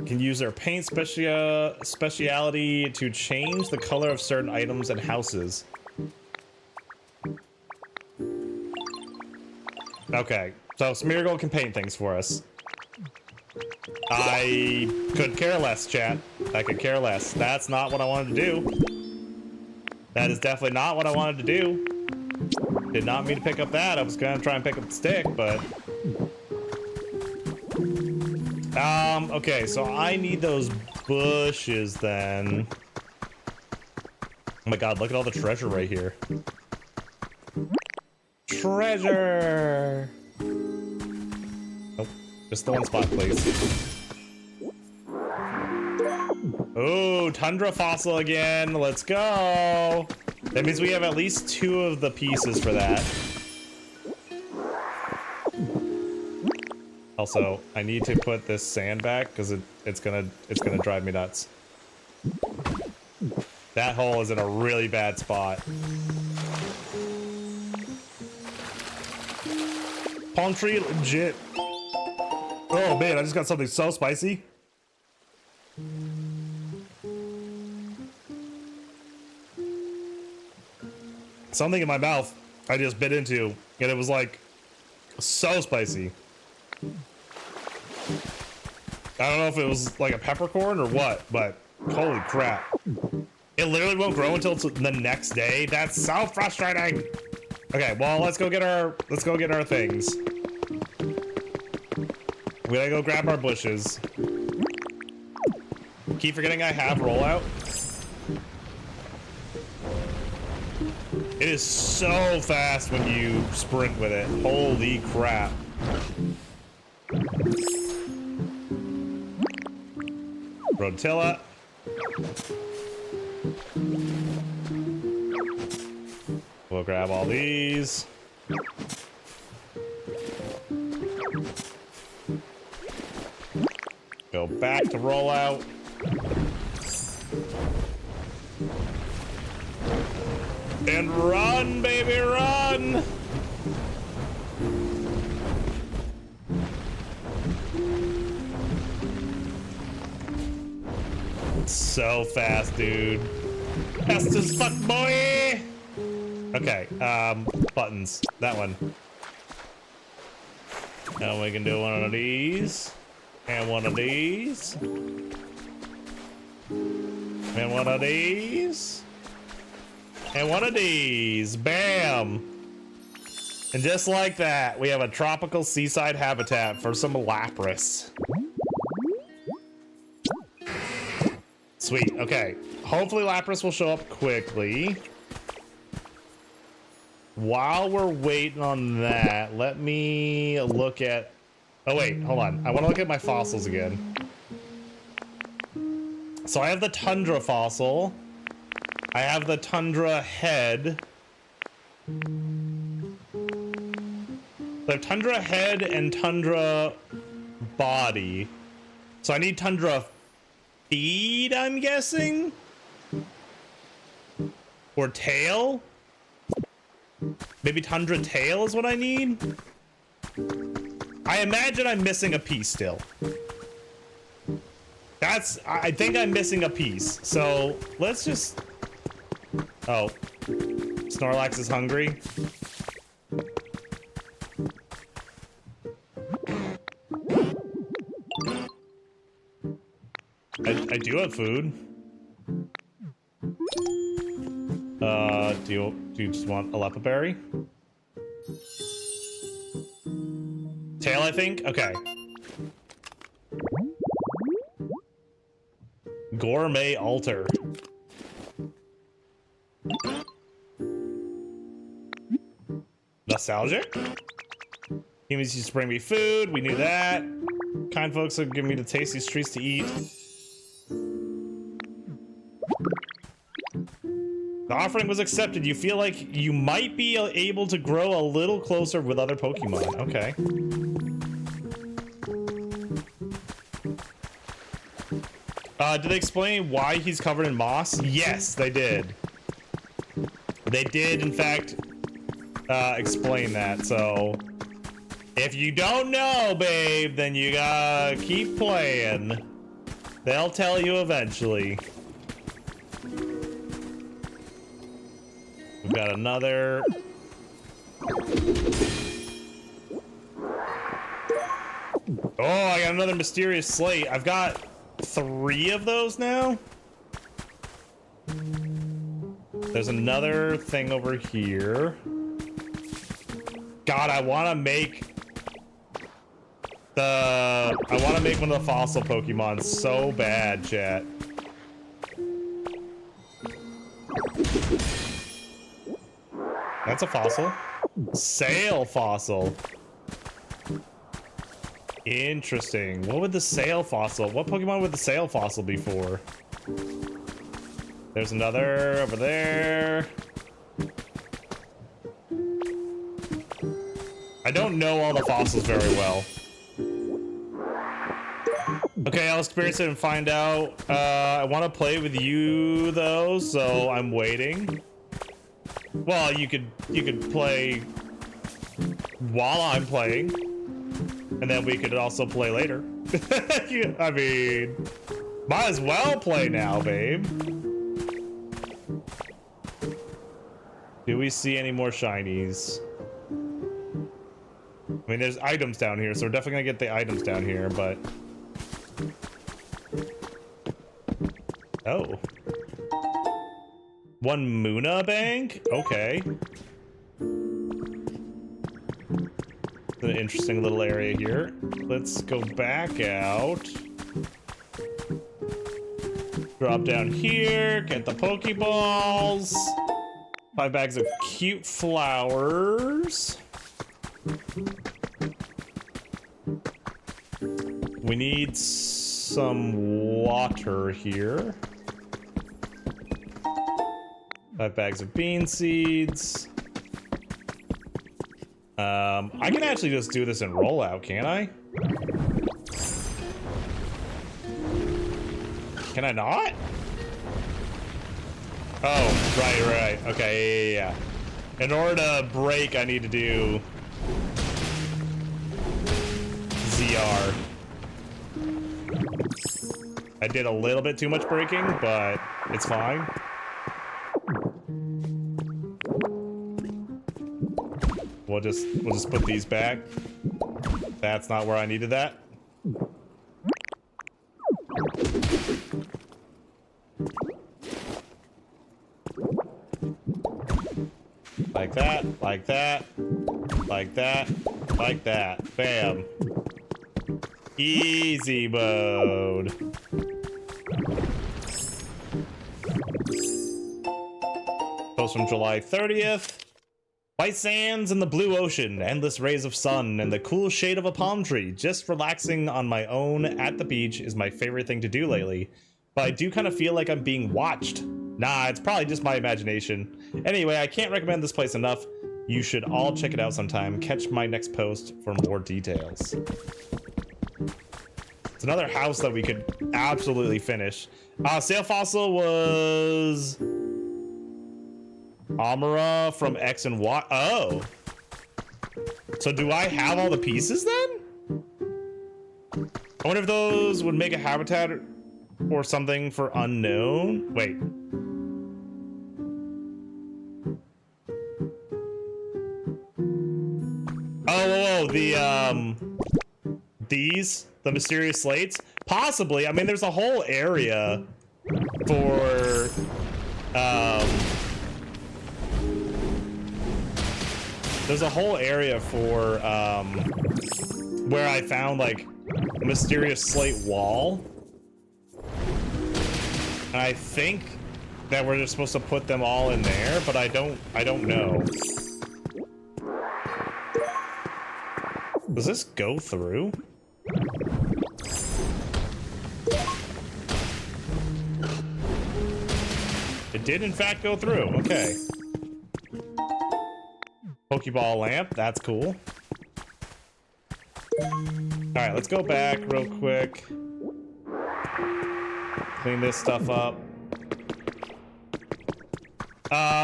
Can use their paint speciality to change the color of certain items and houses. Okay, so Smeargle can paint things for us. I could care less, chat. I could care less. That's not what I wanted to do. That is definitely not what I wanted to do. Did not mean to pick up that. I was gonna try and pick up the stick, but... okay, so I need those bushes then. Oh my god, look at all the treasure right here. Treasure! Nope, just the one spot, please. Oh, tundra fossil again. Let's go. That means we have at least 2 of the pieces for that. Also, I need to put this sand back because it's gonna drive me nuts. That hole is in a really bad spot. Palm tree legit. Oh man, I just got something so spicy. Something in my mouth I just bit into, and it was like so spicy. I don't know if it was like a peppercorn or what, but holy crap. It literally won't grow until the next day. That's so frustrating. Okay, well, let's go get our things. We gotta go grab our bushes. Keep forgetting I have rollout. It is so fast when you sprint with it. Holy crap. Rotilla. We'll grab all these. Go back to rollout. And run, baby, run! So fast, dude. Fast as fuck, boy! Okay, buttons. That one. Now we can do one of these. And one of these. And one of these. And one of these. Bam! And just like that, we have a tropical seaside habitat for some lapras. Sweet, okay. Hopefully lapras will show up quickly. While we're waiting on that, let me look at... Oh wait, hold on. I want to look at my fossils again. So I have the tundra fossil. I have the tundra head. I have tundra head and tundra body. So I need tundra feet, I'm guessing? Or tail? Maybe tundra tail is what I need? I imagine I'm missing a piece still. I think I'm missing a piece. So let's just... Oh. Snorlax is hungry. I do have food. Do you just want a lepa berry? Tail, I think? Okay. Gourmet altar. Nostalgic? Humans used to bring me food. We knew that. Kind folks would give me the tastiest treats to eat. The offering was accepted. You feel like you might be able to grow a little closer with other Pokemon. Okay. Did they explain why he's covered in moss? Yes, they did. They did, in fact, explain that. So, if you don't know, babe, then you gotta keep playing. They'll tell you eventually. We've got another. Oh, I got another mysterious slate. I've got 3 of those now. There's another thing over here. God, I want to make one of the fossil Pokemon so bad, chat. That's a fossil. Sail fossil. Interesting. What would the sail fossil? What Pokemon would the sail fossil be for? There's another over there. I don't know all the fossils very well. Okay, I'll experience it and find out. I want to play with you though, so I'm waiting. Well, you could play while I'm playing, and then we could also play later. I mean, might as well play now, babe. Do we see any more shinies? I mean, there's items down here, so we're definitely gonna get the items down here, but... Oh. One Muna bank? Okay. It's an interesting little area here. Let's go back out. Drop down here, get the Pokeballs. 5 bags of cute flowers. We need some water here. 5 bags of bean seeds. I can actually just do this in rollout, can't I? Can I not? Oh, right. Okay, yeah. In order to break, I need to do ZR. I did a little bit too much breaking, but it's fine. We'll just put these back. That's not where I needed that. Like that, like that. Like that. Like that. Bam. Easy mode. Post from July 30th. White sands and the blue ocean, endless rays of sun, and the cool shade of a palm tree. Just relaxing on my own at the beach is my favorite thing to do lately. But I do kind of feel like I'm being watched. Nah, it's probably just my imagination. Anyway, I can't recommend this place enough. You should all check it out sometime. Catch my next post for more details. It's another house that we could absolutely finish. Sail Fossil was... Amara from X and Y. Oh. So do I have all the pieces then? I wonder if those would make a habitat or something for unknown. Wait. Oh, the mysterious slates? Possibly. I mean, there's a whole area for, there's a whole area for, where I found, like, a mysterious slate wall. And I think that we're just supposed to put them all in there, but I don't know. Does this go through? It did in fact go through, okay. Pokeball lamp, that's cool. Alright, let's go back real quick. Clean this stuff up.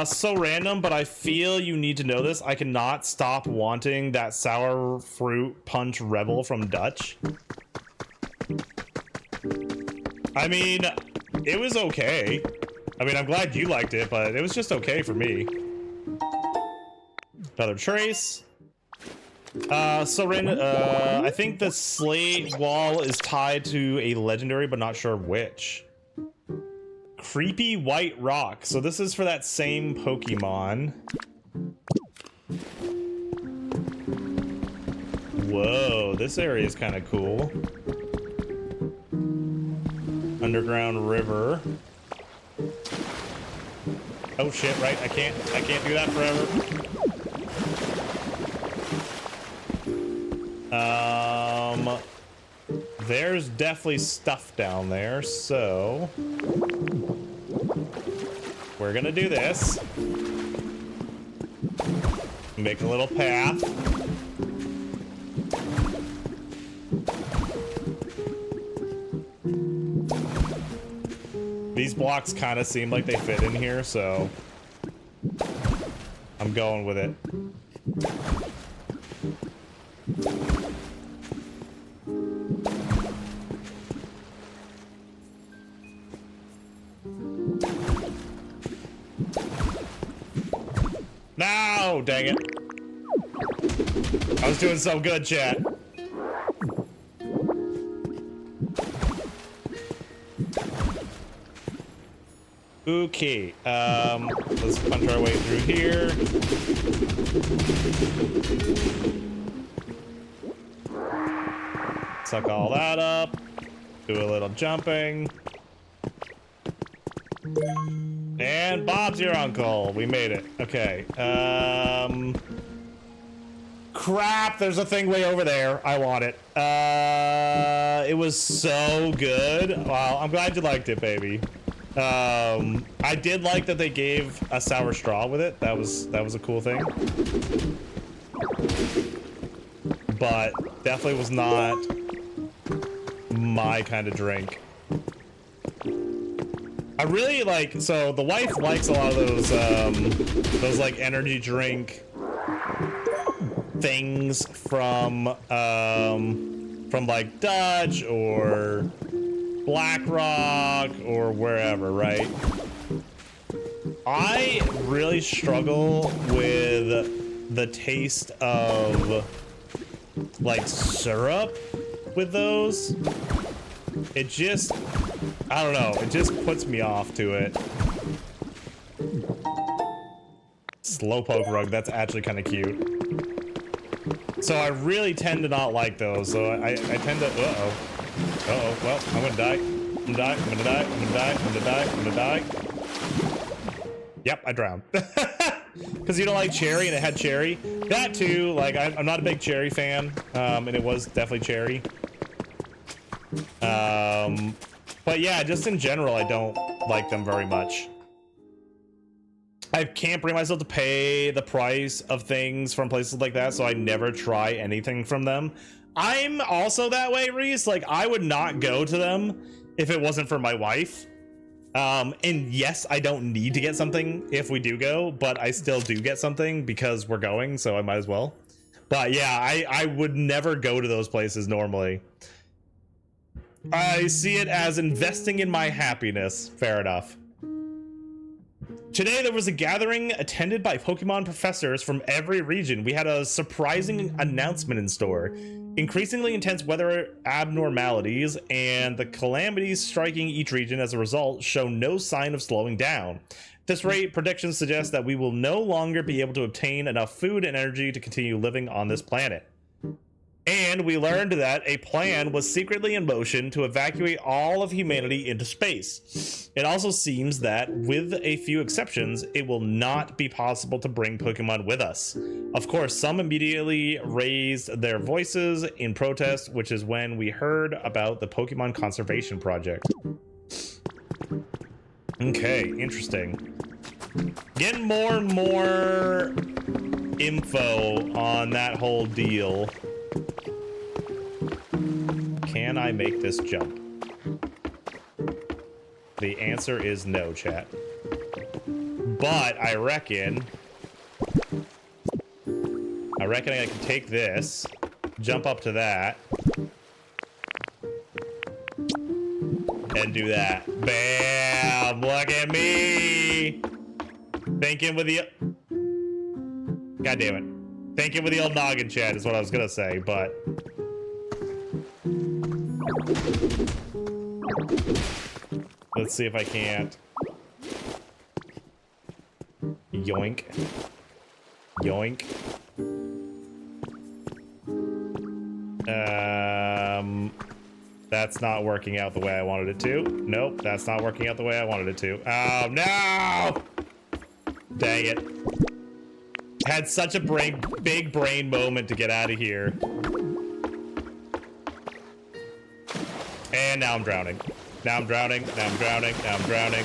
So random, but I feel you need to know this. I cannot stop wanting that sour fruit punch rebel from Dutch. I mean, it was okay. I mean, I'm glad you liked it, but it was just okay for me. Another trace. So random, I think the slate wall is tied to a legendary, but not sure which. Creepy white rock. So this is for that same Pokemon. Whoa, this area is kind of cool. Underground river. Oh shit, right? I can't do that forever. There's definitely stuff down there, so we're gonna do this. Make a little path. These blocks kind of seem like they fit in here, so I'm going with it. No, dang it. I was doing so good, chat. Okay, let's punch our way through here. Suck all that up. Do a little jumping. And Bob's your uncle. We made it. Okay. Crap, there's a thing way over there. I want it. It was so good. Wow, I'm glad you liked it, baby. I did like that they gave a sour straw with it. That was a cool thing. But definitely was not my kind of drink. I really like, so the wife likes a lot of those like energy drink things from like Dutch or Black Rock or wherever, right? I really struggle with the taste of like syrup with those. It just, I don't know, it just puts me off to it. Slowpoke rug, that's actually kind of cute. So I really tend to not like those. So I tend to. Well, I'm gonna die. I'm gonna die. I'm gonna die. I'm gonna die. I'm gonna die. I'm gonna die. Yep, I drowned. Because you don't like cherry, and it had cherry. That too. Like I'm not a big cherry fan, and it was definitely cherry. But yeah, just in general, I don't like them very much. I can't bring myself to pay the price of things from places like that, so I never try anything from them. I'm also that way, Reese. Like, I would not go to them if it wasn't for my wife. And yes, I don't need to get something if we do go, but I still do get something because we're going, so I might as well. But yeah, I would never go to those places normally. I see it as investing in my happiness. Fair enough. Today there was a gathering attended by Pokemon professors from every region. We had a surprising announcement in store. Increasingly intense weather abnormalities and the calamities striking each region as a result show no sign of slowing down. At this rate, predictions suggest that we will no longer be able to obtain enough food and energy to continue living on this planet. And we learned that a plan was secretly in motion to evacuate all of humanity into space. It also seems that, with a few exceptions, it will not be possible to bring Pokemon with us. Of course, some immediately raised their voices in protest, which is when we heard about the Pokemon Conservation Project. Okay, interesting. Getting more and more info on that whole deal. Can I make this jump? The answer is no, chat. But I reckon I can take this, jump up to that, and do that. Bam! Look at me! Thinking with the... God damn it. Thinking with the old noggin, chat, is what I was gonna say, but... Let's see if I can't. Yoink. Yoink. That's not working out the way I wanted it to. Nope, that's not working out the way I wanted it to. Oh, no! Dang it. Had such a big brain moment to get out of here. And now I'm drowning. Now I'm drowning. Now I'm drowning. Now I'm drowning.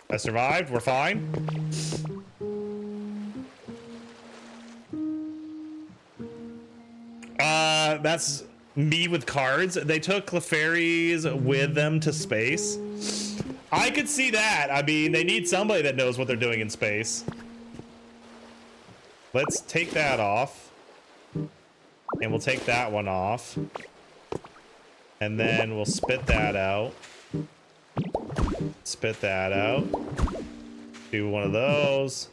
I survived. We're fine. That's me with cards. They took Clefairies with them to space. I could see that. I mean, they need somebody that knows what they're doing in space. Let's take that off. And we'll take that one off. And then we'll spit that out. Spit that out. Do one of those.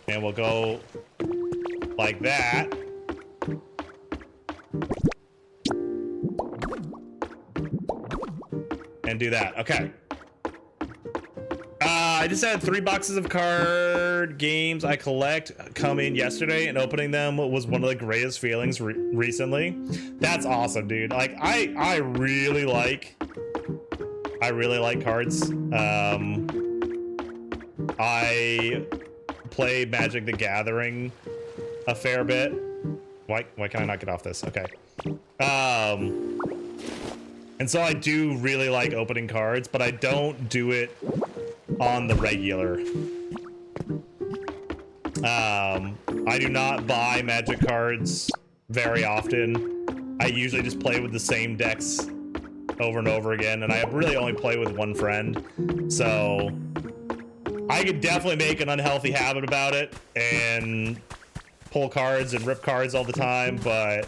And we'll go like that. And do that. Okay. I just had 3 boxes of card games I collect come in yesterday, and opening them was one of the greatest feelings recently. That's awesome, dude. Like, I really like cards. I play Magic the Gathering a fair bit. Why can I not get off this? Okay. And so I do really like opening cards, but I don't do it on the regular. I do not buy Magic cards very often. I usually just play with the same decks over and over again, and I really only play with one friend. So I could definitely make an unhealthy habit about it and pull cards and rip cards all the time, but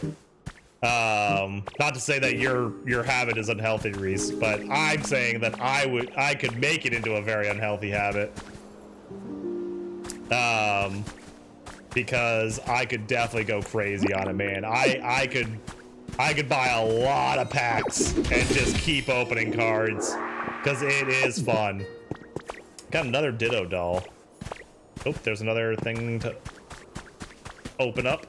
not to say that your habit is unhealthy, Reese, but I'm saying that I could make it into a very unhealthy habit. Because I could definitely go crazy on it, man. I could buy a lot of packs and just keep opening cards because it is fun. Got another Ditto doll. Oh, there's another thing to... open up.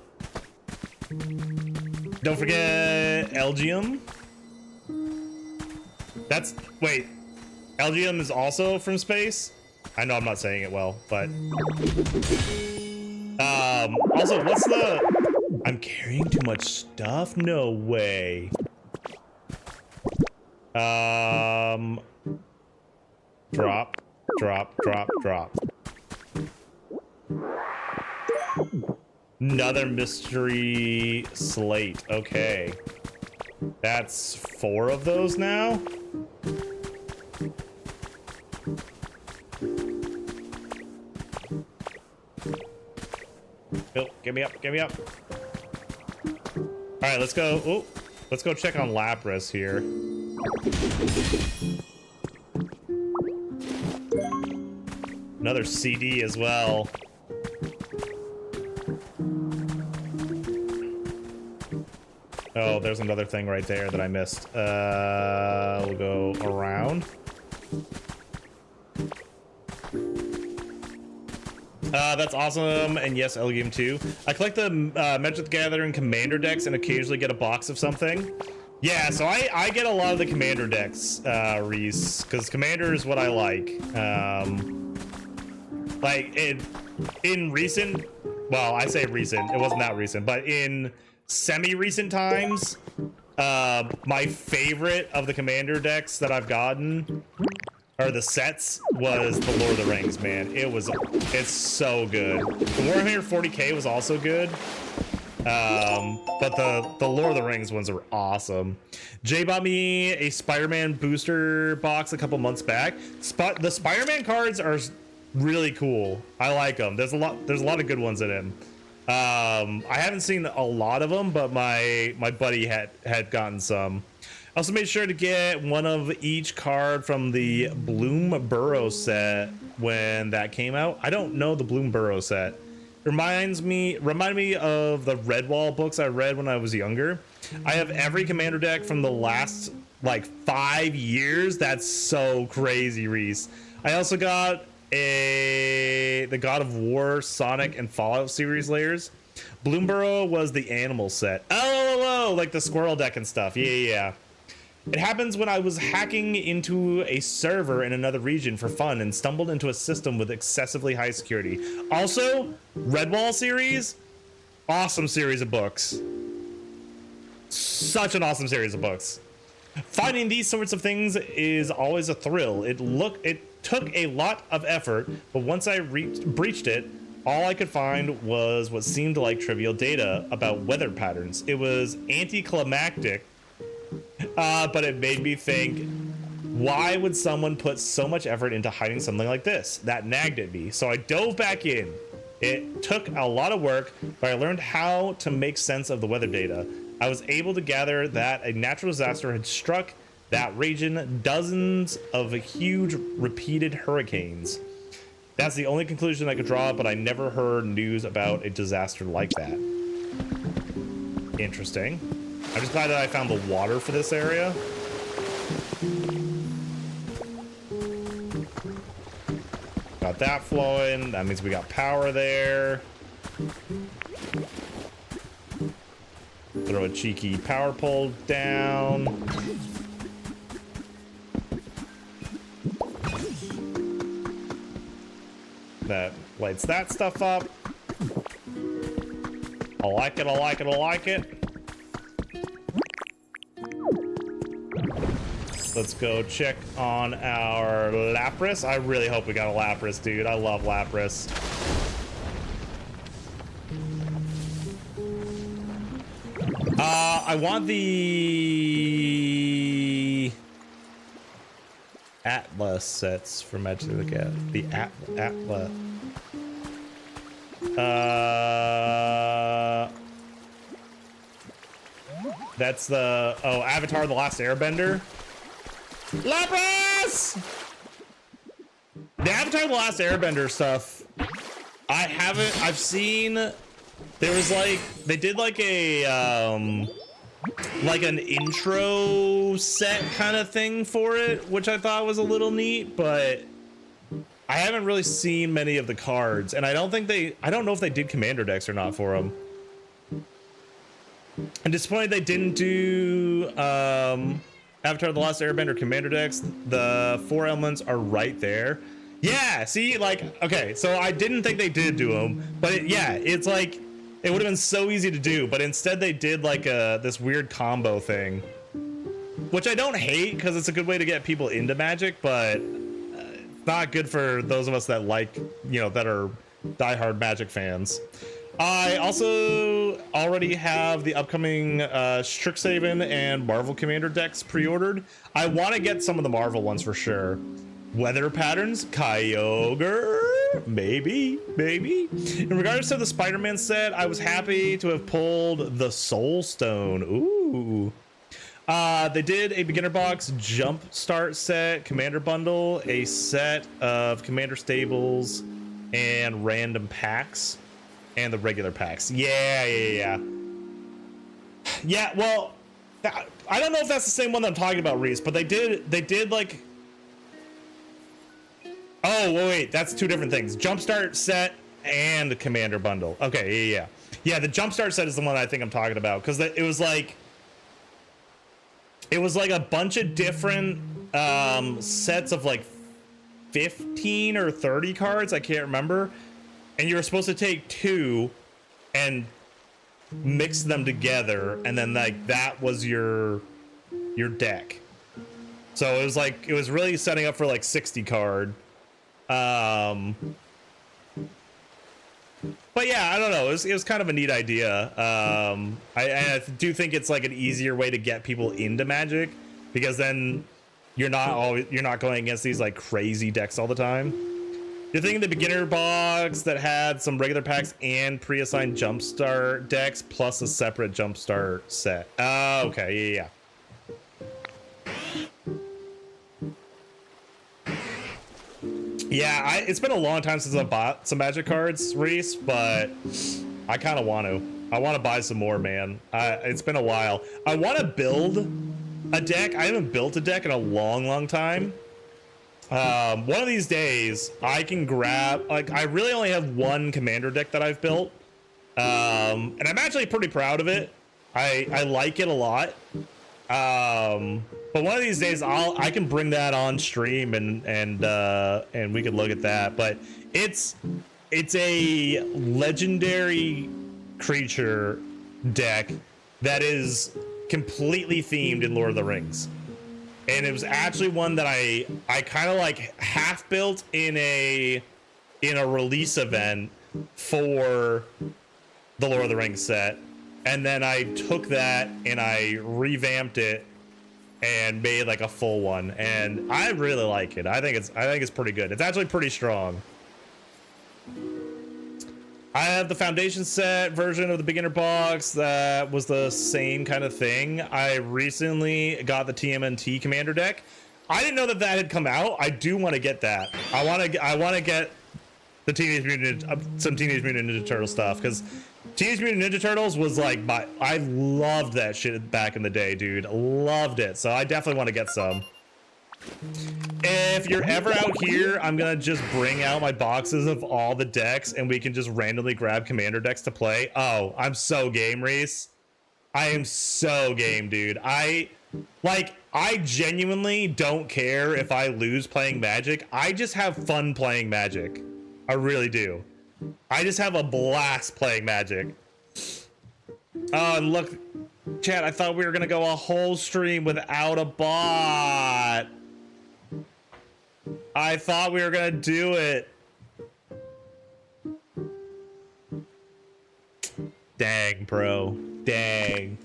Don't forget Elgium. That's, wait, Elgium is also from space? I know I'm not saying it well, but also, what's the, I'm carrying too much stuff? No way. Drop, drop, drop, drop. Another mystery slate. Okay. That's 4 of those now. Oh, get me up, get me up. All right, let's go. Oh, let's go check on Lapras here. Another CD as well. Oh, there's another thing right there that I missed. We'll go around. That's awesome, and yes, Elgium too. I collect the Magic the Gathering Commander decks and occasionally get a box of something. Yeah, so I get a lot of the Commander decks, Reese, because Commander is what I like. Like, in recent, well, I say recent, it wasn't that recent, but in semi-recent times, my favorite of the Commander decks that I've gotten, or the sets, was the Lord of the Rings, man. It's so good. The Warhammer 40k was also good, but the Lord of the Rings ones are awesome. Jay bought me a Spider-Man booster box a couple months back. The Spider-Man cards are really cool. I like them. There's a lot of good ones in him. I haven't seen a lot of them, but my buddy had gotten some. I also made sure to get one of each card from the Bloom Burrow set when that came out. I don't know the Bloom Burrow set. Reminded me of the Redwall books I read when I was younger. I have every Commander deck from the last like 5 years. That's so crazy, Reese. I also got the God of War, Sonic, and Fallout series layers. Bloomburrow was the animal set. Oh, like the squirrel deck and stuff. Yeah. It happens when I was hacking into a server in another region for fun and stumbled into a system with excessively high security. Also, Redwall series, awesome series of books. Such an awesome series of books. Finding these sorts of things is always a thrill. It took a lot of effort, but once I breached it, all I could find was what seemed like trivial data about weather patterns. It was anticlimactic, but it made me think, why would someone put so much effort into hiding something like this? That nagged at me, so I dove back in. It took a lot of work, but I learned how to make sense of the weather data. I was able to gather that a natural disaster had struck that region, dozens of huge repeated hurricanes. That's the only conclusion I could draw, but I never heard news about a disaster like that. Interesting. I'm just glad that I found the water for this area. Got that flowing. That means we got power there. Throw a cheeky power pole down. That lights that stuff up. I like it, I like it, I like it. Let's go check on our Lapras. I really hope we got a Lapras, dude. I love Lapras. I want the Atlas sets for Magic the Gathering. The Atlas. That's the Avatar: The Last Airbender. Lapras! The Avatar: The Last Airbender stuff. I've seen. There was they did an intro set kind of thing for it, which I thought was a little neat, but I haven't really seen many of the cards, and I don't know if they did commander decks or not for them. I'm disappointed they didn't do Avatar: The Last Airbender commander decks. The 4 elements are right there. Yeah, see, like, okay, so I didn't think they did do them, but yeah, it's like, it would have been so easy to do, but instead they did like this weird combo thing, which I don't hate because it's a good way to get people into Magic, but it's not good for those of us that like, you know, that are diehard Magic fans. I also already have the upcoming Strixhaven and Marvel Commander decks pre-ordered. I want to get some of the Marvel ones for sure. Weather patterns, Kyogre, maybe. In regards to the Spider-Man set, I was happy to have pulled the Soul Stone. Ooh. They did a beginner box jump start set, commander bundle, a set of commander stables, and random packs, and the regular packs. Yeah, well, I don't know if that's the same one that I'm talking about, Reese, but they did like, oh, wait, that's 2 different things. Jumpstart set and commander bundle. Okay, yeah, the Jumpstart set is the one I think I'm talking about, because it was like a bunch of different sets of like 15 or 30 cards, I can't remember, and you were supposed to take 2 and mix them together, and then like that was your deck. So it was really setting up for like 60 card. But yeah, I don't know. It was kind of a neat idea. I do think it's like an easier way to get people into Magic, because then you're not going against these like crazy decks all the time. You're thinking the beginner box that had some regular packs and pre-assigned Jumpstart decks plus a separate Jumpstart set. Okay, yeah. Yeah, it's been a long time since I bought some Magic cards, Reese, but I kind of want to. I want to buy some more, man. It's been a while. I want to build a deck. I haven't built a deck in a long time. One of these days, I can grab, like, I really only have one commander deck that I've built. And I'm actually pretty proud of it. I like it a lot. But one of these days I can bring that on stream and we can look at that. But it's a legendary creature deck that is completely themed in Lord of the Rings. And it was actually one that I kind of like half built in a release event for the Lord of the Rings set. And then I took that and I revamped it and made like a full one, and I really like it. I think it's pretty good. It's actually pretty strong. I have the foundation set version of the beginner box that was the same kind of thing. I recently got the TMNT commander deck. I didn't know that had come out. I do want to get that. I want to get the some Teenage Mutant Ninja Turtle stuff, because Teenage Mutant Ninja Turtles was like I loved that shit back in the day, dude. Loved it. So I definitely want to get some. If you're ever out here, I'm gonna just bring out my boxes of all the decks and we can just randomly grab commander decks to play. Oh, I'm so game, Reese. I am so game, dude. I genuinely don't care if I lose playing Magic. I just have fun playing Magic. I really do. I just have a blast playing Magic. Oh, and look, chat, I thought we were gonna go a whole stream without a bot. I thought we were gonna do it. Dang, bro. Dang.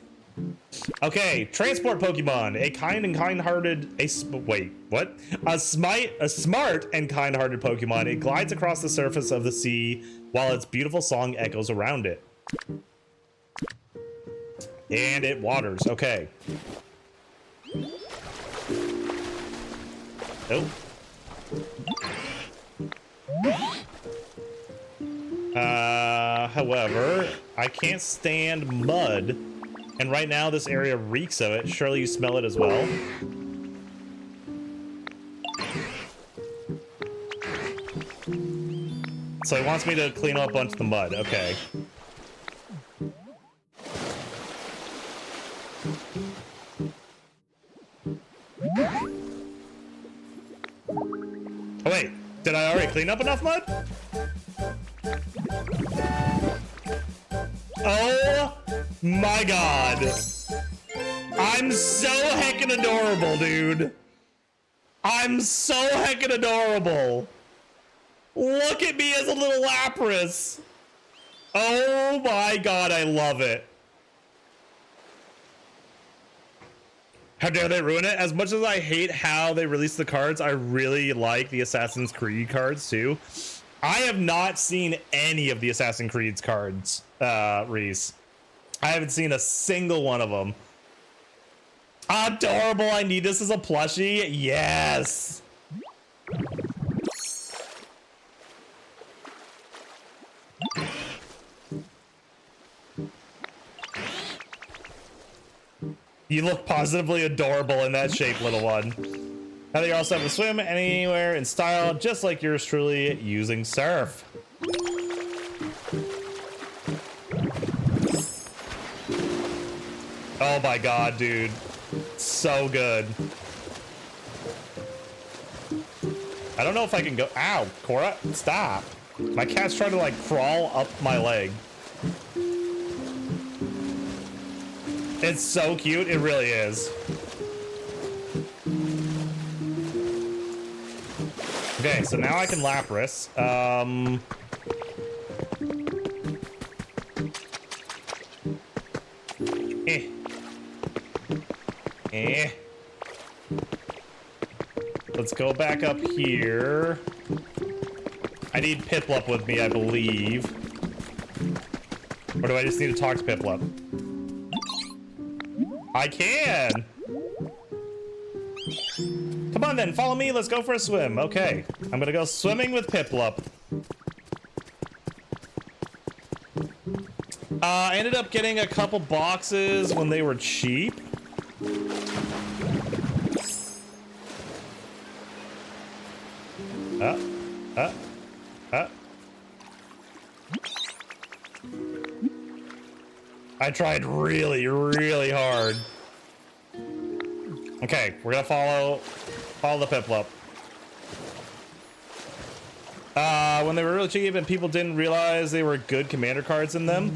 Okay, transport Pokemon. A kind and kind-hearted... Wait, what? A smart and kind-hearted Pokemon. It glides across the surface of the sea while its beautiful song echoes around it. And it waters. Okay. Oh. However, I can't stand mud. And right now, this area reeks of it. Surely you smell it as well. So he wants me to clean up a bunch of the mud. Okay. Oh, wait. Did I already clean up enough mud? Oh my god. I'm so heckin' adorable, dude. I'm so heckin' adorable. Look at me as a little Lapras. Oh my god, I love it. How dare they ruin it? As much as I hate how they release the cards, I really like the Assassin's Creed cards too. I have not seen any of the Assassin's Creed cards, Reese. I haven't seen a single one of them. Adorable, I need this as a plushie. Yes. You look positively adorable in that shape, little one. Now that you're also able to swim anywhere in style, just like yours truly using surf. Oh my god, dude. So good. I don't know if I can go. Ow, Cora, stop. My cat's trying to like crawl up my leg. It's so cute, it really is. Okay, so now I can Lapras. Let's go back up here. I need Piplup with me, I believe. Or do I just need to talk to Piplup? I can! Come on then, follow me, let's go for a swim. Okay, I'm gonna go swimming with Piplup. I ended up getting a couple boxes when they were cheap. I tried really, really hard. Okay, we're gonna follow the Piplup. When they were really cheap and people didn't realize they were good commander cards in them,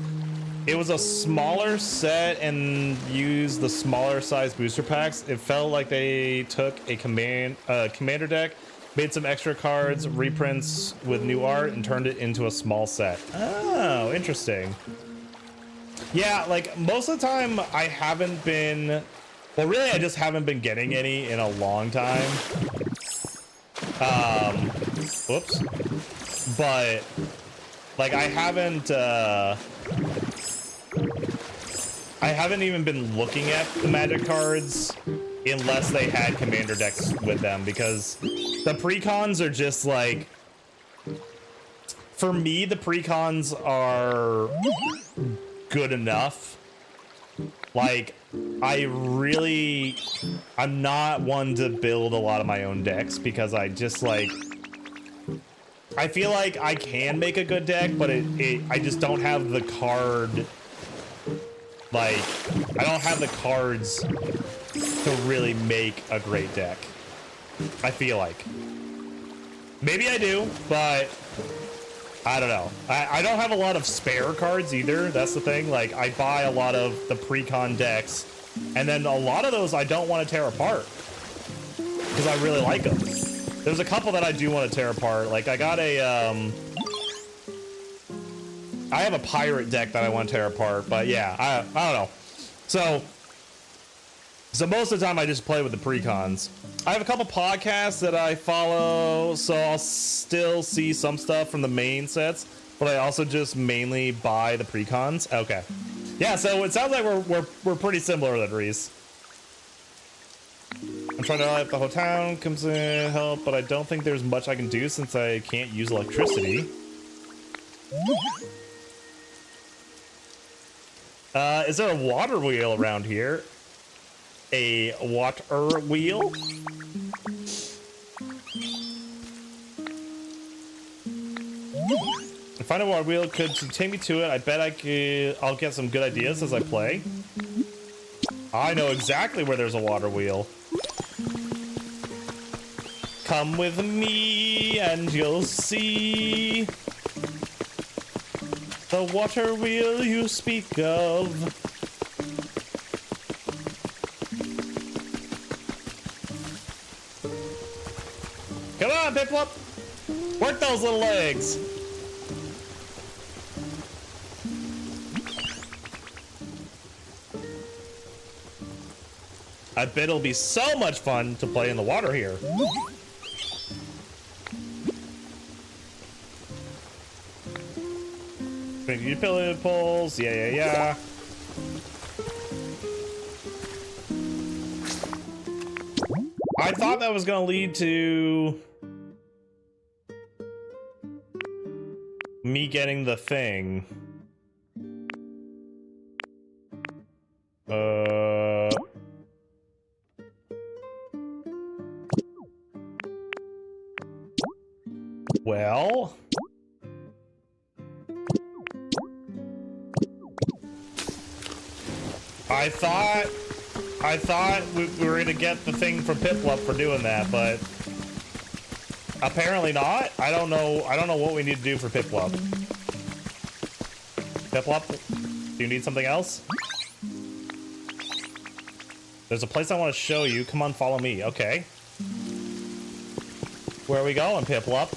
it was a smaller set and used the smaller size booster packs. It felt like they took a commander deck, made some extra cards, reprints with new art, and turned it into a small set. Oh, interesting. Yeah, like most of the time I haven't been, well really I just haven't been getting any in a long time. Whoops. But like I haven't even been looking at the Magic cards unless they had commander decks with them, because the precons are just like, for me the precons are good enough. Like I'm not one to build a lot of my own decks because I just like, I feel like I can make a good deck, but I just don't have the card, like I don't have the cards to really make a great deck. I feel like maybe I do, but I don't know. I don't have a lot of spare cards either. That's the thing. Like I buy a lot of the pre-con decks, and then a lot of those I don't want to tear apart because I really like them. There's a couple that I do want to tear apart. Like I got a I have a pirate deck that I want to tear apart, but yeah, I don't know. So most of the time I just play with the precons. I have a couple podcasts that I follow, so I'll still see some stuff from the main sets, but I also just mainly buy the precons. Okay. Yeah, so it sounds like we're pretty similar then, Reese. I'm trying to light the whole town, comes in help, but I don't think there's much I can do since I can't use electricity. Is there a water wheel around here? A water wheel? Find a water wheel could take me to it. I bet I'll get some good ideas as I play. I know exactly where there's a water wheel. Come with me and you'll see the water wheel you speak of. Come on, Piplup! Work those little legs! I bet it'll be so much fun to play in the water here. Utility poles, yeah. I thought that was gonna lead to me getting the thing. Well, I thought we were gonna get the thing from Piplup for doing that, but apparently not. I don't know what we need to do for Piplup. Piplup, do you need something else? There's a place I want to show you. Come on, follow me. Okay. Where are we going, Piplup?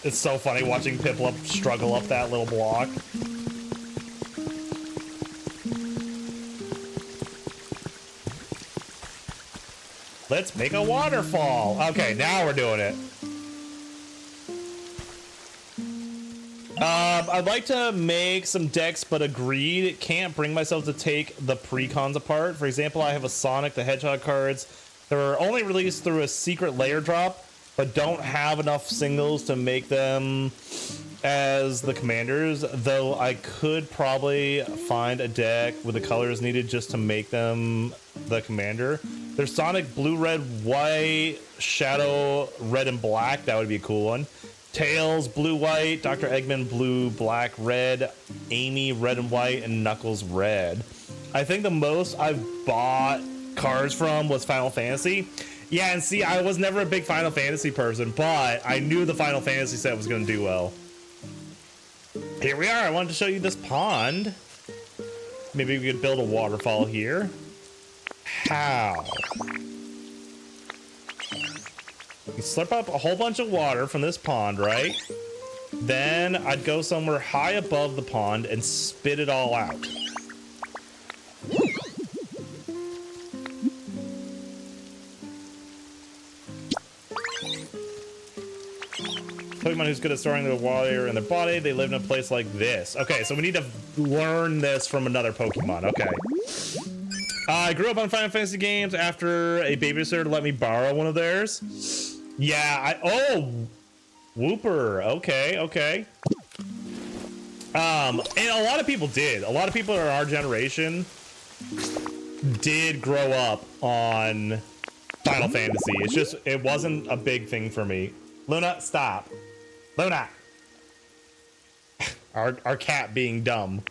It's so funny watching Piplup struggle up that little block. Let's make a waterfall. Okay, now we're doing it. I'd like to make some decks, but agreed, can't bring myself to take the precons apart. For example, I have a Sonic the Hedgehog cards. They're only released through a secret layer drop, but don't have enough singles to make them as the commanders, though I could probably find a deck with the colors needed just to make them the commander. There's Sonic blue, red, white, Shadow red and black. That would be a cool one. Tails blue, white, Dr. Eggman blue, black, red, Amy red and white, and Knuckles red. I think the most I've bought cards from was Final Fantasy. Yeah, and see, I was never a big Final Fantasy person, but I knew the Final Fantasy set was going to do well. Here we are. I wanted to show you this pond. Maybe we could build a waterfall here. How? You slurp up a whole bunch of water from this pond, right? Then I'd go somewhere high above the pond and spit it all out. Pokemon who's good at storing the water in their body, they live in a place like this. Okay, so we need to learn this from another Pokemon. Okay. I grew up on Final Fantasy games after a babysitter let me borrow one of theirs. Yeah, oh, Whooper. Okay. And a lot of people did. A lot of people in our generation did grow up on Final Fantasy. It's just, it wasn't a big thing for me. Luna, stop. Luna. Our cat being dumb.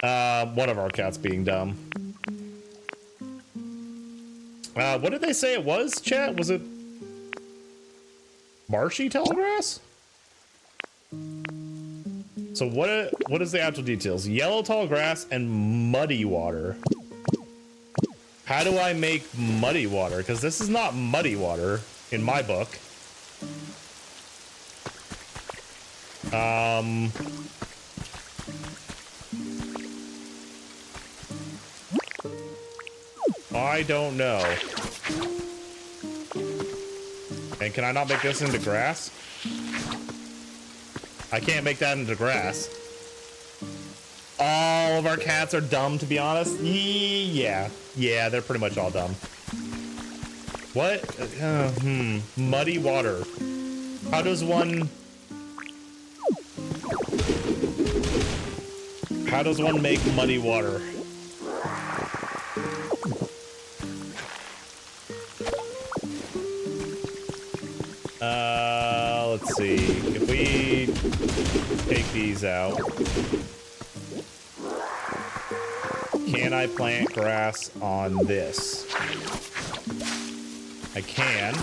One of our cats being dumb. What did they say it was, chat? Was it marshy tallgrass? So what is the actual details? Yellow tallgrass and muddy water. How do I make muddy water? Because this is not muddy water in my book. I don't know. And can I not make this into grass? I can't make that into grass. All of our cats are dumb, to be honest. Yeah, they're pretty much all dumb. What? Muddy water. How does one make muddy water? Let's see. If we take these out, can I plant grass on this? I can.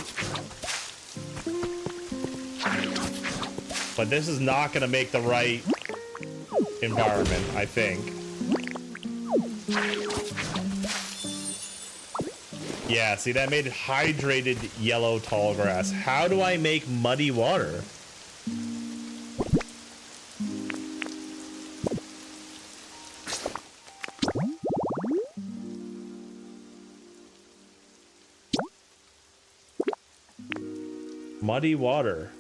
But this is not going to make the right environment, I think. Yeah, see, that made hydrated yellow tall grass. How do I make muddy water? Muddy water.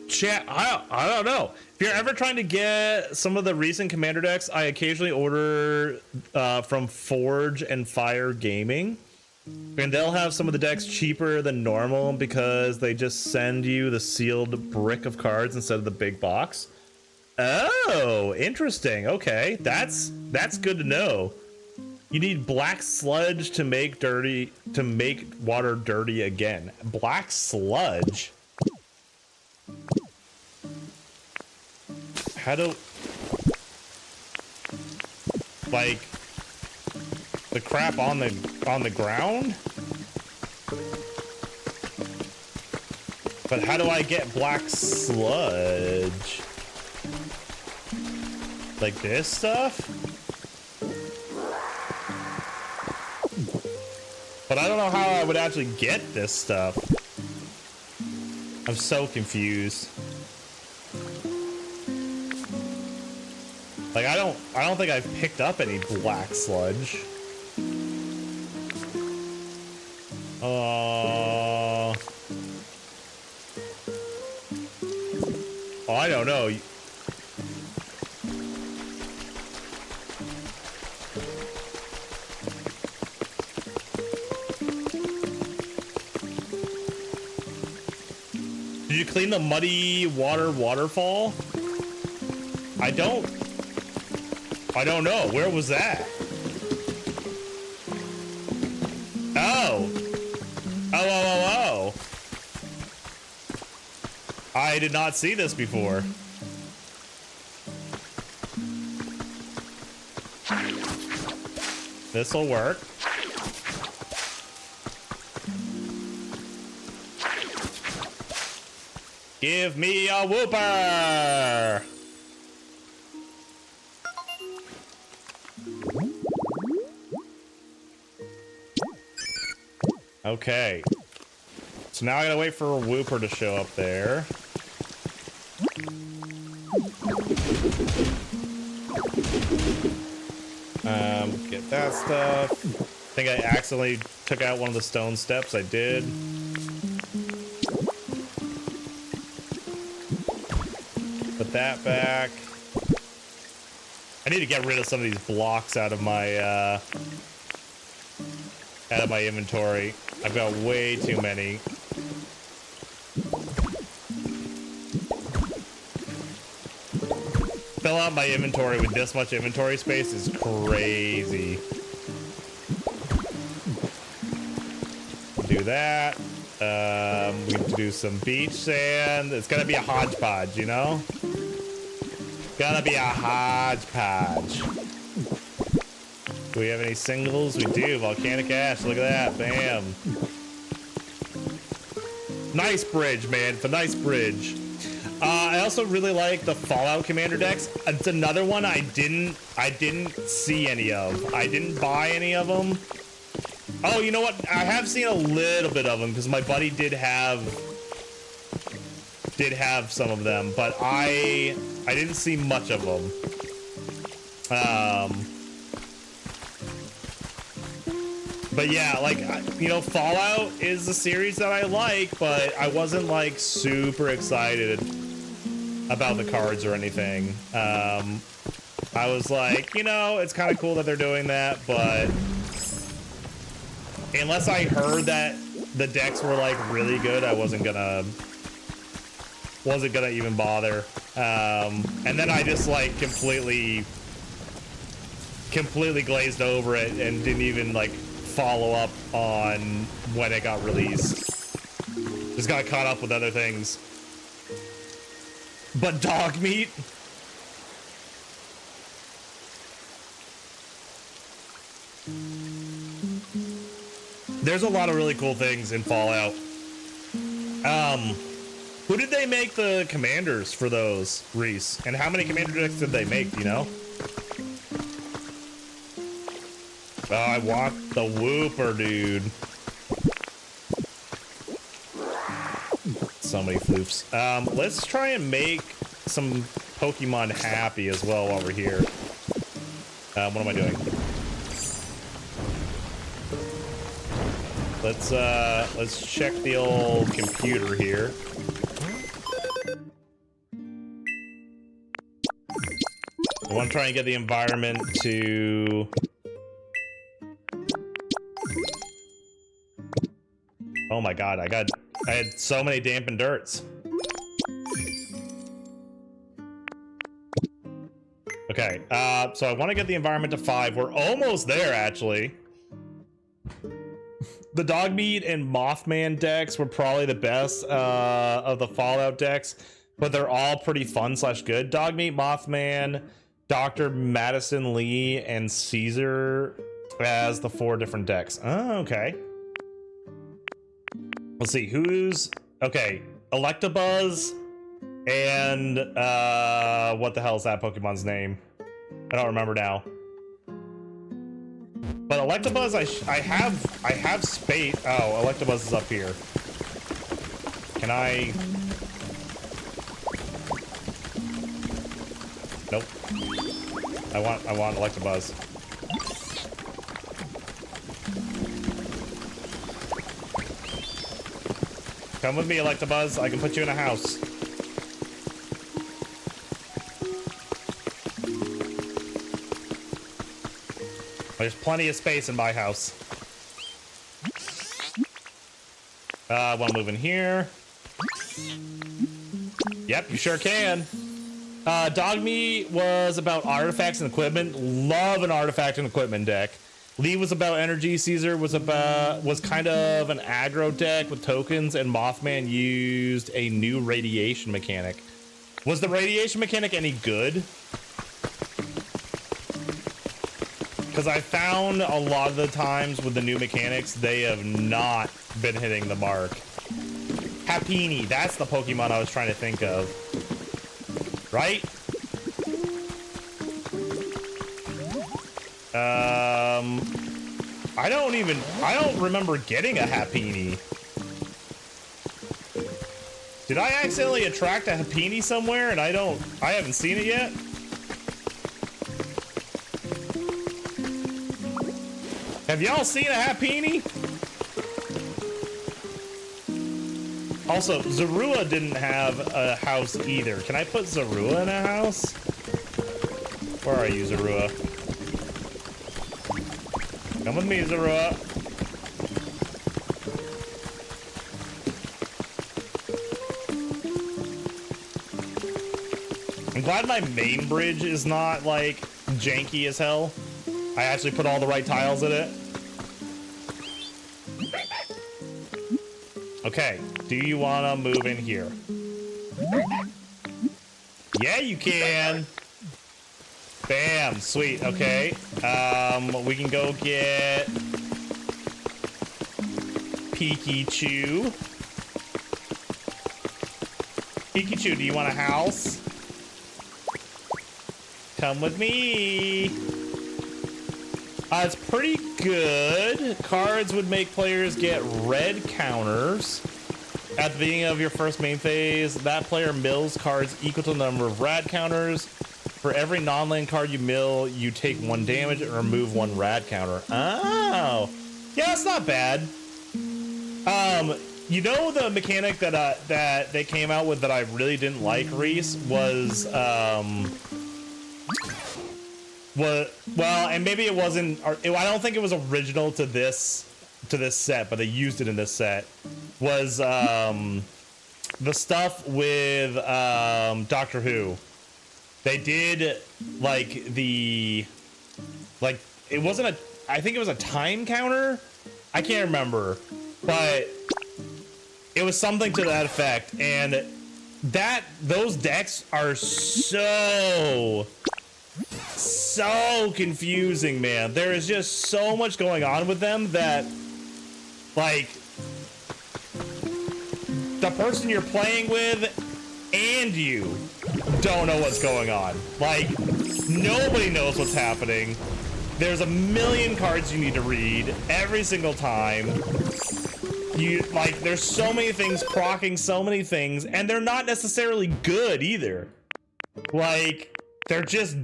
Chat, I don't know. If you're ever trying to get some of the recent commander decks, I occasionally order from Forge and Fire Gaming, and they'll have some of the decks cheaper than normal because they just send you the sealed brick of cards instead of the big box. Oh, interesting. Okay, that's good to know. You need black sludge to make water dirty again. Black sludge. How do, like, the crap on the ground? But how do I get black sludge? Like this stuff? But I don't know how I would actually get this stuff. I'm so confused. Like, I don't think I've picked up any black sludge. Oh, I don't know. Did you clean the muddy water waterfall? I don't know. Where was that? Oh. Oh. I did not see this before. This'll work. Give me a whooper! Okay. So now I gotta wait for a whooper to show up there. Get that stuff. I think I accidentally took out one of the stone steps. I did. Put that back. I need to get rid of some of these blocks out of my inventory. I've got way too many. Fill out my inventory with this much inventory space is crazy. Do that. We have to do some beach sand. It's gonna be a hodgepodge, you know? Gotta be a hodgepodge. Do we have any singles? We do. Volcanic ash. Look at that. Bam. Nice bridge, man. It's a nice bridge. I also really like the Fallout Commander decks. It's another one I didn't see any of. I didn't buy any of them. Oh, you know what? I have seen a little bit of them because my buddy did have some of them, but I didn't see much of them. But yeah, like, you know, Fallout is a series that I like, but I wasn't like super excited about the cards or anything. I was like, you know, it's kind of cool that they're doing that, but unless I heard that the decks were like really good, I wasn't gonna even bother. And then I just like completely glazed over it and didn't even like follow up on when it got released. Just got caught up with other things. But dog meat? There's a lot of really cool things in Fallout. Who did they make the commanders for those, Reese? And how many commander decks did they make, do you know? Oh, I want the Whooper, dude. So many floofs. Let's try and make some Pokemon happy as well while we're here. What am I doing? Let's check the old computer here. I want to try and get the environment to... Oh my god, I had so many dampened dirts. Okay, so I want to get the environment to 5. We're almost there, actually. The Dogmeat and Mothman decks were probably the best of the Fallout decks, but they're all pretty fun / good. Dogmeat, Mothman, Dr. Madison Lee, and Caesar as the 4 different decks. Oh, okay. Let's see, who's... Okay, Electabuzz and what the hell is that Pokemon's name? I don't remember now. But Electabuzz, I have space. Oh, Electabuzz is up here. Can I? Nope. I want Electabuzz. Come with me, Electabuzz. I can put you in a house. There's plenty of space in my house. I want to move in here. Yep, you sure can. Dogmeat was about artifacts and equipment. Love an artifact and equipment deck. Lee was about energy. Caesar was kind of an aggro deck with tokens, and Mothman used a new radiation mechanic. Was the radiation mechanic any good? Because I found a lot of the times with the new mechanics, they have not been hitting the mark. Happiny, that's the Pokemon I was trying to think of. Right? I don't remember getting a Happiny. Did I accidentally attract a Happiny somewhere and I haven't seen it yet? Have y'all seen a Happiny? Also, Zorua didn't have a house either. Can I put Zorua in a house? Where are you, Zorua? Come with me, Zorua. I'm glad my main bridge is not, like, janky as hell. I actually put all the right tiles in it. Okay, do you want to move in here? Yeah, you can. Bam, sweet, okay. We can go get Pikachu. Pikachu, do you want a house? Come with me. It's pretty good. Cards would make players get red counters. At the beginning of your first main phase, that player mills cards equal to the number of rad counters. For every non-land card you mill, you take 1 damage and remove 1 rad counter. Oh, yeah, that's not bad. You know the mechanic that they came out with that I really didn't like, Reese, was well, and maybe it wasn't. I don't think it was original to this to this set, but they used it in this set, was the stuff with Doctor Who. They did like it wasn't a, I think it was a time counter. I can't remember, but it was something to that effect. And those decks are so confusing, man. There is just so much going on with them that, like, the person you're playing with and you don't know what's going on. Like, nobody knows what's happening. There's a million cards you need to read every single time. There's so many things procking so many things, and they're not necessarily good either. Like, they're just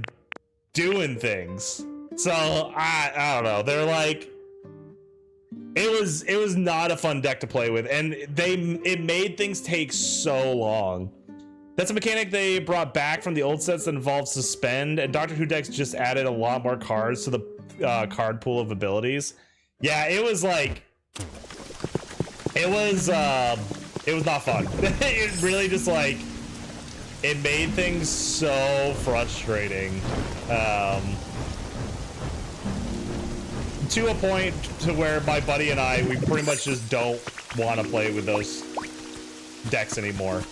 doing things. So I don't know. They're like, it was not a fun deck to play with, and it made things take so long. That's a mechanic they brought back from the old sets that involved suspend, and Doctor Who decks just added a lot more cards to the card pool of abilities. Yeah, it was like, it was not fun. It really just, like, it made things so frustrating. To a point to where my buddy and I, we pretty much just don't want to play with those decks anymore.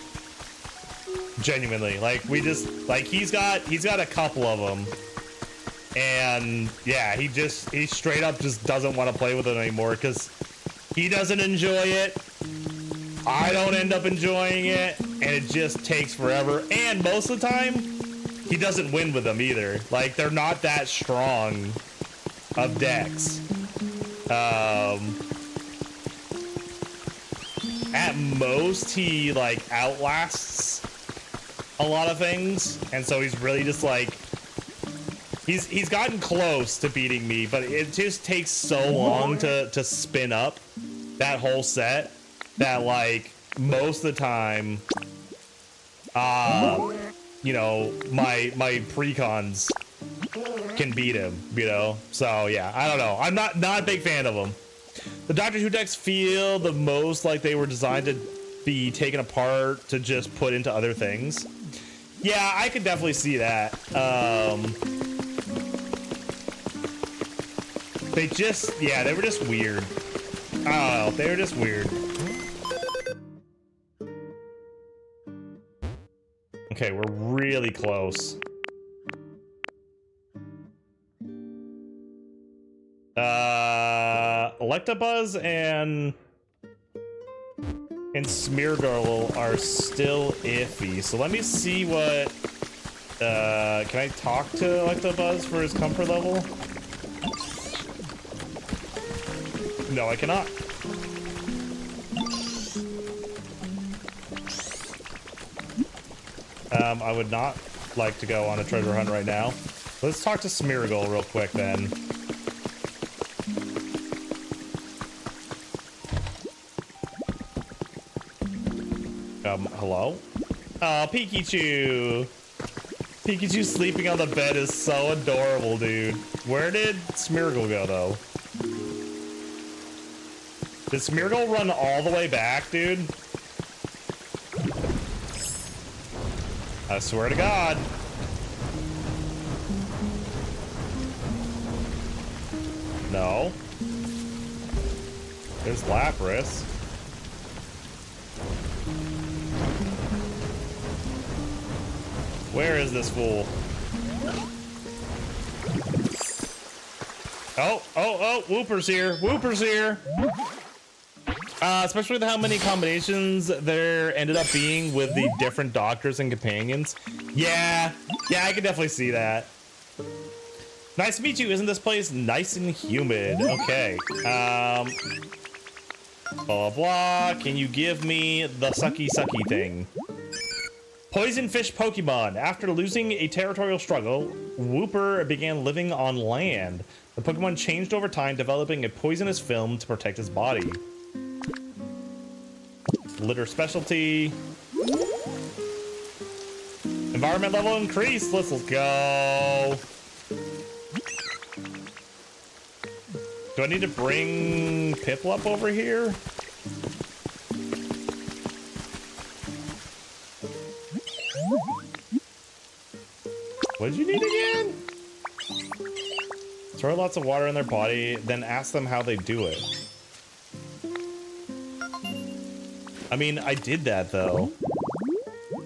Genuinely, like, we just, like, he's got a couple of them, and yeah, he straight up just doesn't want to play with it anymore because he doesn't enjoy it. I don't end up enjoying it, and it just takes forever. And most of the time, he doesn't win with them either. Like, they're not that strong of decks. At most, he, like, outlasts a lot of things, and so he's really just like, he's gotten close to beating me, but it just takes so long to spin up that whole set that, like, most of the time, you know, my precons can beat him, you know. So yeah, I don't know, I'm not a big fan of them. The Doctor Who decks feel the most like they were designed to be taken apart to just put into other things. Yeah, I could definitely see that. They were just weird. I don't know, they were just weird. Okay, we're really close. Electabuzz and Smeargle are still iffy. So let me see what, can I talk to Electabuzz for his comfort level? No, I cannot. I would not like to go on a treasure hunt right now. Let's talk to Smeargle real quick then. Hello? Oh, Pikachu! Pikachu sleeping on the bed is so adorable, dude. Where did Smeargle go, though? Did Smeargle run all the way back, dude? I swear to God. No. There's Lapras. Where is this fool? Oh, Wooper's here. Wooper's here. Especially with how many combinations there ended up being with the different doctors and companions. Yeah, I can definitely see that. Nice to meet you. Isn't this place nice and humid? Okay. Blah, blah. Can you give me the sucky thing? Poison fish Pokemon. After losing a territorial struggle, Wooper began living on land. The Pokemon changed over time, developing a poisonous film to protect his body. Litter specialty. Environment level increased. Let's go. Do I need to bring Piplup over here? What did you need again? Throw lots of water in their body, then ask them how they do it. I mean, I did that though.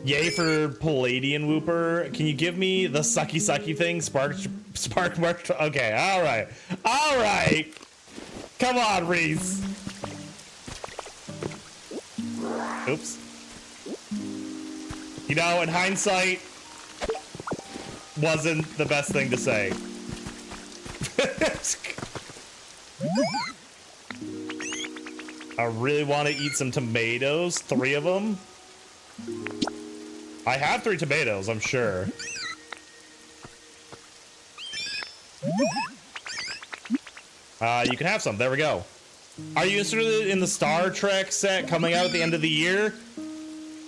Yay for Palladian Whooper. Can you give me the sucky sucky thing? Spark mark. Okay, all right. All right. Come on, Reese. Oops. You know, in hindsight, wasn't the best thing to say. I really want to eat some tomatoes, 3 of them. I have 3 tomatoes, I'm sure. You can have some, there we go. Are you interested in the Star Trek set coming out at the end of the year?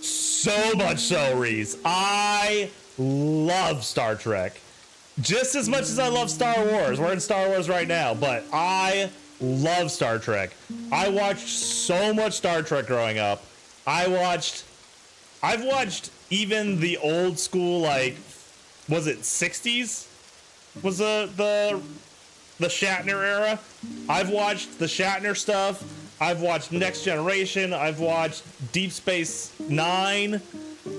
So much so, Reese. I love Star Trek. Just as much as I love Star Wars. We're in Star Wars right now, but I love Star Trek. I watched so much Star Trek growing up. I've watched even the old school, like, was it 60s? Was the Shatner era? I've watched the Shatner stuff. I've watched Next Generation. I've watched Deep Space Nine.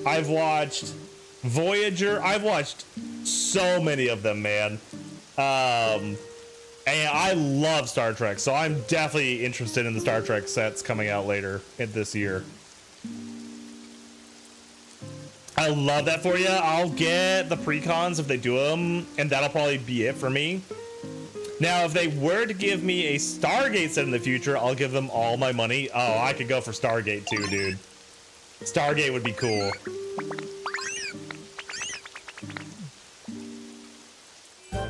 I've watched Voyager. I've watched so many of them, man. And I love Star Trek, so I'm definitely interested in the Star Trek sets coming out later in this year. I love that for you. I'll get the precons if they do them, and that'll probably be it for me. Now, if they were to give me a Stargate set in the future, I'll give them all my money. Oh, I could go for Stargate too, dude. Stargate would be cool.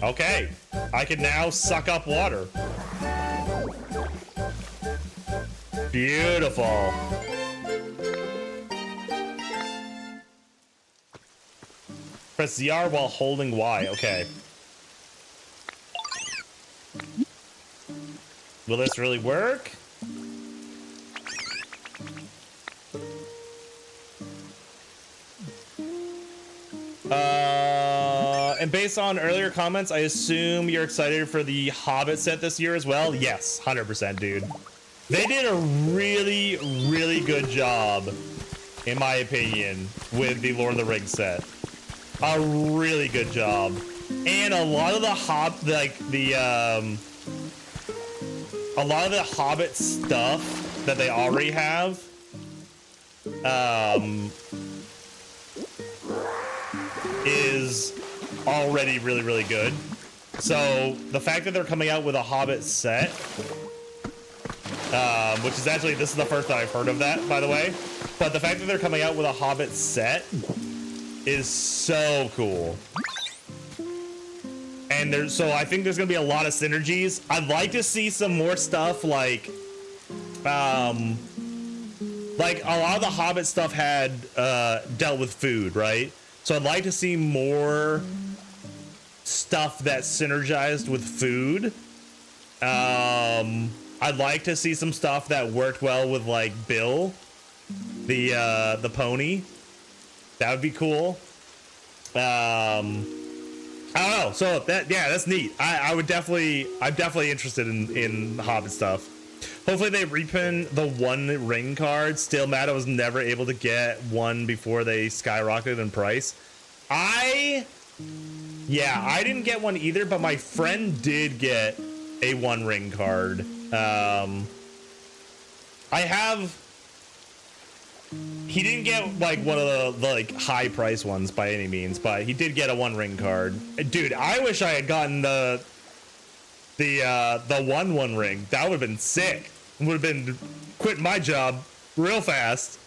Okay, I can now suck up water. Beautiful. Press ZR while holding Y. Okay. Will this really work? And based on earlier comments, I assume you're excited for the Hobbit set this year as well? Yes, 100%, dude. They did a really, really good job, in my opinion, with the Lord of the Rings set. A really good job. And a lot of the a lot of the Hobbit stuff that they already have, is already really, really good. So the fact that they're coming out with a Hobbit set, which is actually, this is the first that I've heard of that, by the way, but the fact that they're coming out with a Hobbit set is so cool. And so I think there's gonna be a lot of synergies. I'd like to see some more stuff like a lot of the Hobbit stuff had dealt with food, right? So I'd like to see more stuff that synergized with food. I'd like to see some stuff that worked well with like Bill, the pony. That would be cool. I don't know. So that's neat. I'm definitely interested in Hobbit stuff. Hopefully they repin the One Ring card. Still mad I was never able to get one before they skyrocketed in price. I didn't get one either, but my friend did get a One Ring card. He didn't get like one of the like high price ones by any means, but he did get a One Ring card. Dude, I wish I had gotten the One Ring. That would have been sick. Would have been quitting my job real fast.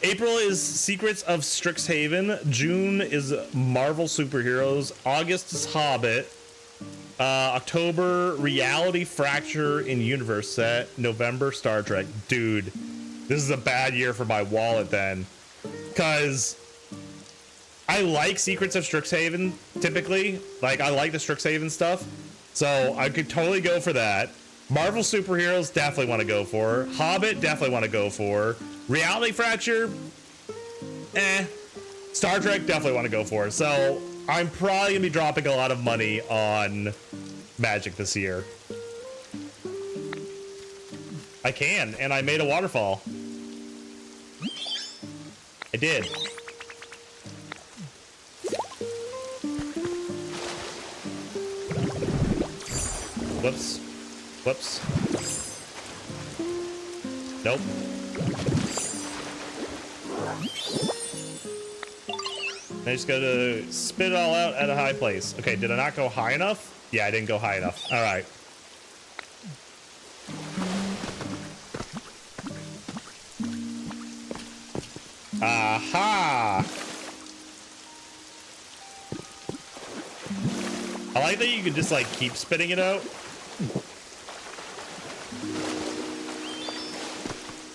April is Secrets of Strixhaven. June is Marvel Superheroes. August is Hobbit. October, Reality Fracture in Universe set. November, Star Trek. Dude, this is a bad year for my wallet then. Because I like Secrets of Strixhaven, typically. Like, I like the Strixhaven stuff. So I could totally go for that. Marvel superheroes, definitely want to go for. Hobbit, definitely want to go for. Reality Fracture, Star Trek, definitely want to go for. So I'm probably gonna be dropping a lot of money on Magic this year. I can, and I made a waterfall. I did. Whoops. Whoops. Nope. I just gotta spit it all out at a high place. Okay, did I not go high enough? Yeah, I didn't go high enough. All right. Aha! I like that you can just like keep spitting it out.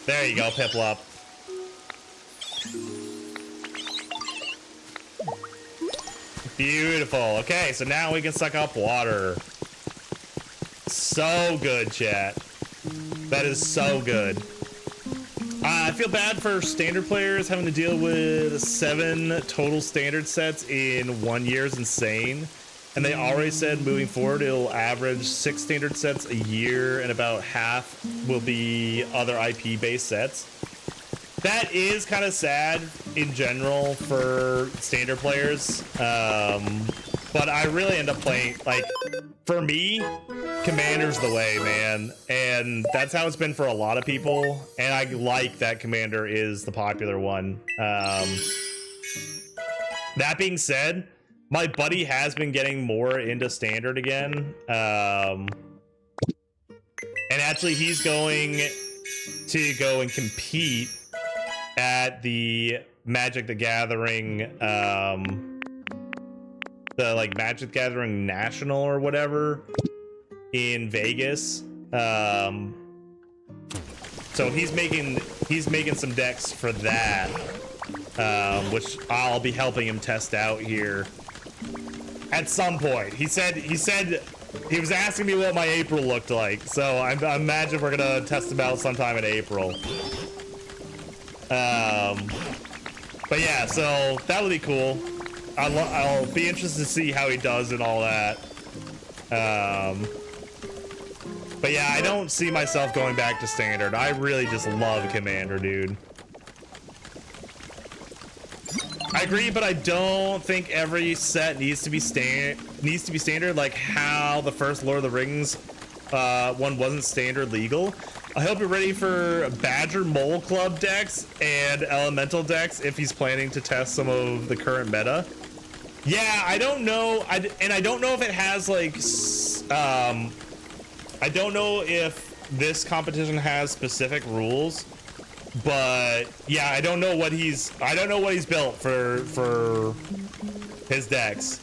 There you go, Piplup. Beautiful. Okay, so now we can suck up water. So good, chat. That is so good. I feel bad for standard players having to deal with 7 total standard sets in 1 year is insane. And they already said moving forward, it'll average 6 standard sets a year and about half will be other IP based sets. That is kind of sad in general for standard players. But I really end up playing, like, for me, Commander's the way, man. And that's how it's been for a lot of people. And I like that Commander is the popular one. That being said, my buddy has been getting more into standard again. And actually, he's going to go and compete at the Magic the Gathering, the like Magic the Gathering National or whatever in Vegas. So he's making some decks for that, which I'll be helping him test out here at some point. He said he was asking me what my April looked like, so I imagine we're gonna test him out sometime in April. But yeah, so that'll be cool. I'll be interested to see how he does and all that. But yeah, I don't see myself going back to standard. I really just love Commander, dude. I agree, but I don't think every set needs to be standard, like how the first Lord of the Rings one wasn't standard legal. I hope you're ready for Badger Mole Club decks and Elemental decks if he's planning to test some of the current meta. Yeah, I don't know. I don't know if it has like, I don't know if this competition has specific rules, but yeah, I don't know what he's built for his decks.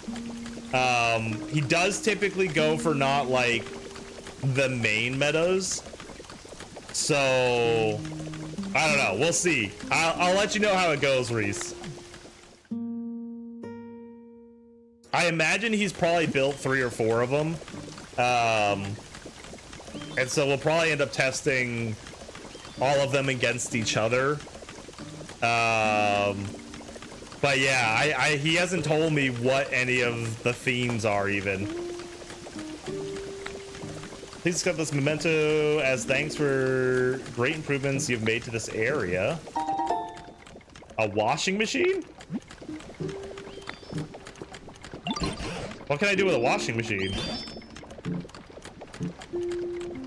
He does typically go for not like the main metas. So, I don't know. We'll see. I'll let you know how it goes, Reese. I imagine he's probably built 3 or 4 of them. And so we'll probably end up testing all of them against each other. But yeah, he hasn't told me what any of the themes are even. Please accept this memento as thanks for great improvements you've made to this area. A washing machine? What can I do with a washing machine?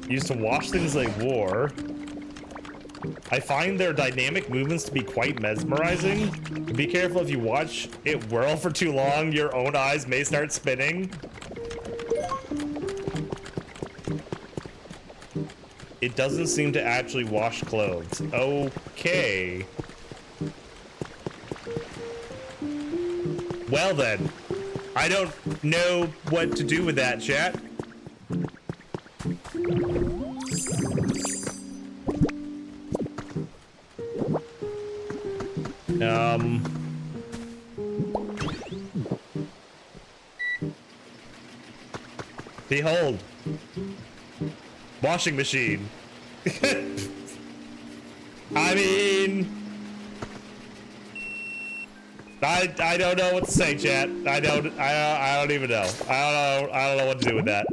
Used to wash things like war. I find their dynamic movements to be quite mesmerizing. Be careful if you watch it whirl for too long, your own eyes may start spinning. It doesn't seem to actually wash clothes. Okay. Well then, I don't know what to do with that, chat. Behold. Washing machine. I mean, I don't know what to say, chat. I don't even know. I don't know what to do with that.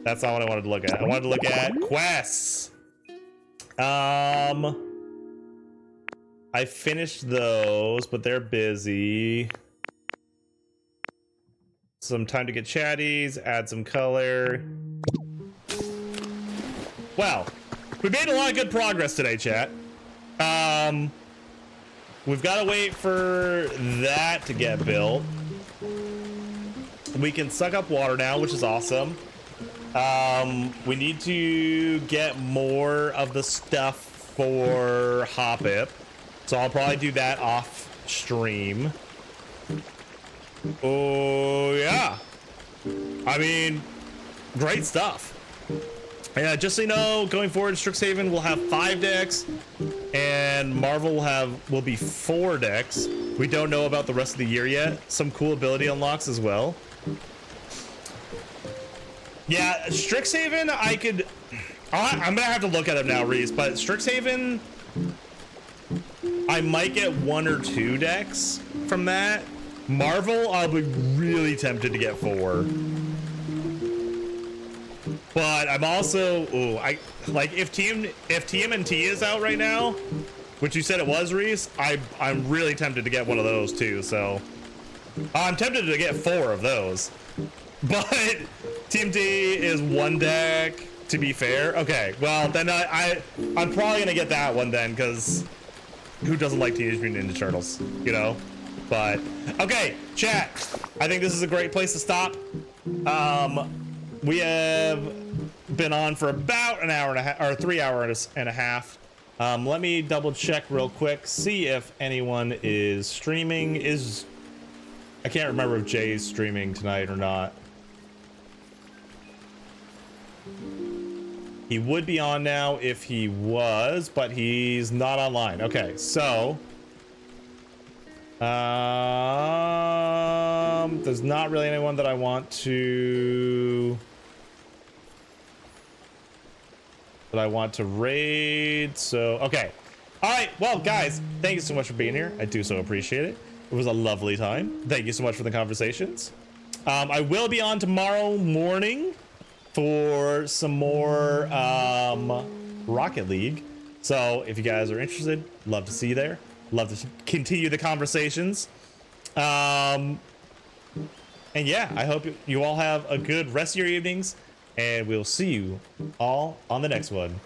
That's not what I wanted to look at. I wanted to look at quests. I finished those, but they're busy. Some time to get chatties, add some color. Well, we made a lot of good progress today, chat. We've got to wait for that to get built. We can suck up water now, which is awesome. We need to get more of the stuff for Hoppip. So I'll probably do that off stream. Oh, yeah. I mean, great stuff. Yeah, just so you know, going forward, Strixhaven will have 5 decks, and Marvel will be 4 decks. We don't know about the rest of the year yet. Some cool ability unlocks as well. Yeah, Strixhaven, I'm gonna have to look at it now, Reese, but Strixhaven, I might get 1 or 2 decks from that. Marvel, I'll be really tempted to get 4. But I'm also, if TMNT is out right now, which you said it was, Reese, I'm really tempted to get one of those too. So I'm tempted to get 4 of those. But TMT is 1 deck, to be fair. Okay, well then I'm probably gonna get that one then, because who doesn't like Teenage Mutant Ninja Turtles, you know? But okay, chat. I think this is a great place to stop. We have been on for about an hour and a half, or 3 hours and a half. Let me double check real quick, see if anyone is streaming. I can't remember if Jay's streaming tonight or not. He would be on now if he was, but he's not online. Okay, so there's not really anyone that I want to raid. So okay, all right, well guys, thank you so much for being here. I do so appreciate it. It was a lovely time. Thank you so much for the conversations. I will be on tomorrow morning for some more Rocket League, so if you guys are interested, love to see you there. Love to continue the conversations. And yeah, I hope you all have a good rest of your evenings, and we'll see you all on the next one.